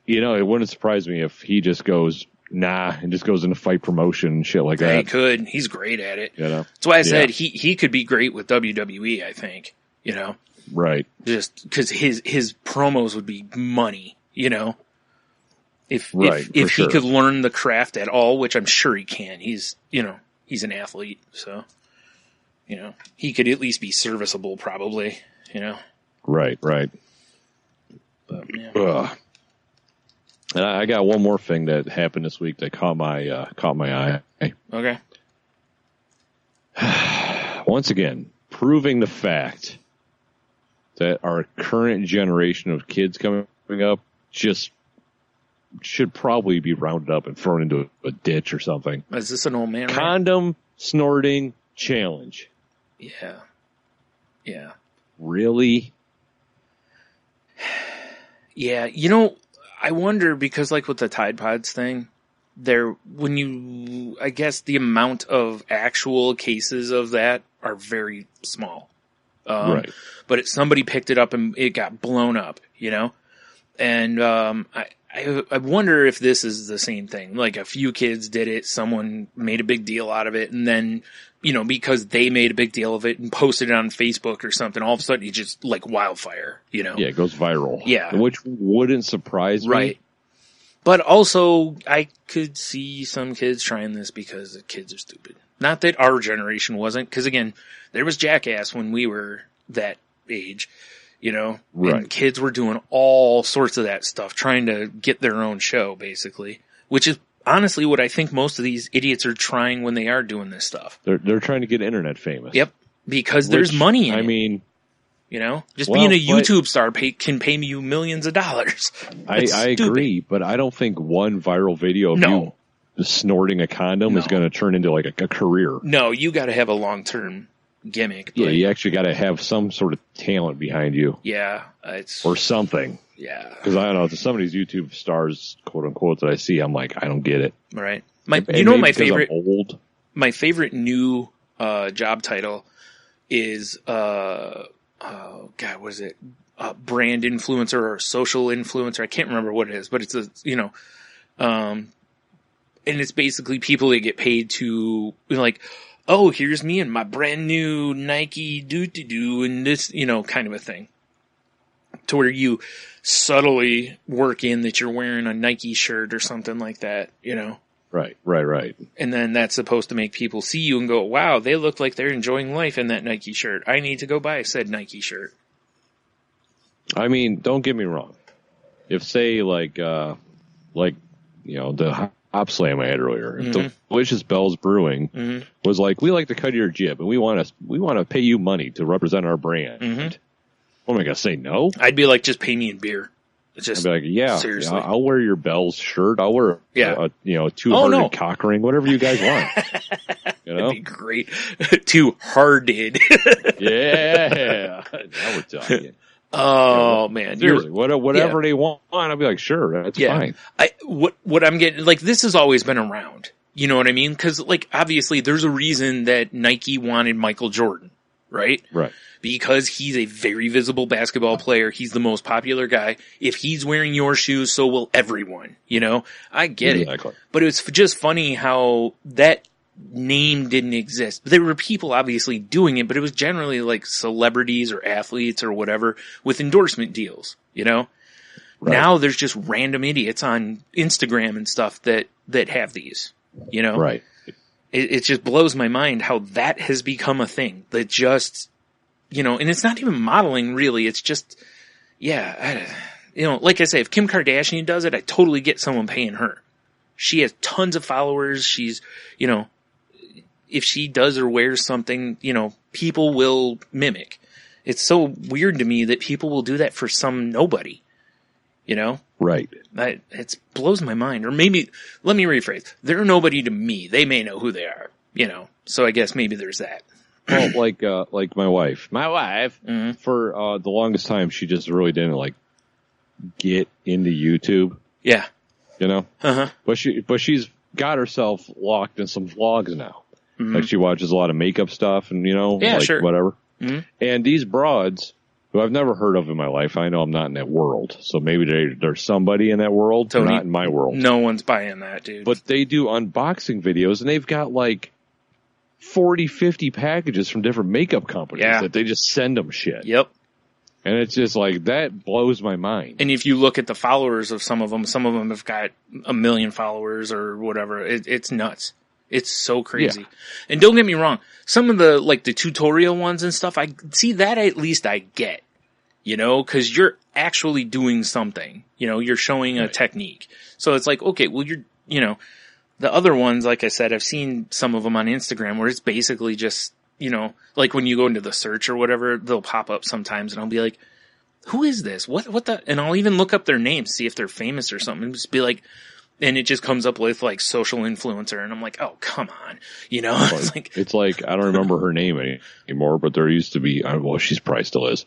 Speaker 6: You know, it wouldn't surprise me if he just goes, nah, and just goes into fight promotion and shit like that.
Speaker 5: He could. He's great at it.
Speaker 6: You know?
Speaker 5: That's why I said he could be great with WWE, I think. You know?
Speaker 6: Right.
Speaker 5: Just because his promos would be money, you know? If he could learn the craft at all, which I'm sure he can. He's an athlete, so, you know, he could at least be serviceable, probably, you know?
Speaker 6: Right.
Speaker 5: But, yeah.
Speaker 6: And I got one more thing that happened this week that caught my eye.
Speaker 5: Okay.
Speaker 6: Once again, proving the fact that our current generation of kids coming up just should probably be rounded up and thrown into a ditch or something.
Speaker 5: Is this an old man?
Speaker 6: Condom snorting challenge.
Speaker 5: Yeah. Yeah.
Speaker 6: Really?
Speaker 5: Yeah. You know, I wonder, because like with the Tide Pods thing, I guess the amount of actual cases of that are very small.
Speaker 6: Right.
Speaker 5: But somebody picked it up and it got blown up, you know? And, I wonder if this is the same thing. Like, a few kids did it, someone made a big deal out of it, and then, you know, because they made a big deal of it and posted it on Facebook or something, all of a sudden it's just like wildfire, you know?
Speaker 6: Yeah, it goes viral.
Speaker 5: Yeah.
Speaker 6: Which wouldn't surprise me.
Speaker 5: Right. But also, I could see some kids trying this because the kids are stupid. Not that our generation wasn't, because again, there was Jackass when we were that age. You know,
Speaker 6: right.
Speaker 5: And kids were doing all sorts of that stuff, trying to get their own show, basically, which is honestly what I think most of these idiots are trying when they are doing this stuff.
Speaker 6: They're trying to get internet famous.
Speaker 5: Yep. Because there's money in it.
Speaker 6: I mean,
Speaker 5: you know, just being a YouTube star can pay you millions of dollars.
Speaker 6: I agree, but I don't think one viral video of you snorting a condom is going to turn into like a career.
Speaker 5: No, you got to have a long-term gimmick.
Speaker 6: Yeah, you actually got to have some sort of talent behind you.
Speaker 5: Yeah,
Speaker 6: or something.
Speaker 5: Yeah,
Speaker 6: because I don't know, to some of these YouTube stars, quote unquote, that I see, I'm like, I don't get it.
Speaker 5: Right. My favorite new job title is what is it? brand influencer or social influencer. I can't remember what it is, but it's and it's basically people that get paid to, like, oh, here's me and my brand new Nike doo-doo-doo and this, kind of a thing. To where you subtly work in that you're wearing a Nike shirt or something like that,
Speaker 6: Right.
Speaker 5: And then that's supposed to make people see you and go, wow, they look like they're enjoying life in that Nike shirt. I need to go buy said Nike shirt.
Speaker 6: I mean, don't get me wrong. If, say, the Hop Slam I had earlier, if the Delicious Bells Brewing was like, we like the cut of your jib and we want to pay you money to represent our brand. What am I going to say? No?
Speaker 5: I'd be like, just pay me in beer. It's just,
Speaker 6: I'd be like,
Speaker 5: seriously.
Speaker 6: I'll wear your Bells shirt. I'll wear a two-hearted cock ring, whatever you guys want.
Speaker 5: That'd be great. Two-hearted.
Speaker 6: Yeah. Now we're talking.
Speaker 5: Oh, man.
Speaker 6: Seriously, whatever they want, I'll be like, sure, that's fine.
Speaker 5: What I'm getting, like, this has always been around. You know what I mean? Because, like, obviously there's a reason that Nike wanted Michael Jordan, right?
Speaker 6: Right.
Speaker 5: Because he's a very visible basketball player. He's the most popular guy. If he's wearing your shoes, so will everyone. I get it. But it's just funny how that name didn't exist. There were people obviously doing it, but it was generally like celebrities or athletes or whatever with endorsement deals, Right. Now there's just random idiots on Instagram and stuff that have these,
Speaker 6: Right.
Speaker 5: It just blows my mind how that has become a thing that just, and it's not even modeling really. It's just, like I say, if Kim Kardashian does it, I totally get someone paying her. She has tons of followers. She's, if she does or wears something, people will mimic. It's so weird to me that people will do that for some nobody,
Speaker 6: Right.
Speaker 5: It blows my mind. Or maybe, let me rephrase. They're nobody to me. They may know who they are, so I guess maybe there's that.
Speaker 6: Well, like my wife. My wife, for the longest time, she just really didn't get into YouTube.
Speaker 5: Yeah.
Speaker 6: But she's got herself locked in some vlogs now. Like she watches a lot of makeup stuff and
Speaker 5: sure.
Speaker 6: whatever. And these broads, who I've never heard of in my life, I know I'm not in that world. So maybe there's somebody in that world, Tony, not in my world.
Speaker 5: No one's buying that, dude.
Speaker 6: But they do unboxing videos and they've got 40, 50 packages from different makeup companies that they just send them shit.
Speaker 5: Yep.
Speaker 6: And it's just that blows my mind.
Speaker 5: And if you look at the followers of some of them have got 1 million followers or whatever. It's nuts. It's so crazy. Yeah. And don't get me wrong. Some of the, the tutorial ones and stuff, I see that at least I get, cause you're actually doing something, you're showing a technique. So it's like, okay, well, you're, the other ones, like I said, I've seen some of them on Instagram where it's basically just, when you go into the search or whatever, they'll pop up sometimes and I'll be like, who is this? What the, and I'll even look up their names, see if they're famous or something, and just be like, and it just comes up with social influencer and I'm like, oh, come on.
Speaker 6: It's like, I don't remember her name anymore, but there used to be, well, she's probably still is.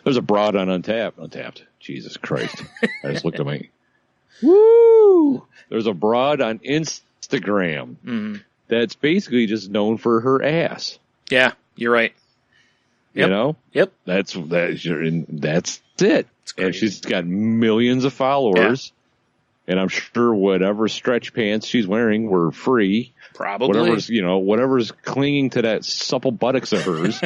Speaker 6: There's a broad on Untapped. Jesus Christ. I just looked at my, woo! There's a broad on Instagram that's basically just known for her ass.
Speaker 5: Yeah, you're right. Yep. Yep.
Speaker 6: That's it. And she's got millions of followers. Yeah. And I'm sure whatever stretch pants she's wearing were free.
Speaker 5: Probably.
Speaker 6: Whatever's clinging to that supple buttocks of hers.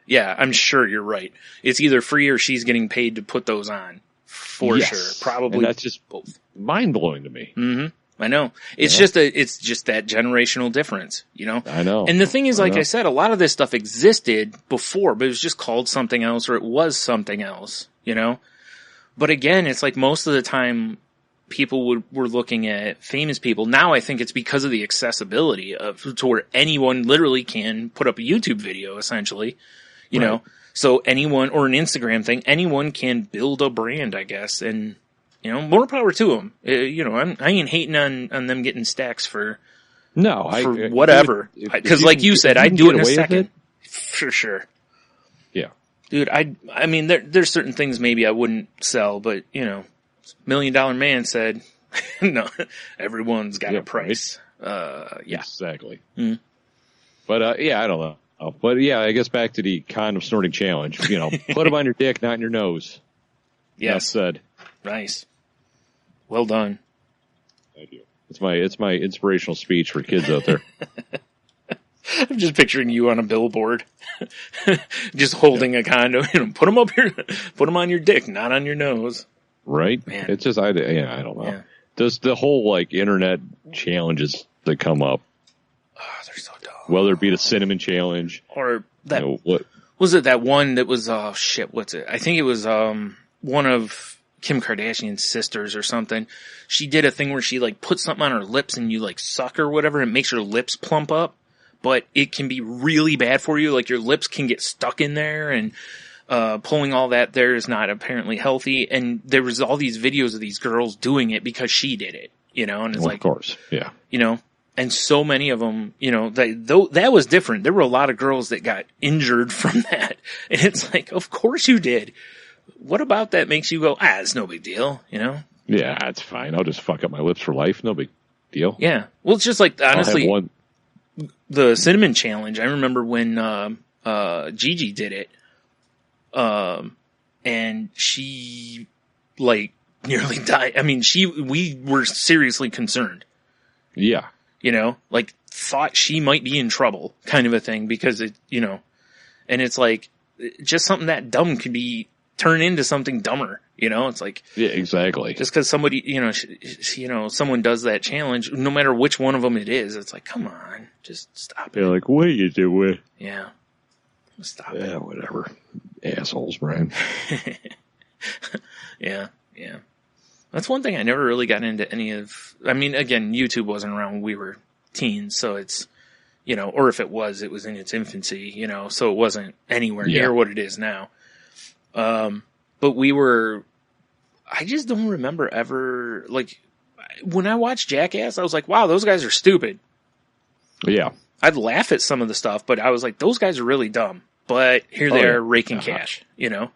Speaker 5: Yeah, I'm sure you're right. It's either free or she's getting paid to put those on. For sure. Probably.
Speaker 6: And that's just both. Mind blowing to me.
Speaker 5: Mm-hmm. I know. It's just that generational difference,
Speaker 6: I know.
Speaker 5: And the thing is, like I said, a lot of this stuff existed before, but it was just called something else or it was something else, But again, it's like most of the time people were looking at famous people. Now I think it's because of the accessibility to where anyone literally can put up a YouTube video, essentially, you know. So anyone, or an Instagram thing, anyone can build a brand, I guess, and more power to them. I ain't hating on them getting stacks for whatever. Because like you said, I'd do it in a second. For sure.
Speaker 6: Yeah.
Speaker 5: Dude, I mean, there's certain things maybe I wouldn't sell, but, $1 Million Man said, no, everyone's got a price. Yeah.
Speaker 6: Exactly.
Speaker 5: Mm.
Speaker 6: But, I don't know. But yeah, I guess back to the condom snorting challenge. You know, put them on your dick, not in your nose.
Speaker 5: Yes.
Speaker 6: Enough said.
Speaker 5: Nice. Well done.
Speaker 6: Thank you. It's my inspirational speech for kids out there.
Speaker 5: I'm just picturing you on a billboard, just holding a condom. You know, put them up here, put them on your dick, not on your nose.
Speaker 6: Right?
Speaker 5: Man.
Speaker 6: It's just I don't know.
Speaker 5: Yeah.
Speaker 6: Does the whole like internet challenges that come up?
Speaker 5: Oh, they're so dumb.
Speaker 6: Whether it be the cinnamon challenge
Speaker 5: Or that,
Speaker 6: you know, what?
Speaker 5: was it that one that was, oh shit, what's it? I think it was, one of Kim Kardashian's sisters or something. She did a thing where she like put something on her lips and you like suck or whatever and it makes your lips plump up, but it can be really bad for you. Like your lips can get stuck in there and, pulling all that there is not apparently healthy. And there was all these videos of these girls doing it because she did it, you know, and it's like,
Speaker 6: of course. Yeah.
Speaker 5: you know, and so many of them, you know, that was different. There were a lot of girls that got injured from that. And it's like, of course you did. What about that makes you go, it's no big deal, you know?
Speaker 6: Yeah, it's fine. I'll just fuck up my lips for life. No big deal.
Speaker 5: Yeah. Well, it's just like, honestly,
Speaker 6: I'll have one.
Speaker 5: the cinnamon challenge. I remember when, Gigi did it. And she like nearly died. I mean, we were seriously concerned,
Speaker 6: Yeah.
Speaker 5: you know, like thought she might be in trouble kind of a thing because it, you know, and it's like just something that dumb could be turned into something dumber, you know, it's like,
Speaker 6: Yeah, exactly.
Speaker 5: just cause somebody, you know, someone does that challenge, no matter which one of them it is, it's like, come on, just stop
Speaker 6: They're
Speaker 5: it.
Speaker 6: like, what are you doing?
Speaker 5: Yeah. Stop
Speaker 6: Yeah, whatever. Assholes, Brian.
Speaker 5: it. Yeah. Yeah. That's one thing I never really got into any of, I mean, again, YouTube wasn't around when we were teens, so it's, you know, or if it was in its infancy, you know, so it wasn't anywhere near what it is now. But I just don't remember ever, like, when I watched Jackass, I was like, wow, those guys are stupid.
Speaker 6: Yeah.
Speaker 5: I'd laugh at some of the stuff, but I was like, those guys are really dumb. But here they are raking
Speaker 6: Uh-huh.
Speaker 5: cash, you know?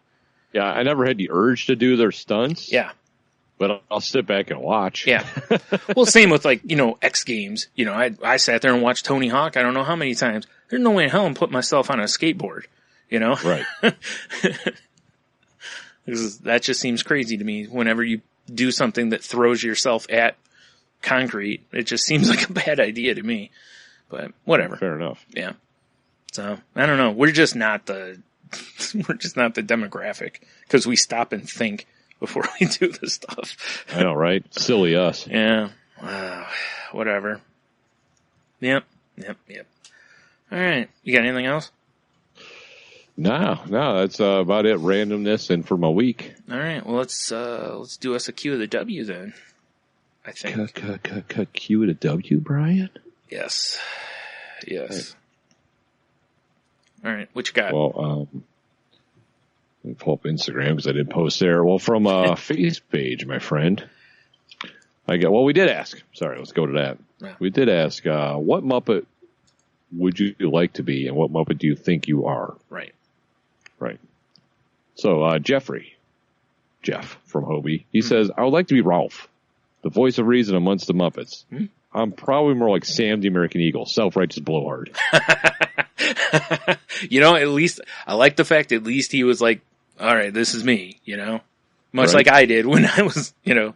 Speaker 6: Yeah, I never had the urge to do their stunts.
Speaker 5: Yeah.
Speaker 6: But I'll sit back and watch.
Speaker 5: Yeah. Well, same with like, you know, X Games. You know, I sat there and watched Tony Hawk I don't know how many times. There's no way in hell I'm putting myself on a skateboard, you know?
Speaker 6: Right.
Speaker 5: That just seems crazy to me. Whenever you do something that throws yourself at concrete, it just seems like a bad idea to me. But whatever.
Speaker 6: Fair enough.
Speaker 5: Yeah. So, I don't know. We're just not the demographic because we stop and think before we do this stuff.
Speaker 6: I know, right? Silly us.
Speaker 5: Yeah. Whatever. Yep. All right. You got anything else?
Speaker 6: No, that's about it. Randomness and for my week.
Speaker 5: All right. Well, let's do us a Q of the W then. I think.
Speaker 6: Q to W, Brian?
Speaker 5: Yes. All right. What you got?
Speaker 6: Well, let me pull up Instagram because I didn't post there. Well, from a face page, my friend. We did ask. Sorry, let's go to that.
Speaker 5: Yeah.
Speaker 6: We did ask, what Muppet would you like to be and what Muppet do you think you are?
Speaker 5: Right.
Speaker 6: So, Jeff from Hobie, he says, I would like to be Ralph, the voice of reason amongst the Muppets. I'm probably more like Sam the American Eagle, self-righteous blowhard.
Speaker 5: You know, at least I like the fact at least he was like, all right, this is me, you know, much like I did when I was, you know,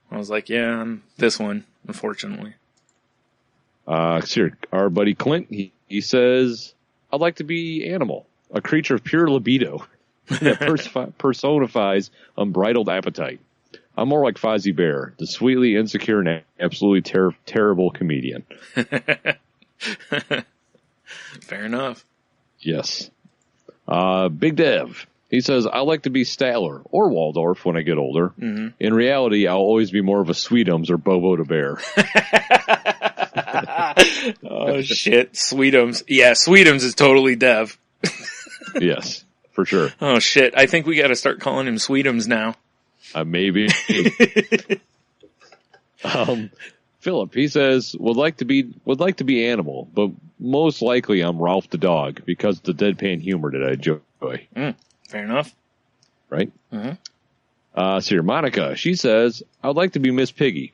Speaker 5: I was like, yeah, I'm this one, unfortunately.
Speaker 6: Here, our buddy Clint, he says, I'd like to be Animal, a creature of pure libido that personifies unbridled appetite. I'm more like Fozzie Bear, the sweetly insecure and absolutely terrible comedian.
Speaker 5: Fair enough.
Speaker 6: Yes. Big Dev, he says, I like to be Statler or Waldorf when I get older. Mm-hmm. In reality, I'll always be more of a Sweetums or Bobo the Bear.
Speaker 5: Oh, shit. Sweetums. Yeah, Sweetums is totally Dev.
Speaker 6: Yes, for sure.
Speaker 5: Oh, shit. I think we got to start calling him Sweetums now.
Speaker 6: Maybe. Philip, he says, would like to be Animal, but most likely I'm Ralph the dog because of the deadpan humor that I enjoy.
Speaker 5: Fair enough.
Speaker 6: Right?
Speaker 5: Mm-hmm.
Speaker 6: So here, Monica, she says, I'd like to be Miss Piggy.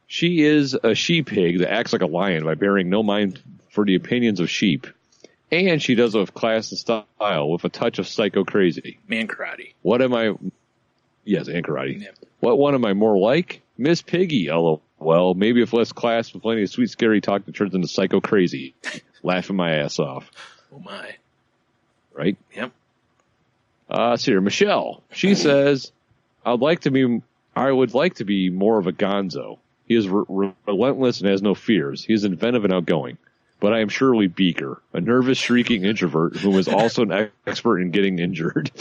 Speaker 6: She is a she pig that acts like a lion by bearing no mind for the opinions of sheep. And she does it with class and style, with a touch of psycho crazy.
Speaker 5: Man karate.
Speaker 6: What am I? Yes, and karate.
Speaker 5: Yeah.
Speaker 6: What one am I more like? Miss Piggy. LOL. Maybe with less class, with plenty of sweet, scary talk that turns into psycho crazy. Laughing my ass off.
Speaker 5: Oh my.
Speaker 6: Right?
Speaker 5: Yep.
Speaker 6: See here, Michelle. She says, I would like to be more of a gonzo. He is relentless and has no fears. He is inventive and outgoing. But I am surely Beaker, a nervous, shrieking introvert who is also an expert in getting injured.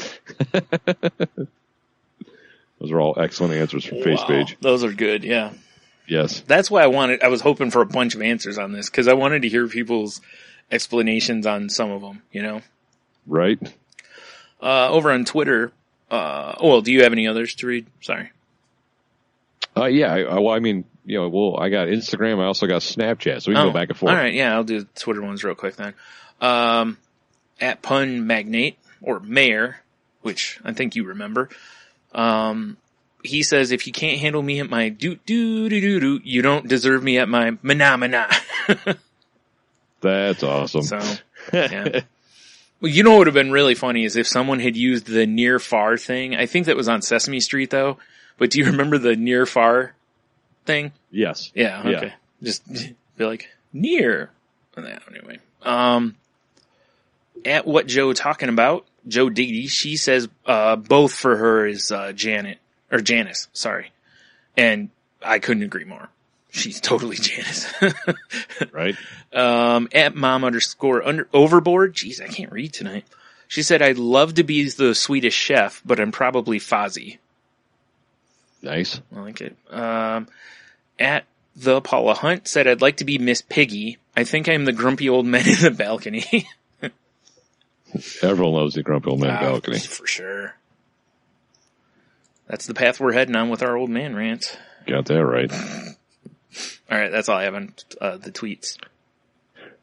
Speaker 6: Those are all excellent answers from Face Page.
Speaker 5: Those are good, yeah.
Speaker 6: Yes.
Speaker 5: That's why I was hoping for a bunch of answers on this, because I wanted to hear people's explanations on some of them, you know?
Speaker 6: Right.
Speaker 5: Over on Twitter, do you have any others to read? Sorry.
Speaker 6: Yeah. I got Instagram. I also got Snapchat, so we can go back and forth.
Speaker 5: All right, yeah, I'll do the Twitter ones real quick then. At Pun Magnate, or Mayor, which I think you remember, he says, if you can't handle me at my do-do-do-do-do, you don't deserve me at my mana-mana.
Speaker 6: That's awesome.
Speaker 5: So, yeah. Well, you know what would have been really funny is if someone had used the near-far thing. I think that was on Sesame Street, though. But do you remember the near-far thing?
Speaker 6: Yes.
Speaker 5: Yeah, okay.
Speaker 6: Yeah.
Speaker 5: Just be like, near. Anyway. At What Joe Talking About, Joe Diggity, she says both for her is Janice, sorry. And I couldn't agree more. She's totally Janice.
Speaker 6: Right.
Speaker 5: At mom_overboard. Jeez, I can't read tonight. She said, I'd love to be the Swedish chef, but I'm probably Fozzie.
Speaker 6: Nice.
Speaker 5: I like it. At the Paula Hunt said, I'd like to be Miss Piggy. I think I'm the grumpy old man in the balcony.
Speaker 6: Everyone loves the grumpy old man balcony.
Speaker 5: For sure. That's the path we're heading on with our old man rant.
Speaker 6: Got that right.
Speaker 5: All right, that's all I have on the tweets.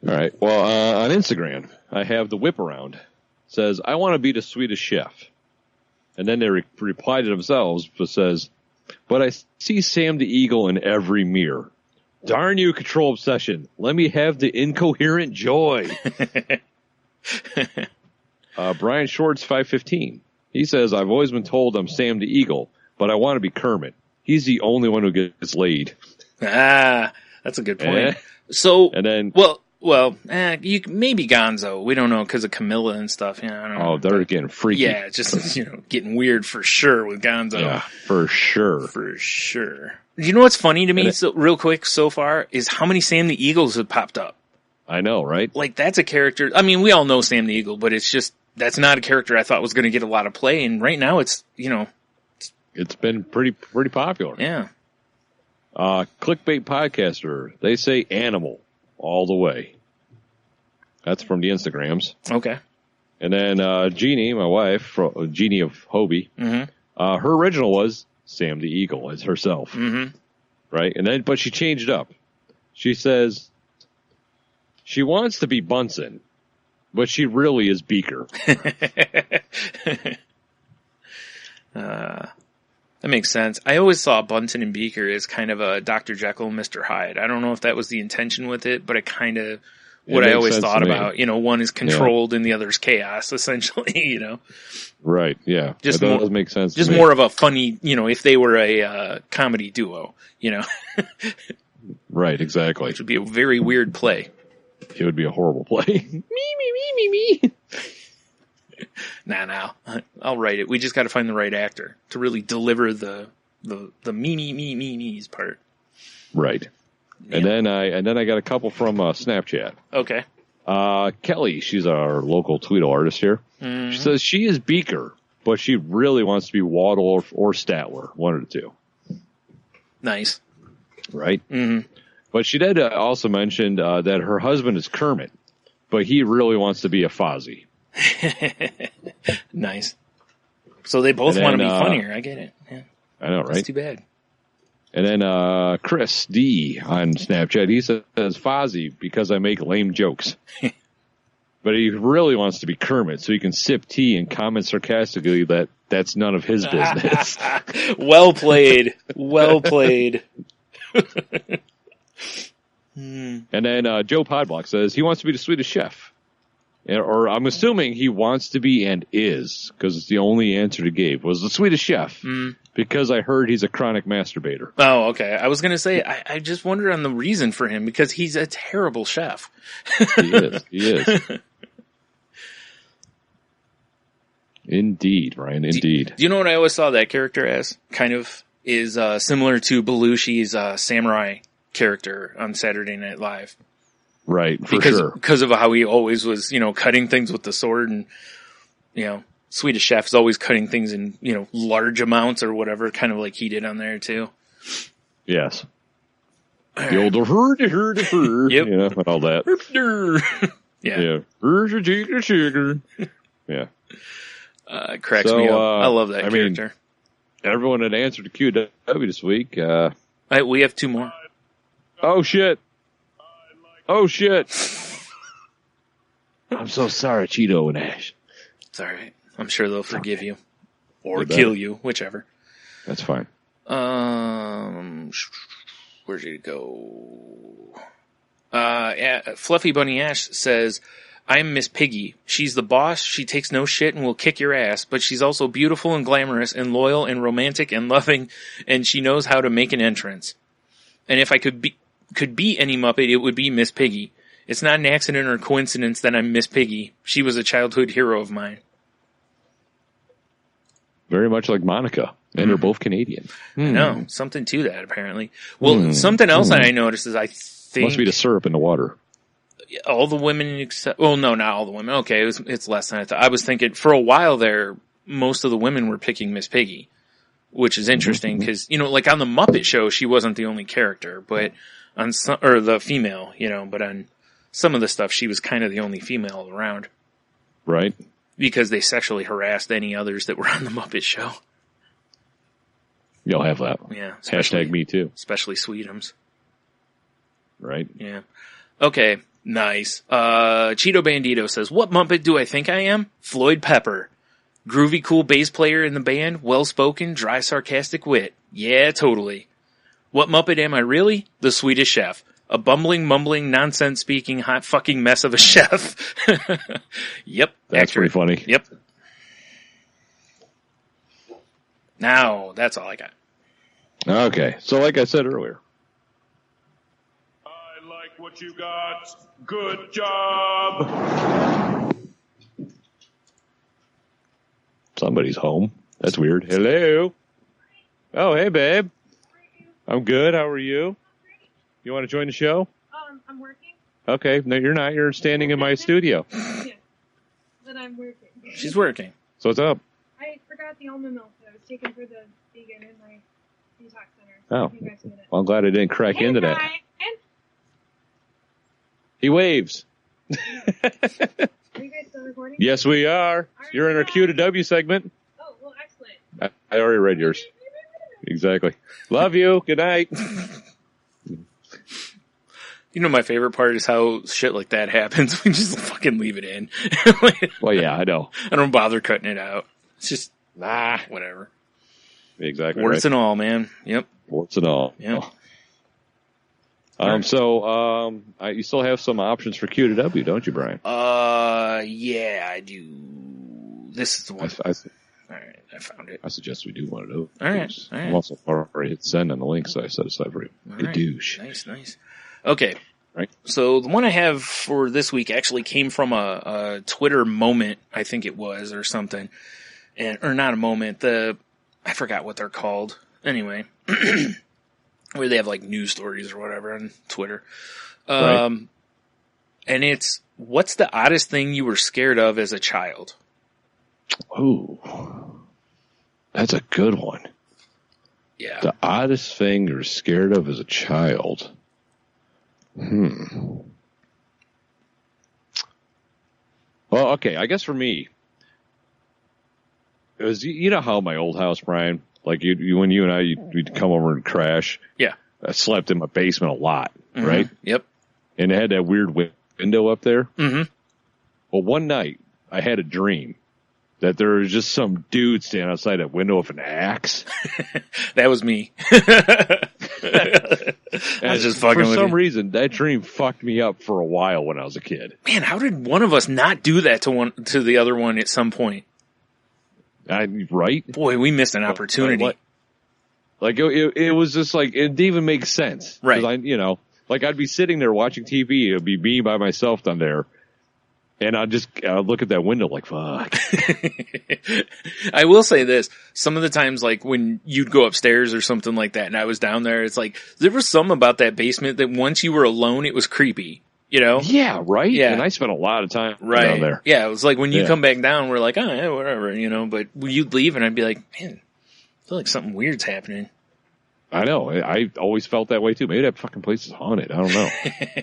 Speaker 6: All right. Well, on Instagram, I have the whip around. It says, I want to be the Swedish chef. And then they reply to themselves, but says, but I see Sam the Eagle in every mirror. Darn you, control obsession. Let me have the incoherent joy. Brian Shorts 515. He says, I've always been told I'm Sam the Eagle, but I want to be Kermit. He's the only one who gets laid.
Speaker 5: Ah, that's a good point. So,
Speaker 6: and then,
Speaker 5: you maybe Gonzo. We don't know because of Camilla and stuff. Yeah, I don't know.
Speaker 6: Oh, they're getting freaky.
Speaker 5: Yeah, just getting weird for sure with Gonzo.
Speaker 6: Yeah, for sure.
Speaker 5: For sure. You know what's funny to me, real quick, so far, is how many Sam the Eagles have popped up.
Speaker 6: I know, right?
Speaker 5: Like, that's a character. I mean, we all know Sam the Eagle, but it's just, that's not a character I thought was going to get a lot of play. And right now it's,
Speaker 6: it's been pretty popular.
Speaker 5: Yeah.
Speaker 6: Clickbait podcaster. They say animal all the way. That's from the Instagrams.
Speaker 5: Okay.
Speaker 6: And then, Jeannie, my wife, Jeannie of Hobie, her original was Sam the Eagle as herself.
Speaker 5: Mm-hmm.
Speaker 6: Right. And then, but she changed up. She says, she wants to be Bunsen, but she really is Beaker.
Speaker 5: That makes sense. I always saw Bunsen and Beaker as kind of a Dr. Jekyll and Mr. Hyde. I don't know if that was the intention with it, but it kind of what I always thought about. One is controlled and the other is chaos, essentially,
Speaker 6: Right, yeah.
Speaker 5: Just
Speaker 6: that does make sense.
Speaker 5: Just more of a funny, if they were a comedy duo,
Speaker 6: Right, exactly.
Speaker 5: Which would be a very weird play.
Speaker 6: It would be a horrible play. Me.
Speaker 5: Nah. I'll write it. We just got to find the right actor to really deliver the me's part.
Speaker 6: Right. Yeah. And then I got a couple from Snapchat.
Speaker 5: Okay.
Speaker 6: Kelly, she's our local Tweedle artist here. Mm-hmm. She says she is Beaker, but she really wants to be Waddle or Statler, one of the two.
Speaker 5: Nice.
Speaker 6: Right?
Speaker 5: Mm-hmm.
Speaker 6: But she did also mention that her husband is Kermit, but he really wants to be a Fozzie.
Speaker 5: Nice. So they both want to be funnier. I get it. Yeah.
Speaker 6: I know, right?
Speaker 5: That's too bad.
Speaker 6: And then Chris D on Snapchat, he says Fozzie because I make lame jokes. But he really wants to be Kermit so he can sip tea and comment sarcastically that that's none of his business.
Speaker 5: Well played. Well played.
Speaker 6: And then Joe Podblock says he wants to be the Swedish chef. or I'm assuming he wants to be and is, because it's the only answer he gave, was the Swedish Chef. Because I heard he's a chronic masturbator.
Speaker 5: Oh, okay. I was going to say, I just wonder on the reason for him, because he's a terrible chef.
Speaker 6: He is. Indeed, Ryan, indeed.
Speaker 5: Do you know what I always saw that character as? Kind of is similar to Belushi's samurai character on Saturday Night Live.
Speaker 6: Right, sure.
Speaker 5: Because of how he always was, cutting things with the sword, and, Swedish Chef is always cutting things in, large amounts or whatever, kind of like he did on there too.
Speaker 6: Yes. The old herd,
Speaker 5: yep.
Speaker 6: And all that.
Speaker 5: Yeah.
Speaker 6: Yeah.
Speaker 5: It cracks me up. I love that character.
Speaker 6: Everyone that answered the QW this week.
Speaker 5: We have 2 more.
Speaker 6: Oh, shit. I'm so sorry, Cheeto and Ash.
Speaker 5: It's all right. I'm sure they'll forgive you. Or kill you, whichever.
Speaker 6: That's fine.
Speaker 5: Where'd it go? Fluffy Bunny Ash says, I'm Miss Piggy. She's the boss. She takes no shit and will kick your ass, but she's also beautiful and glamorous and loyal and romantic and loving, and she knows how to make an entrance. And if I could be any Muppet, it would be Miss Piggy. It's not an accident or coincidence that I'm Miss Piggy. She was a childhood hero of mine.
Speaker 6: Very much like Monica. And they're both Canadian.
Speaker 5: I know. Something to that, apparently. Well, something else that I noticed is I think...
Speaker 6: Must be the syrup in the water.
Speaker 5: All the women except... Well, no, not all the women. Okay, it's less than I thought. I was thinking, for a while there, most of the women were picking Miss Piggy, which is interesting, because, like on the Muppet Show, she wasn't the only character, but on or the female, but on some of the stuff, she was kind of the only female around.
Speaker 6: Right.
Speaker 5: Because they sexually harassed any others that were on the Muppet Show.
Speaker 6: You'll have that.
Speaker 5: Yeah.
Speaker 6: Hashtag me too.
Speaker 5: Especially Sweetums.
Speaker 6: Right.
Speaker 5: Yeah. Okay. Nice. Cheeto Bandito says, what Muppet do I think I am? Floyd Pepper. Groovy cool bass player in the band, well-spoken, dry sarcastic wit. Yeah, totally. What Muppet am I really? The Swedish Chef. A bumbling, mumbling, nonsense-speaking, hot fucking mess of a chef. Yep.
Speaker 6: That's accurate. Pretty funny.
Speaker 5: Yep. Now, that's all I got.
Speaker 6: Okay. So like I said earlier.
Speaker 4: I like what you got. Good job.
Speaker 6: Somebody's home. That's weird. Hello. Oh, hey, babe. I'm good. How are you? You want to join the show?
Speaker 7: I'm working.
Speaker 6: Okay. No, you're not. You're standing in my studio.
Speaker 7: Yeah. But I'm working.
Speaker 5: She's working.
Speaker 6: So what's up?
Speaker 7: I forgot the almond milk that I was taking for the vegan in my detox center.
Speaker 6: Oh.
Speaker 7: You guys get it.
Speaker 6: Well, I'm glad I didn't crack into that.
Speaker 7: Ryan.
Speaker 6: He waves.
Speaker 7: Are you guys still recording?
Speaker 6: Yes, we are. You're in our Q to W segment.
Speaker 7: Oh, well, excellent.
Speaker 6: I already read yours. Exactly. Love you. Good night.
Speaker 5: My favorite part is how shit like that happens. We just fucking leave it in.
Speaker 6: Well, yeah, I know.
Speaker 5: I don't bother cutting it out. It's just, whatever.
Speaker 6: Exactly.
Speaker 5: Warts and all, man. Yep.
Speaker 6: Warts and all.
Speaker 5: Yep.
Speaker 6: You still have some options for Q to W, don't you, Brian?
Speaker 5: Yeah, I do. This is the one. All right, I found it.
Speaker 6: I suggest we do one of those.
Speaker 5: All right.
Speaker 6: I'm also already hit send on the link, so I set aside for you.
Speaker 5: Right.
Speaker 6: Douche.
Speaker 5: Nice. Okay.
Speaker 6: Right.
Speaker 5: So the one I have for this week actually came from a Twitter moment, I think it was, or something. Or not a moment. I forgot what they're called. Anyway. Where they have like news stories or whatever on Twitter.
Speaker 6: Right.
Speaker 5: And it's, what's the oddest thing you were scared of as a child?
Speaker 6: Ooh. That's a good one.
Speaker 5: Yeah.
Speaker 6: The oddest thing you're scared of as a child. Well, okay, I guess for me, it was, how my old house, Brian, like when you and I, we'd come over and crash.
Speaker 5: Yeah.
Speaker 6: I slept in my basement a lot, right?
Speaker 5: Yep.
Speaker 6: And it had that weird window up there.
Speaker 5: Mm-hmm.
Speaker 6: Well, one night I had a dream that there was just some dude standing outside that window with an axe.
Speaker 5: That was me. I was just fucking
Speaker 6: for
Speaker 5: with
Speaker 6: some
Speaker 5: you.
Speaker 6: reason, that dream fucked me up for a while when I was a kid.
Speaker 5: Man, how did one of us not do that to the other one at some point?
Speaker 6: Right?
Speaker 5: Boy, we missed an opportunity.
Speaker 6: Like it was just like, it didn't even make sense.
Speaker 5: Right.
Speaker 6: 'Cause like I'd be sitting there watching TV. It would be me by myself down there. And I'd look at that window like, fuck.
Speaker 5: I will say this. Some of the times, like when you'd go upstairs or something like that and I was down there, it's like, there was something about that basement that once you were alone, it was creepy, you know?
Speaker 6: Yeah, right?
Speaker 5: Yeah.
Speaker 6: And I spent a lot of time
Speaker 5: Right.
Speaker 6: down there.
Speaker 5: Yeah, it was like when you
Speaker 6: Yeah.
Speaker 5: come back down, we're like, oh, yeah, whatever, you know, but you'd leave and I'd be like, man, I feel like something weird's happening.
Speaker 6: I know. I always felt that way too. Maybe that fucking place is haunted. I don't know.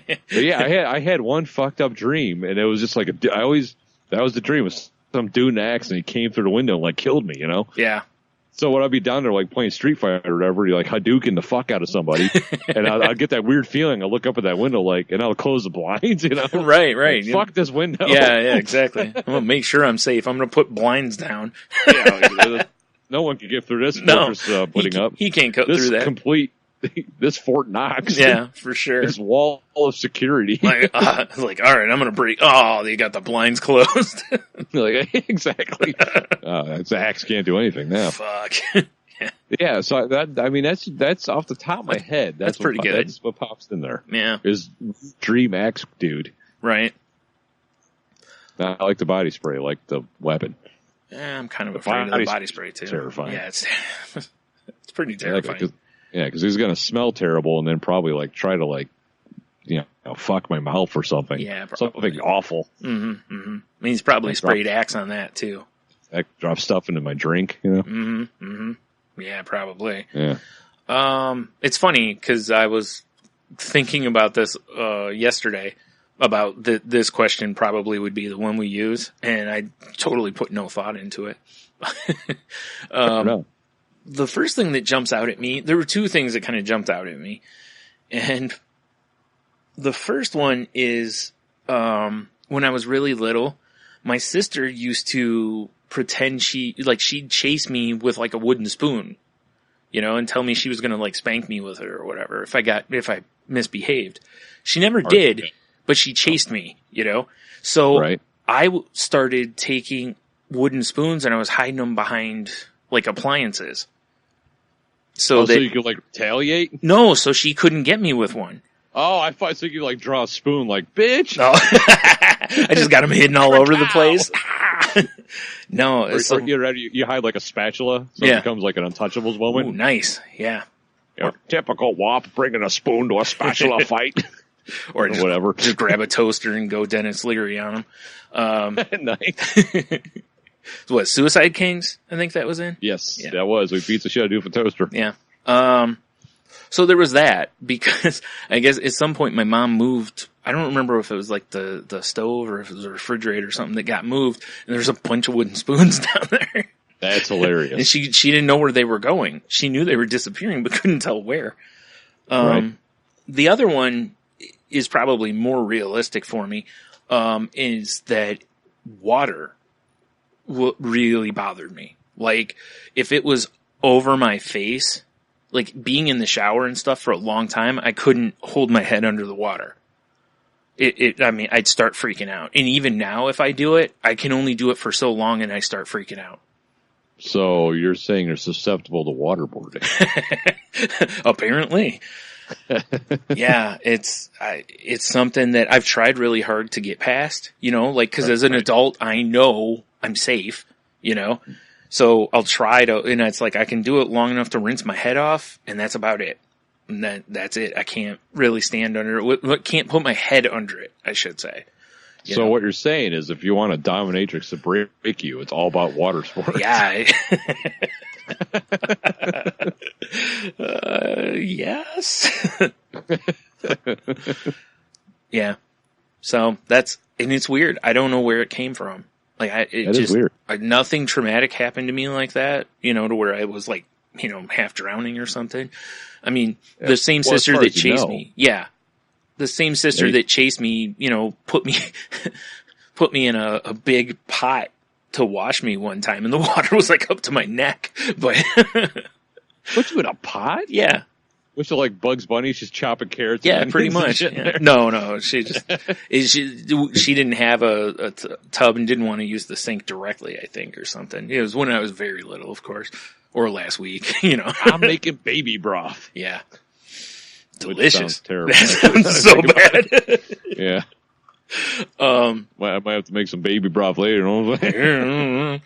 Speaker 6: But yeah, I had one fucked up dream, and it was just like that was the dream. Was some dude in an axe, and he came through the window and like killed me. You know.
Speaker 5: Yeah.
Speaker 6: So when I'd be down there like playing Street Fighter or whatever, you're like Hadouken the fuck out of somebody, and I'd get that weird feeling. I look up at that window like, and I'll close the blinds. You know.
Speaker 5: Right.
Speaker 6: Like, fuck this window.
Speaker 5: Yeah, exactly. I'm going to make sure I'm safe. I'm going to put blinds down.
Speaker 6: Yeah. No one can get through this fortress putting up.
Speaker 5: He can't cut
Speaker 6: This
Speaker 5: through that.
Speaker 6: complete, this Fort Knox.
Speaker 5: Yeah, for sure.
Speaker 6: This wall of security.
Speaker 5: Like, all right, I'm going to break. Oh, they got the blinds closed.
Speaker 6: Like, exactly. Axe can't do anything now.
Speaker 5: Fuck.
Speaker 6: Yeah, so that's off the top of my head.
Speaker 5: That's pretty good.
Speaker 6: That's what pops in there.
Speaker 5: Yeah.
Speaker 6: Is Dream Axe dude.
Speaker 5: Right.
Speaker 6: I like the body spray, I like the weapon.
Speaker 5: I'm kind of afraid of the body spray too.
Speaker 6: Terrifying.
Speaker 5: Yeah, it's pretty terrifying.
Speaker 6: Yeah, because he's gonna smell terrible and then probably like try to like, fuck my mouth or something.
Speaker 5: Yeah, probably.
Speaker 6: Something awful.
Speaker 5: Mm-hmm. I mean, he's probably sprayed Axe on that too.
Speaker 6: That drops stuff into my drink,
Speaker 5: Yeah, probably.
Speaker 6: Yeah.
Speaker 5: It's funny because I was thinking about this yesterday. About this question probably would be the one we use, and I totally put no thought into it. The first thing that jumps out at me, there were two things that kind of jumped out at me, and the first one is when I was really little, my sister used to pretend she'd chase me with like a wooden spoon, and tell me she was gonna like spank me with it or whatever if I misbehaved. She never did. But she chased me, So
Speaker 6: right.
Speaker 5: I started taking wooden spoons and I was hiding them behind like appliances. So
Speaker 6: you could like retaliate?
Speaker 5: No, so she couldn't get me with one.
Speaker 6: Oh, I thought so you could like draw a spoon like, bitch.
Speaker 5: No. I just got them hidden all over the place. No.
Speaker 6: Or you hide like a spatula so it becomes like an Untouchables moment.
Speaker 5: Ooh, nice. Yeah.
Speaker 6: Typical WAP bringing a spoon to a spatula fight.
Speaker 5: Or just,
Speaker 6: whatever.
Speaker 5: Just grab a toaster and go Dennis Leary on him.
Speaker 6: Nice.
Speaker 5: What, Suicide Kings? I think that was in?
Speaker 6: Yes, that was. We beat the shit out of a toaster.
Speaker 5: Yeah. So there was that, because I guess at some point my mom moved. I don't remember if it was like the stove or if it was a refrigerator or something that got moved, and there's a bunch of wooden spoons down there.
Speaker 6: That's hilarious.
Speaker 5: And she didn't know where they were going. She knew they were disappearing, but couldn't tell where.
Speaker 6: Right.
Speaker 5: The other one is probably more realistic for me, is that water really bothered me. Like, if it was over my face, like being in the shower and stuff for a long time, I couldn't hold my head under the water. I'd start freaking out. And even now, if I do it, I can only do it for so long and I start freaking out.
Speaker 6: So you're saying you're susceptible to waterboarding?
Speaker 5: Apparently. Yeah, it's something that I've tried really hard to get past, cause as an adult, I know I'm safe, so I'll try to, and it's like, I can do it long enough to rinse my head off, and that's about it. And that's it. I can't really stand under it. Can't put my head under it, I should say.
Speaker 6: So what you're saying is, if you want a dominatrix to break you, it's all about water sports.
Speaker 5: Yeah. Yes. Yeah. So and it's weird. I don't know where it came from. Like,
Speaker 6: That is weird.
Speaker 5: Nothing traumatic happened to me like that, to where I was like, half drowning or something. I mean, the same sister that chased me. Yeah. The same sister that chased me, put me in a big pot to wash me one time, and the water was like up to my neck. But
Speaker 6: put you in a pot?
Speaker 5: Yeah.
Speaker 6: Which is like Bugs Bunny, she's chopping carrots.
Speaker 5: Yeah,
Speaker 6: and
Speaker 5: pretty
Speaker 6: onions and
Speaker 5: much.
Speaker 6: shit in
Speaker 5: Yeah.
Speaker 6: there.
Speaker 5: No, she just she didn't have a tub and didn't want to use the sink directly, I think, or something. It was when I was very little, of course, or last week.
Speaker 6: I'm making baby broth.
Speaker 5: Yeah,
Speaker 6: Which
Speaker 5: delicious.
Speaker 6: sounds terrible.
Speaker 5: That sounds so bad.
Speaker 6: Yeah. I might have to make some baby broth later. You know what I'm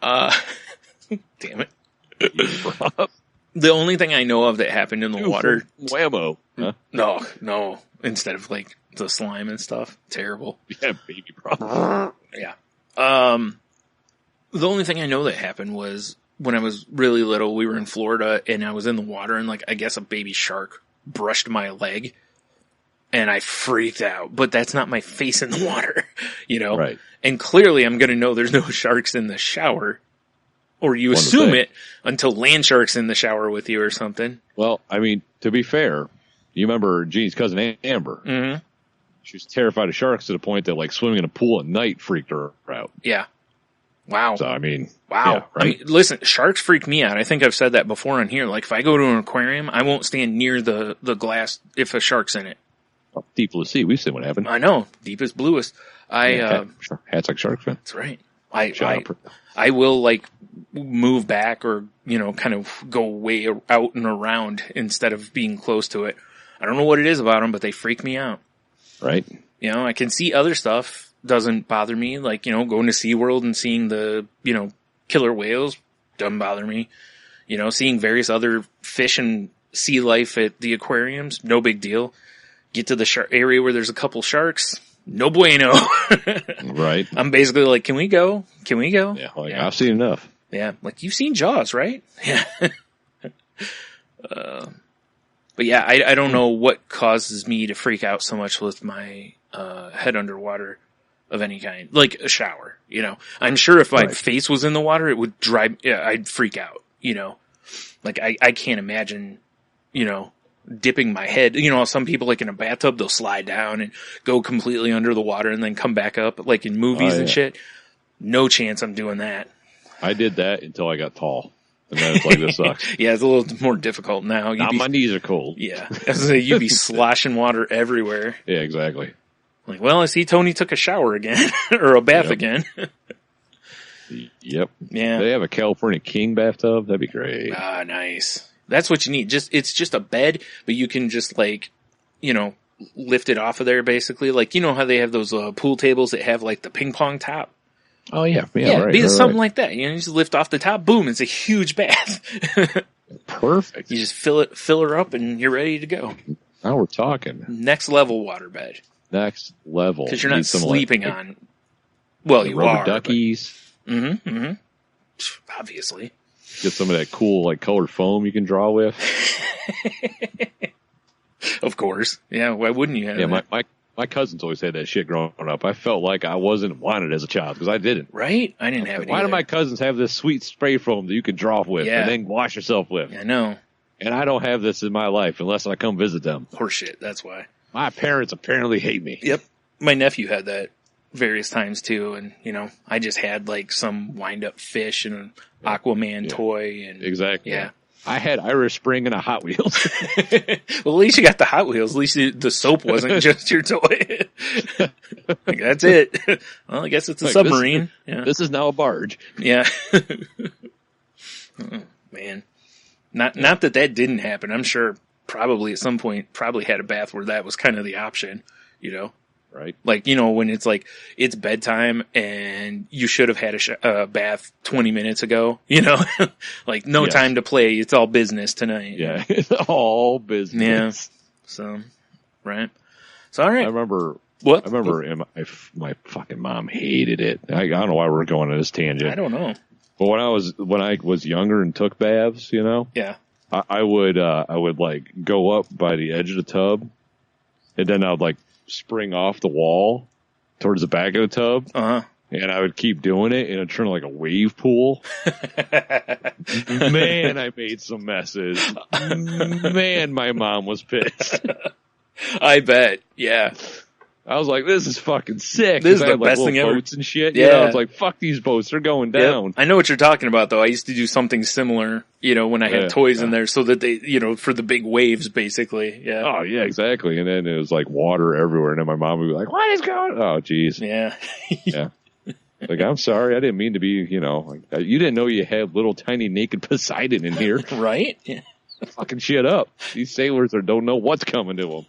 Speaker 6: saying?
Speaker 5: Damn it.
Speaker 6: Baby broth.
Speaker 5: The only thing I know of that happened in the water.
Speaker 6: Whammo. Huh?
Speaker 5: No. Instead of like the slime and stuff. Terrible.
Speaker 6: Yeah, baby broth.
Speaker 5: Yeah. The only thing I know that happened was when I was really little, we were in Florida and I was in the water and like, I guess a baby shark brushed my leg and I freaked out, but that's not my face in the water, you know?
Speaker 6: Right.
Speaker 5: And clearly I'm going to know there's no sharks in the shower, or you
Speaker 6: One would
Speaker 5: assume
Speaker 6: think.
Speaker 5: it until land sharks in the shower with you or something.
Speaker 6: Well, I mean, to be fair, you remember Jeannie's cousin Amber.
Speaker 5: Mm-hmm.
Speaker 6: She was terrified of sharks to the point that like swimming in a pool at night freaked her out.
Speaker 5: Yeah. Wow.
Speaker 6: So, I mean,
Speaker 5: Wow.
Speaker 6: yeah, right?
Speaker 5: I mean, listen, sharks freak me out. I think I've said that before on here. Like, if I go to an aquarium, I won't stand near the glass if a shark's in it.
Speaker 6: Deep blue sea, we've seen what happened.
Speaker 5: I know. Deepest, bluest.
Speaker 6: Hat's like shark fin.
Speaker 5: That's right.
Speaker 6: Shut up.
Speaker 5: I will, like, move back or, you know, kind of go way out and around instead of being close to it. I don't know what it is about them, but they freak me out.
Speaker 6: Right?
Speaker 5: You know, I can see other stuff doesn't bother me. Like, you know, going to SeaWorld and seeing the, you know, killer whales doesn't bother me. You know, seeing various other fish and sea life at the aquariums, no big deal. Get to the area where there's a couple sharks, no bueno.
Speaker 6: Right.
Speaker 5: I'm basically like, can we go? Can we go?
Speaker 6: Yeah, like,
Speaker 5: Yeah.
Speaker 6: I've seen enough.
Speaker 5: Yeah, like you've seen Jaws, right? Yeah. But yeah, I don't know what causes me to freak out so much with my head underwater of any kind, like a shower. You know, I'm sure if my face was in the water, it would drive. Yeah, I'd freak out. You know, like I can't imagine. You know, dipping my head. You know, some people like in a bathtub, they'll slide down and go completely under the water and then come back up, like in movies and shit. No chance I'm doing that.
Speaker 6: I did that until I got tall. And then it's like, this sucks.
Speaker 5: Yeah, it's a little more difficult now.
Speaker 6: Now my knees are cold.
Speaker 5: Yeah. I was gonna say, you'd be sloshing water everywhere.
Speaker 6: Yeah, exactly.
Speaker 5: Like, well, I see Tony took a shower again. or a bath again.
Speaker 6: Yep.
Speaker 5: Yeah.
Speaker 6: They have a California King bathtub. That'd be great.
Speaker 5: Ah, nice. That's what you need. It's just a bed, but you can just like, you know, lift it off of there basically. Like, you know how they have those pool tables that have like the ping pong top?
Speaker 6: Oh, yeah.
Speaker 5: Right, something like that. You know, you just lift off the top, boom, it's a huge bath.
Speaker 6: Perfect.
Speaker 5: You just fill her up and you're ready to go.
Speaker 6: Now we're talking.
Speaker 5: Next level waterbed.
Speaker 6: Next level.
Speaker 5: Because you're not
Speaker 6: Need some,
Speaker 5: sleeping
Speaker 6: like,
Speaker 5: on. Well, you
Speaker 6: rubber
Speaker 5: are.
Speaker 6: duckies.
Speaker 5: Obviously.
Speaker 6: Get some of that cool, like, colored foam you can draw with.
Speaker 5: Of course. Yeah, why wouldn't you have that?
Speaker 6: My cousins always had that shit growing up. I felt like I wasn't wanted as a child because I didn't.
Speaker 5: Right? I didn't have it
Speaker 6: Why
Speaker 5: either.
Speaker 6: do my cousins have this sweet spray foam that you can draw with
Speaker 5: Yeah.
Speaker 6: and then wash yourself with?
Speaker 5: I know.
Speaker 6: And I don't have this in my life unless I come visit them.
Speaker 5: Horseshit, that's why.
Speaker 6: My parents apparently hate me.
Speaker 5: Yep. My nephew had that various times too, and, you know, I just had like some wind-up fish and an Aquaman toy. And
Speaker 6: Exactly.
Speaker 5: Yeah.
Speaker 6: I had Irish Spring and a Hot Wheels.
Speaker 5: Well, at least you got the Hot Wheels. At least the soap wasn't just your toy. Like, that's it. Well, I guess it's a
Speaker 6: Like,
Speaker 5: submarine. Yeah.
Speaker 6: This is now a barge.
Speaker 5: Yeah. Oh, man. Not that didn't happen. I'm sure probably at some point probably had a bath where that was kind of the option, you know?
Speaker 6: Right.
Speaker 5: Like, you know, when it's like, it's bedtime and you should have had a bath 20 minutes ago, you know? Like, no
Speaker 6: Yes.
Speaker 5: time to play. It's all business tonight.
Speaker 6: Yeah. It's all business.
Speaker 5: Yeah. So, right. So, all right.
Speaker 6: I remember
Speaker 5: What?
Speaker 6: my fucking mom hated it. I don't know why we're going on this tangent.
Speaker 5: I don't know.
Speaker 6: But when I was younger and took baths, you know,
Speaker 5: Yeah.
Speaker 6: I would like go up by the edge of the tub, and then I would like spring off the wall towards the back of the tub, and I would keep doing it, and it'd turn like a wave pool. Man, I made some messes. Man, my mom was pissed.
Speaker 5: I bet. Yeah.
Speaker 6: I was like, this is fucking sick.
Speaker 5: This is
Speaker 6: I
Speaker 5: the
Speaker 6: had, like,
Speaker 5: best thing
Speaker 6: little
Speaker 5: ever.
Speaker 6: boats and shit.
Speaker 5: Yeah.
Speaker 6: You know, I was like, fuck these boats. They're going down.
Speaker 5: Yep. I know what you're talking about, though. I used to do something similar, when I had
Speaker 6: Yeah,
Speaker 5: toys in there so that they, for the big waves, basically. Yeah.
Speaker 6: Oh, yeah, exactly. And then it was like water everywhere. And then my mom would be like, what is going on? Oh, geez.
Speaker 5: Yeah.
Speaker 6: Yeah. Like, I'm sorry. I didn't mean to be, you didn't know you had little tiny naked Poseidon in here.
Speaker 5: Right? Yeah.
Speaker 6: Fucking shit up. These sailors don't know what's coming to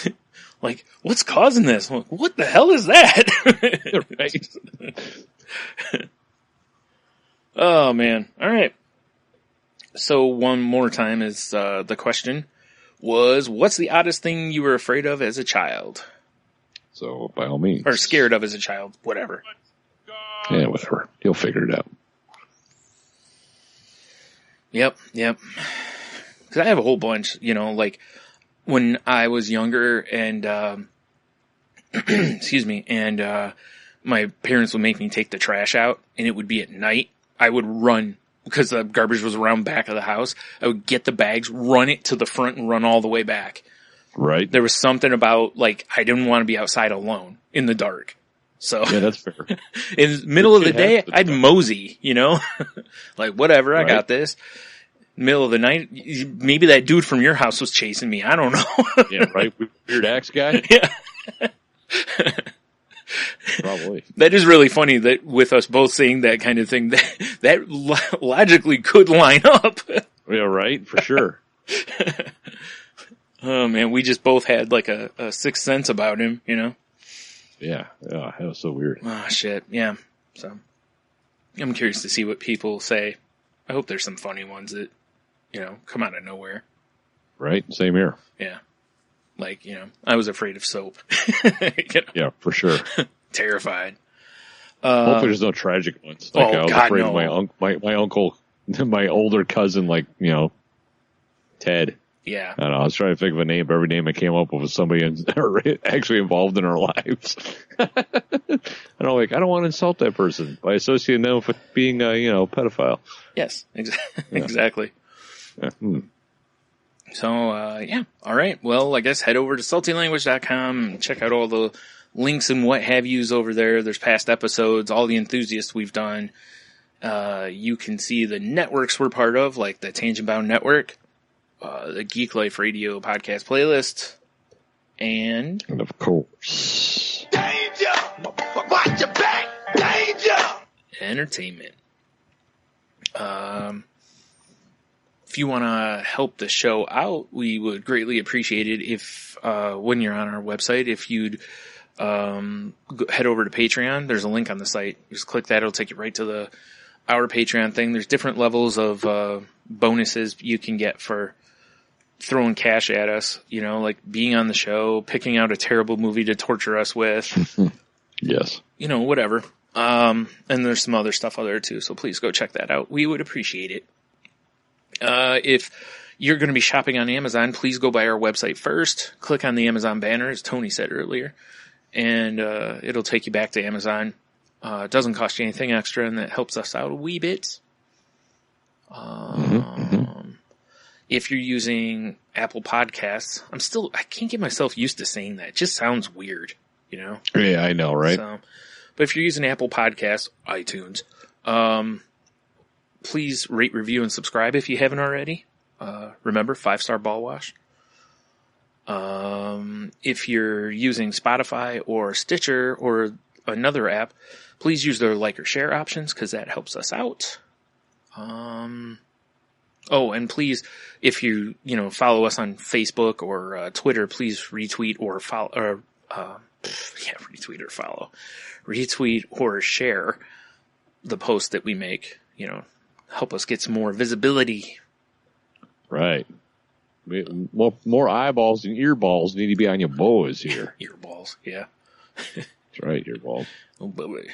Speaker 6: them.
Speaker 5: Like, what's causing this? What the hell is that?
Speaker 6: Right.
Speaker 5: Oh, man. All right. So one more time is the question was, what's the oddest thing you were afraid of as a child?
Speaker 6: So, by all means.
Speaker 5: Or scared of as a child, whatever.
Speaker 6: Yeah, whatever. You'll figure it out.
Speaker 5: Yep. Because I have a whole bunch, like when I was younger and, excuse me, and my parents would make me take the trash out and it would be at night. I would run because the garbage was around back of the house. I would get the bags, run it to the front and run all the way back.
Speaker 6: Right.
Speaker 5: There was something about, like, I didn't want to be outside alone in the dark. So
Speaker 6: yeah, that's fair.
Speaker 5: in the middle of the day, I'd mosey, like, whatever, I got this. Middle of the night, maybe that dude from your house was chasing me. I don't know.
Speaker 6: Yeah, right. Weird axe guy.
Speaker 5: Yeah.
Speaker 6: Probably.
Speaker 5: That is really funny that with us both saying that kind of thing, that logically could line up.
Speaker 6: Yeah, right. For sure.
Speaker 5: Oh man, we just both had like a sixth sense about him,
Speaker 6: Yeah. Yeah. That was so weird.
Speaker 5: Oh shit. Yeah. So I'm curious to see what people say. I hope there's some funny ones that, come out of nowhere.
Speaker 6: Right. Same here.
Speaker 5: Yeah. Like, I was afraid of soap.
Speaker 6: Yeah, for sure.
Speaker 5: Terrified.
Speaker 6: Hopefully there's no tragic ones. Like I was afraid of my uncle, my older cousin, like, Ted.
Speaker 5: Yeah.
Speaker 6: I don't know. I was trying to think of a name, but every name I came up with was somebody actually involved in our lives. And I'm like, I don't want to insult that person by associating them with being a, pedophile.
Speaker 5: Yes, exactly.
Speaker 6: Yeah.
Speaker 5: So, yeah. All right. Well, I guess head over to saltylanguage.com and check out all the links and what have yous over there. There's past episodes, all the enthusiasts we've done. You can see the networks we're part of, like the Tangent Bound Network, the Geek Life Radio podcast playlist, and
Speaker 6: of course,
Speaker 4: Danger! Watch your back! Danger!
Speaker 5: entertainment. If you want to help the show out, we would greatly appreciate it if, when you're on our website, if you'd head over to Patreon. There's a link on the site. Just click that. It'll take you right to our Patreon thing. There's different levels of bonuses you can get for throwing cash at us, like being on the show, picking out a terrible movie to torture us with.
Speaker 6: yes.
Speaker 5: Whatever. And there's some other stuff out there too, so please go check that out. We would appreciate it. If you're going to be shopping on Amazon, please go by our website first. Click on the Amazon banner, as Tony said earlier, and it'll take you back to Amazon. It doesn't cost you anything extra, and that helps us out a wee bit. If you're using Apple Podcasts, I can't get myself used to saying that. It just sounds weird,
Speaker 6: Yeah, I know, right?
Speaker 5: So, but if you're using Apple Podcasts, iTunes, please rate, review, and subscribe if you haven't already. Remember, 5-star ball wash. If you're using Spotify or Stitcher or another app, please use their like or share options because that helps us out. Oh, and please, if you follow us on Facebook or Twitter, please retweet or follow, or retweet or follow, retweet or share the post that we make. Help us get some more visibility.
Speaker 6: Right. More eyeballs and earballs need to be on your boys here.
Speaker 5: Earballs, yeah.
Speaker 6: That's right, earballs.
Speaker 5: Oh, boy.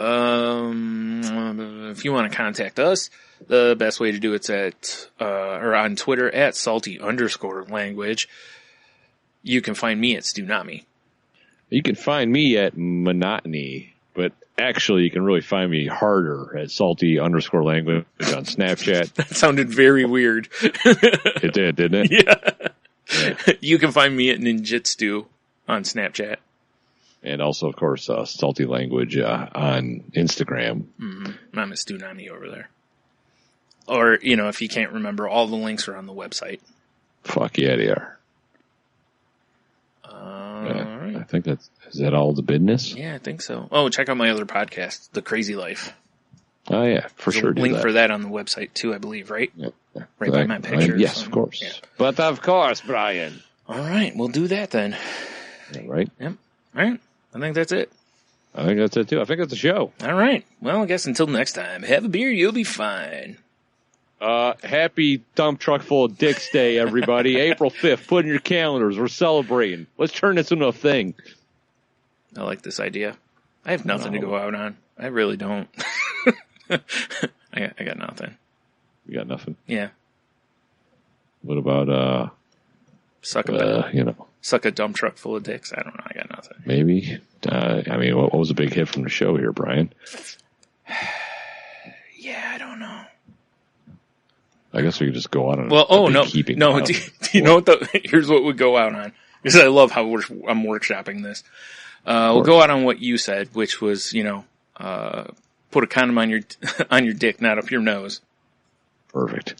Speaker 5: If you want to contact us, the best way to do it's or on Twitter at salty_language. You can find me at Stunami.
Speaker 6: You can find me at Monotony, but actually you can really find me harder at salty_language on Snapchat.
Speaker 5: That sounded very weird.
Speaker 6: It did, didn't it?
Speaker 5: Yeah. You can find me at Ninjitsu on Snapchat.
Speaker 6: And also, of course, Salty Language on Instagram.
Speaker 5: Mm-hmm. I'm a Stu Nani over there. Or, if you can't remember, all the links are on the website.
Speaker 6: Fuck yeah, they are.
Speaker 5: All right.
Speaker 6: I think is that all the business?
Speaker 5: Yeah, I think so. Oh, check out my other podcast, The Crazy Life.
Speaker 6: Oh, yeah, for
Speaker 5: There's
Speaker 6: sure.
Speaker 5: a link for that on the website, too, I believe, right?
Speaker 6: Yeah.
Speaker 5: Right by my picture.
Speaker 6: Yes, of course.
Speaker 5: Yeah.
Speaker 6: But of course, Brian.
Speaker 5: All right, we'll do that then.
Speaker 6: All right.
Speaker 5: Yep. All right. I think that's it.
Speaker 6: I think that's it, too. I think that's the show.
Speaker 5: All right. Well, I guess until next time, have a beer, you'll be fine.
Speaker 6: Happy Dump Truck Full of Dicks Day, everybody. April 5th. Put in your calendars. We're celebrating. Let's turn this into a thing.
Speaker 5: I like this idea. I have nothing to go out on. I really don't. I got nothing.
Speaker 6: You got nothing?
Speaker 5: Yeah.
Speaker 6: What about,
Speaker 5: suck a dump truck full of dicks? I don't know. I got nothing.
Speaker 6: Maybe. What was a big hit from the show here, Brian?
Speaker 5: Yeah, I don't know.
Speaker 6: I guess we could just go out on.
Speaker 5: Well, do you know what? Here's what would go out on, because I love how I'm workshopping this. We'll go out on what you said, which was put a condom on your dick, not up your nose.
Speaker 6: Perfect.